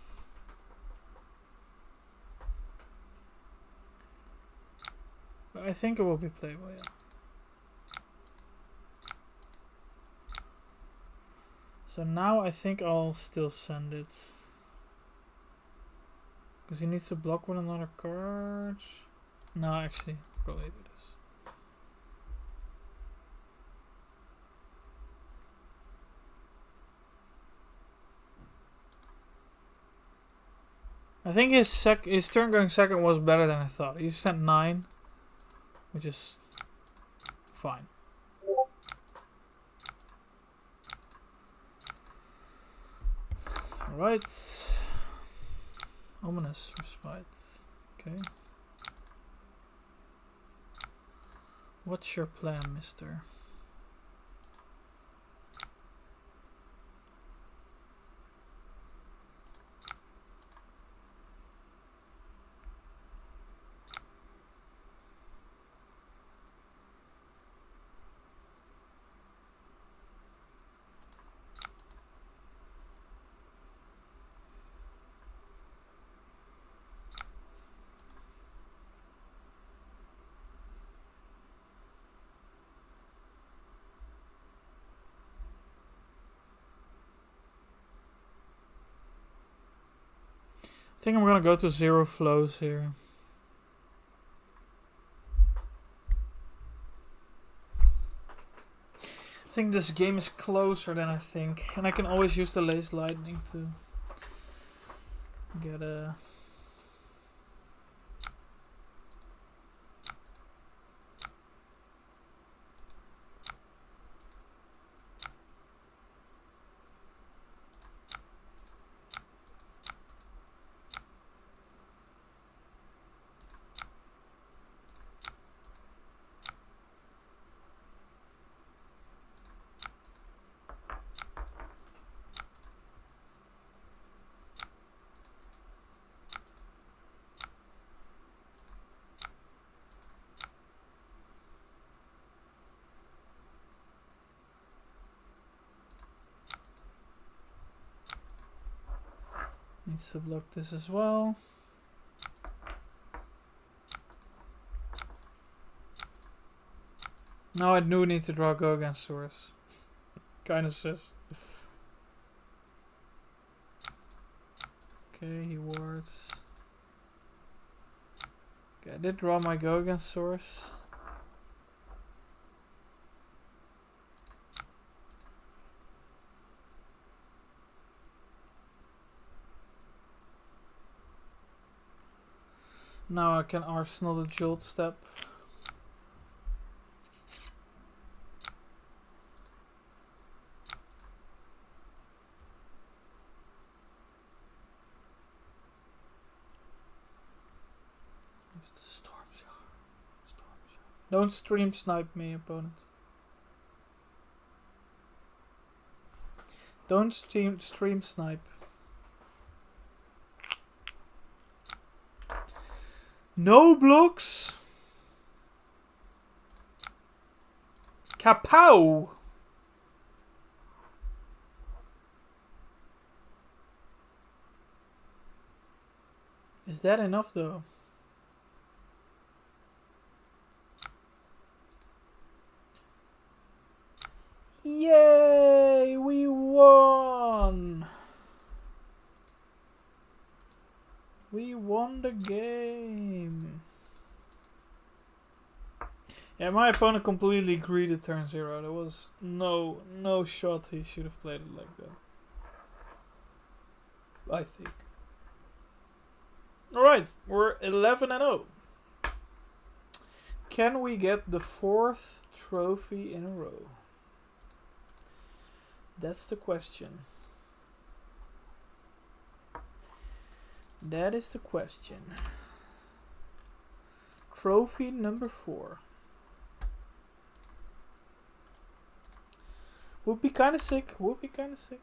But I think it will be playable, yeah. So now I think I'll still send it. Because he needs to block with another card. No, actually, probably do this. I think his turn going second was better than I thought. He sent 9, which is fine. Alright. Ominous respite. Okay. What's your plan, mister? I think I'm gonna go to 0 flows here. I think this game is closer than I think, and I can always use the lace lightning to get a. Needs to block this as well. Now I do need to draw go against source. Kinda sus. Okay, he wards. Okay, I did draw my go against source. Now I can arsenal the jolt step. Storm shower. Don't stream snipe me, opponent. Don't stream snipe. No blocks. Kapow! Is that enough though? Yay! We won! We won the game. Yeah, my opponent completely greeted turn 0. There was no shot he should have played it like that. I think. Alright, we're 11-0. Can we get the 4th trophy in a row? That's the question. That is the question. Trophy number 4. Would be kind of sick. Would be kind of sick.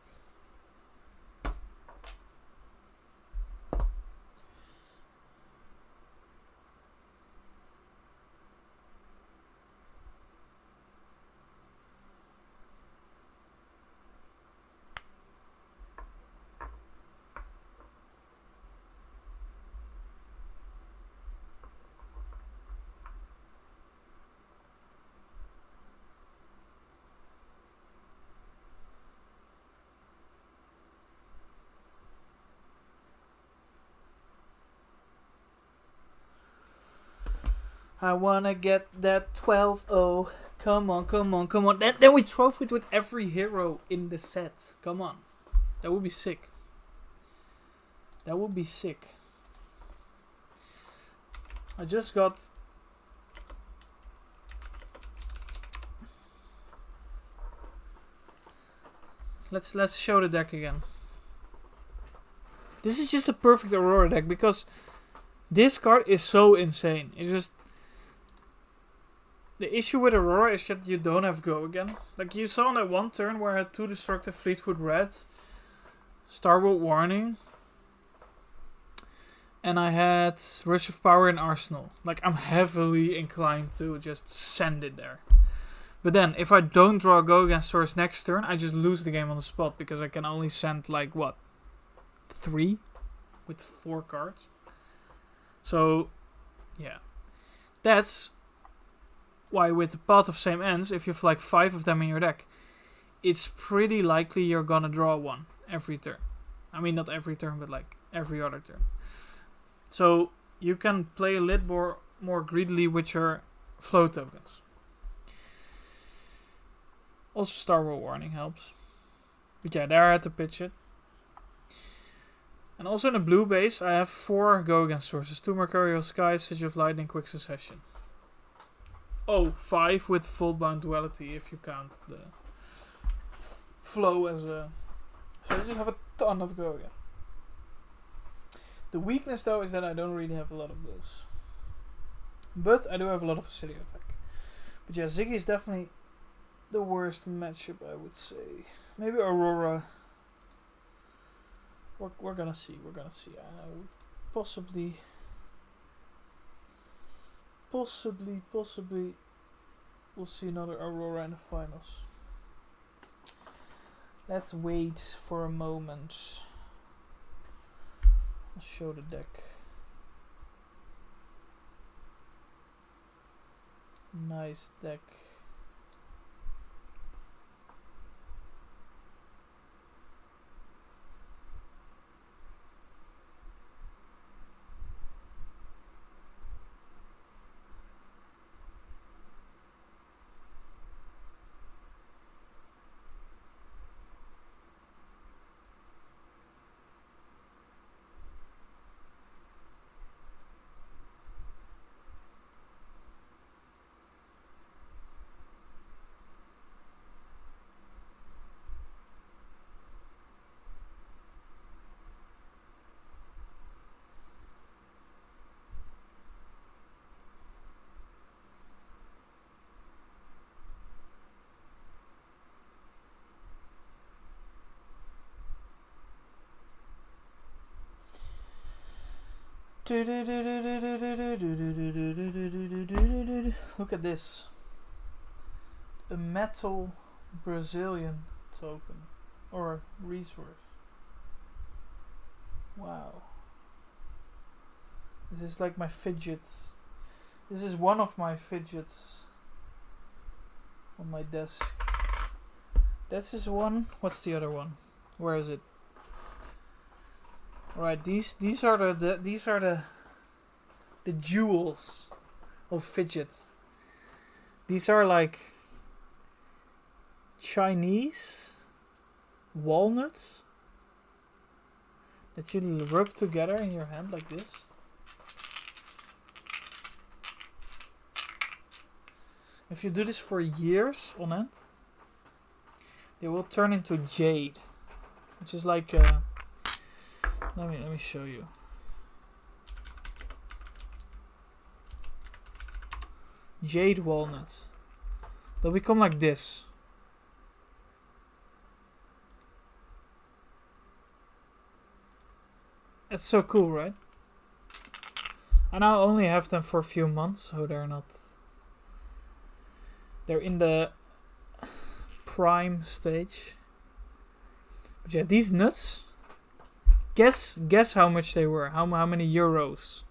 I wanna get that 12-0. Come on, come on, come on. Then we trophy it with every hero in the set. Come on. That would be sick. That would be sick. I just got... Let's show the deck again. This is just a perfect Aurora deck because this card is so insane. It just... The issue with Aurora is that you don't have Go again. Like you saw on that one turn where I had 2 destructive Fleetfoot Reds, Starbolt Warning, and I had Rush of Power in Arsenal. Like I'm heavily inclined to just send it there. But then if I don't draw a Go against Source next turn, I just lose the game on the spot because I can only send like what? 3 with 4 cards. So yeah. That's why with the Path of Same Ends, if you have like 5 of them in your deck, it's pretty likely you're gonna draw one every turn. I mean, not every turn, but like every other turn. So you can play a little more greedily with your flow tokens. Also, Starbolt Warning helps. But yeah, there I had to pitch it. And also in the blue base, I have 4 Go Against sources. 2 Mercurial Skies, Siege of Lightning, Quick Succession. Oh, 5 with Full-Bound Duality if you count the flow as a... So I just have a ton of Go again. The weakness though is that I don't really have a lot of those. But I do have a lot of Acidio attack. But yeah, Ziggy is definitely the worst matchup, I would say. Maybe Aurora. We're gonna see. We're gonna see. Possibly we'll see another Aurora in the finals. Let's wait for a moment. I'll show the deck. Nice deck. Look at this. A metal Brazilian token. Or resource. Wow. This is like my fidgets. This is one of my fidgets on my desk. This is one. What's the other one? Where is it? Right, these are the jewels of fidget. These are like Chinese walnuts that you rub together in your hand like this. If you do this for years on end, they will turn into jade, which is like let me show you. Jade walnuts. They'll become like this. It's so cool, right? I now only have them for a few months, so they're not... They're in the prime stage. But yeah, these nuts... Guess how much they were. How many euros?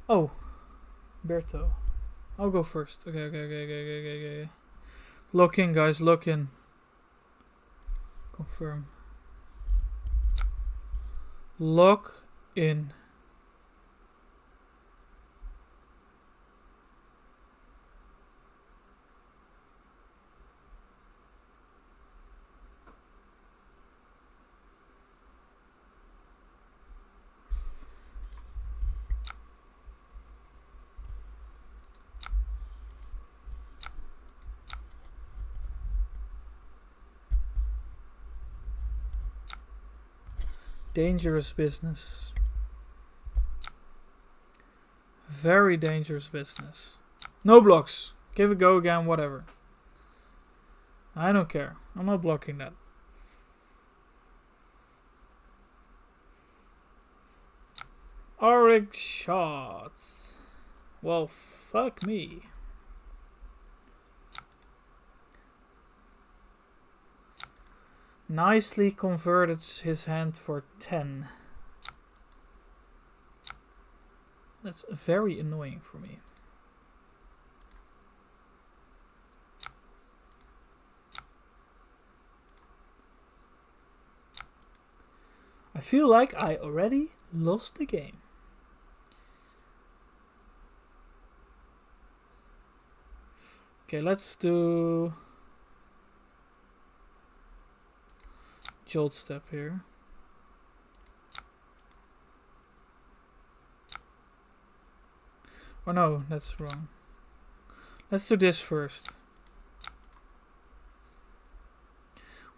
Oh. Berto. I'll go first. Okay. Lock in, guys. Lock in. Confirm. Lock in. Dangerous business. Very dangerous business. No blocks. Give it a go again, whatever. I don't care. I'm not blocking that. Auric shots. Well, fuck me. Nicely converted his hand for 10. That's very annoying for me. I feel like I already lost the game. Okay, let's do Jolt step here. Oh no, that's wrong. Let's do this first.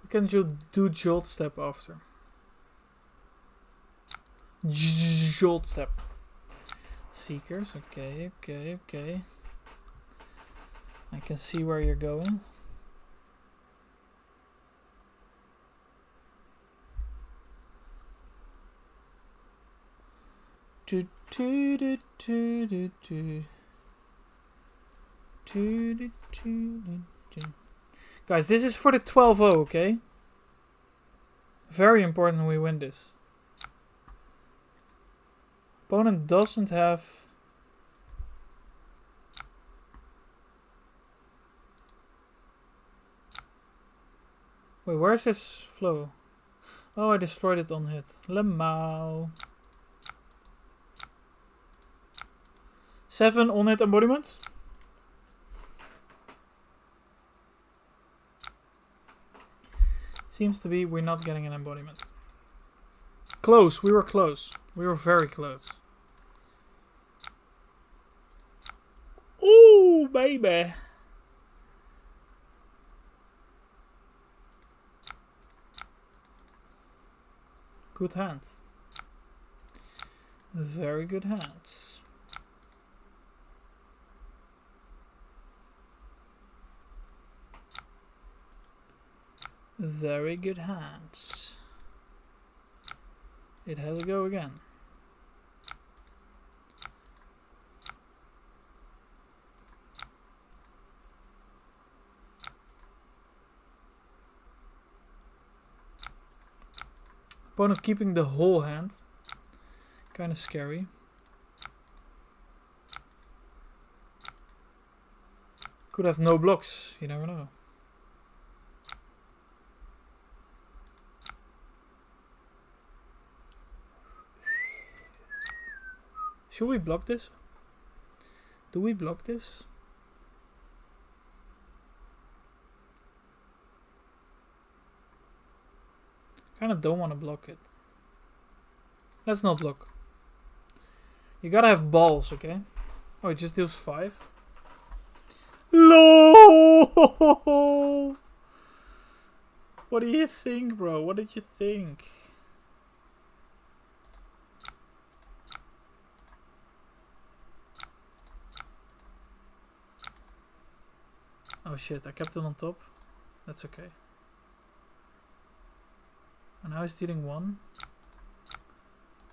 We can do Jolt step after. Jolt step. Seekers, okay. I can see where you're going. Guys, this is for the 12-0, okay? Very important we win this. Opponent doesn't have... Wait, where's his flow? Oh, I destroyed it on hit. Lemao. 7 on hit embodiments. Seems to be we're not getting an embodiment. Close, we were close. We were very close. Ooh, baby. Good hands. Very good hands. Very good hands. It has to go again. Opponent keeping the whole hand. Kind of scary. Could have no blocks, you never know. Should we block this? Do we block this? Kinda don't want to block it. Let's not block. You gotta have balls, okay? Oh, it just deals 5? LOL! What do you think, bro? What did you think? Oh shit, I kept it on top. That's okay. And now he's dealing 1.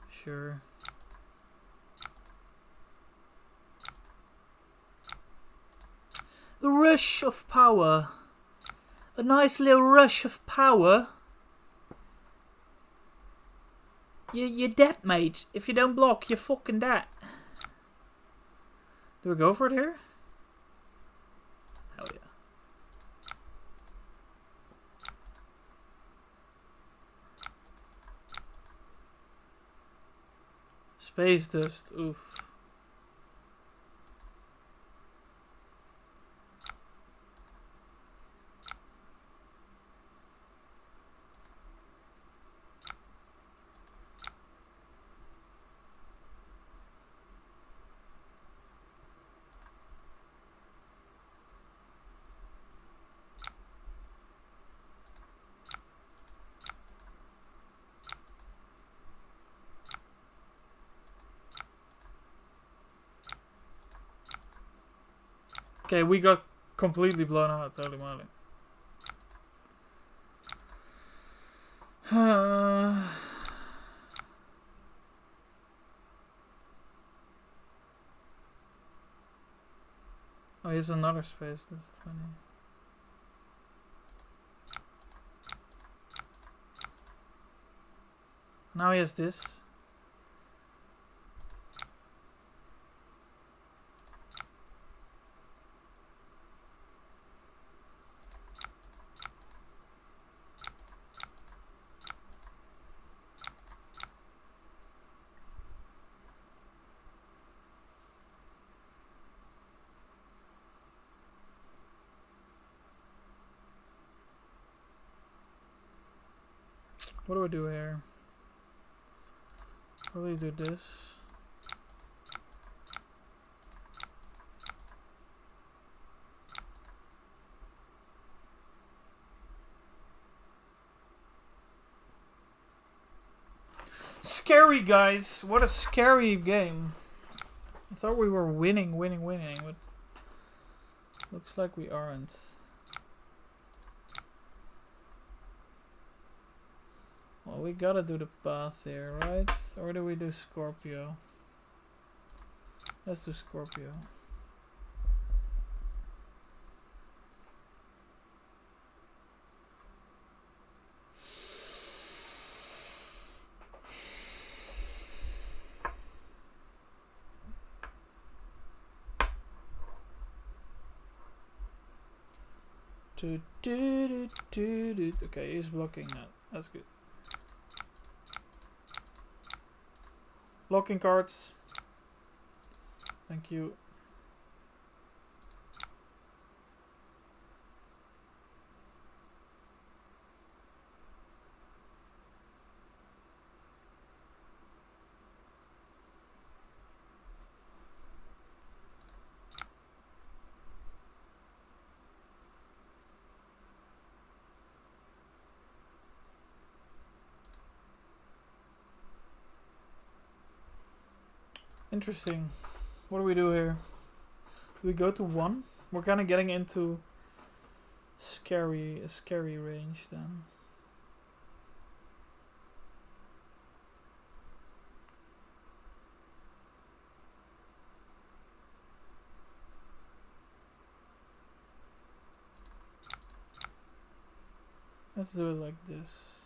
Sure. A rush of power. A nice little rush of power. You're dead, mate. If you don't block, you're fucking dead. Do we go for it here? Hell yeah. Space dust. Oof. Okay, we got completely blown out. Holy moly. Oh, here's another space. That's funny. Now he has this. What do I do here? Probably do this. Scary, guys. What a scary game. I thought we were winning, but looks like we aren't. Well, we gotta do the path here, right? Or do we do Scorpio? Let's do Scorpio. Okay, he's blocking that. That's good. Blocking cards. Thank you. Interesting. What do we do here? Do we go to 1? We're kind of getting into a scary range then. Let's do it like this.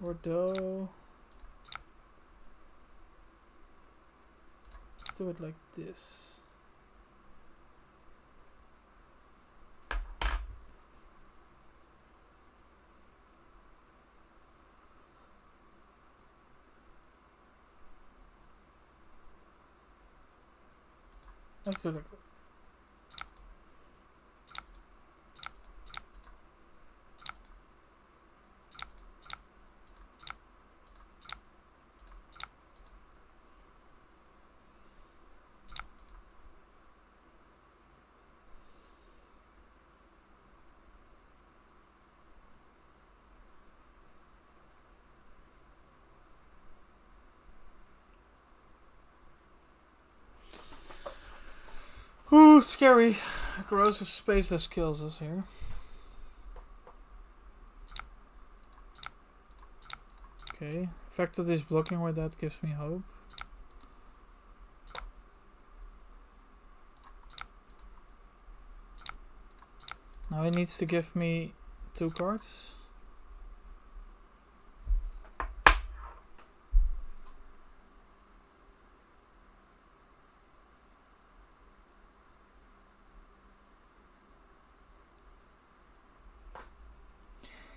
Bordeaux. Let's do it like this. Let's do like that. Ooh, scary. Corrosive space that kills us here. Okay. The fact that he's blocking with that gives me hope. Now he needs to give me 2 cards.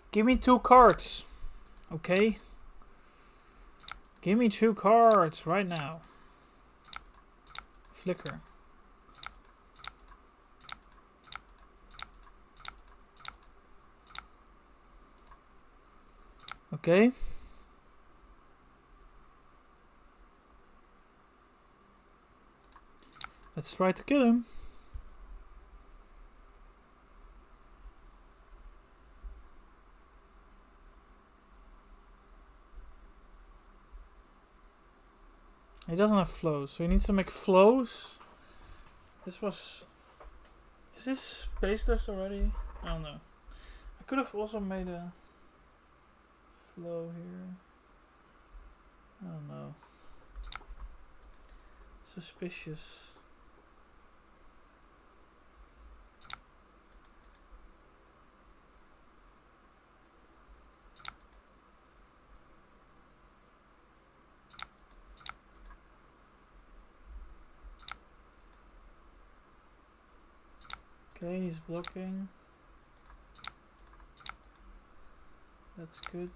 Give me 2 cards. Okay. Give me 2 cards right now. Flicker. Okay. Let's try to kill him. He doesn't have flows, so he needs to make flows. This was... Is this spaceless already? I don't know. I could have also made a flow here. I don't know. Suspicious. Okay, he's blocking. That's good.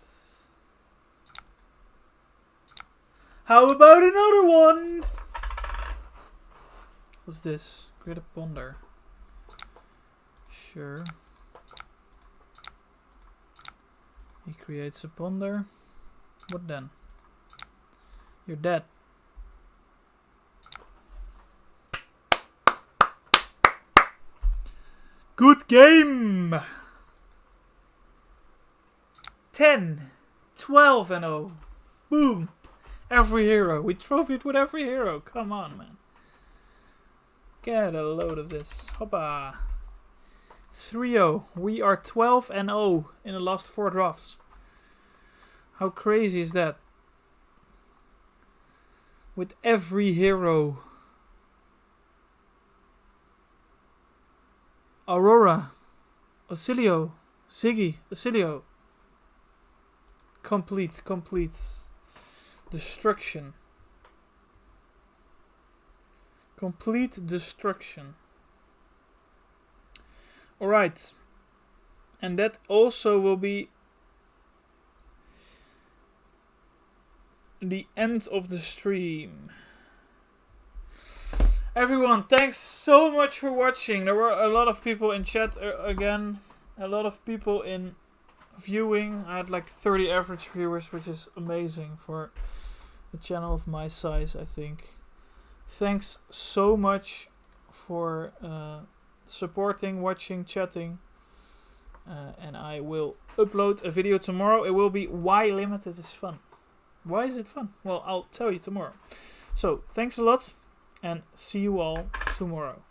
How about another one? What's this? Create a ponder. Sure. He creates a ponder. What then? You're dead. Good game! 10, 12 and 0. Boom! Every hero. We trophied with every hero. Come on, man. Get a load of this. Hoppa. 3-0. We are 12 and 0 in the last 4 drafts. How crazy is that? With every hero. Aurora, Ocilio, Ziggy, Ocilio. Complete destruction. Complete destruction. Alright. And that also will be the end of the stream. Everyone, thanks so much for watching. There were a lot of people in chat again. A lot of people in viewing. I had like 30 average viewers, which is amazing for a channel of my size, I think. Thanks so much for supporting, watching, chatting. And I will upload a video tomorrow. It will be why limited is fun. Why is it fun? Well, I'll tell you tomorrow. So, thanks a lot. And see you all tomorrow.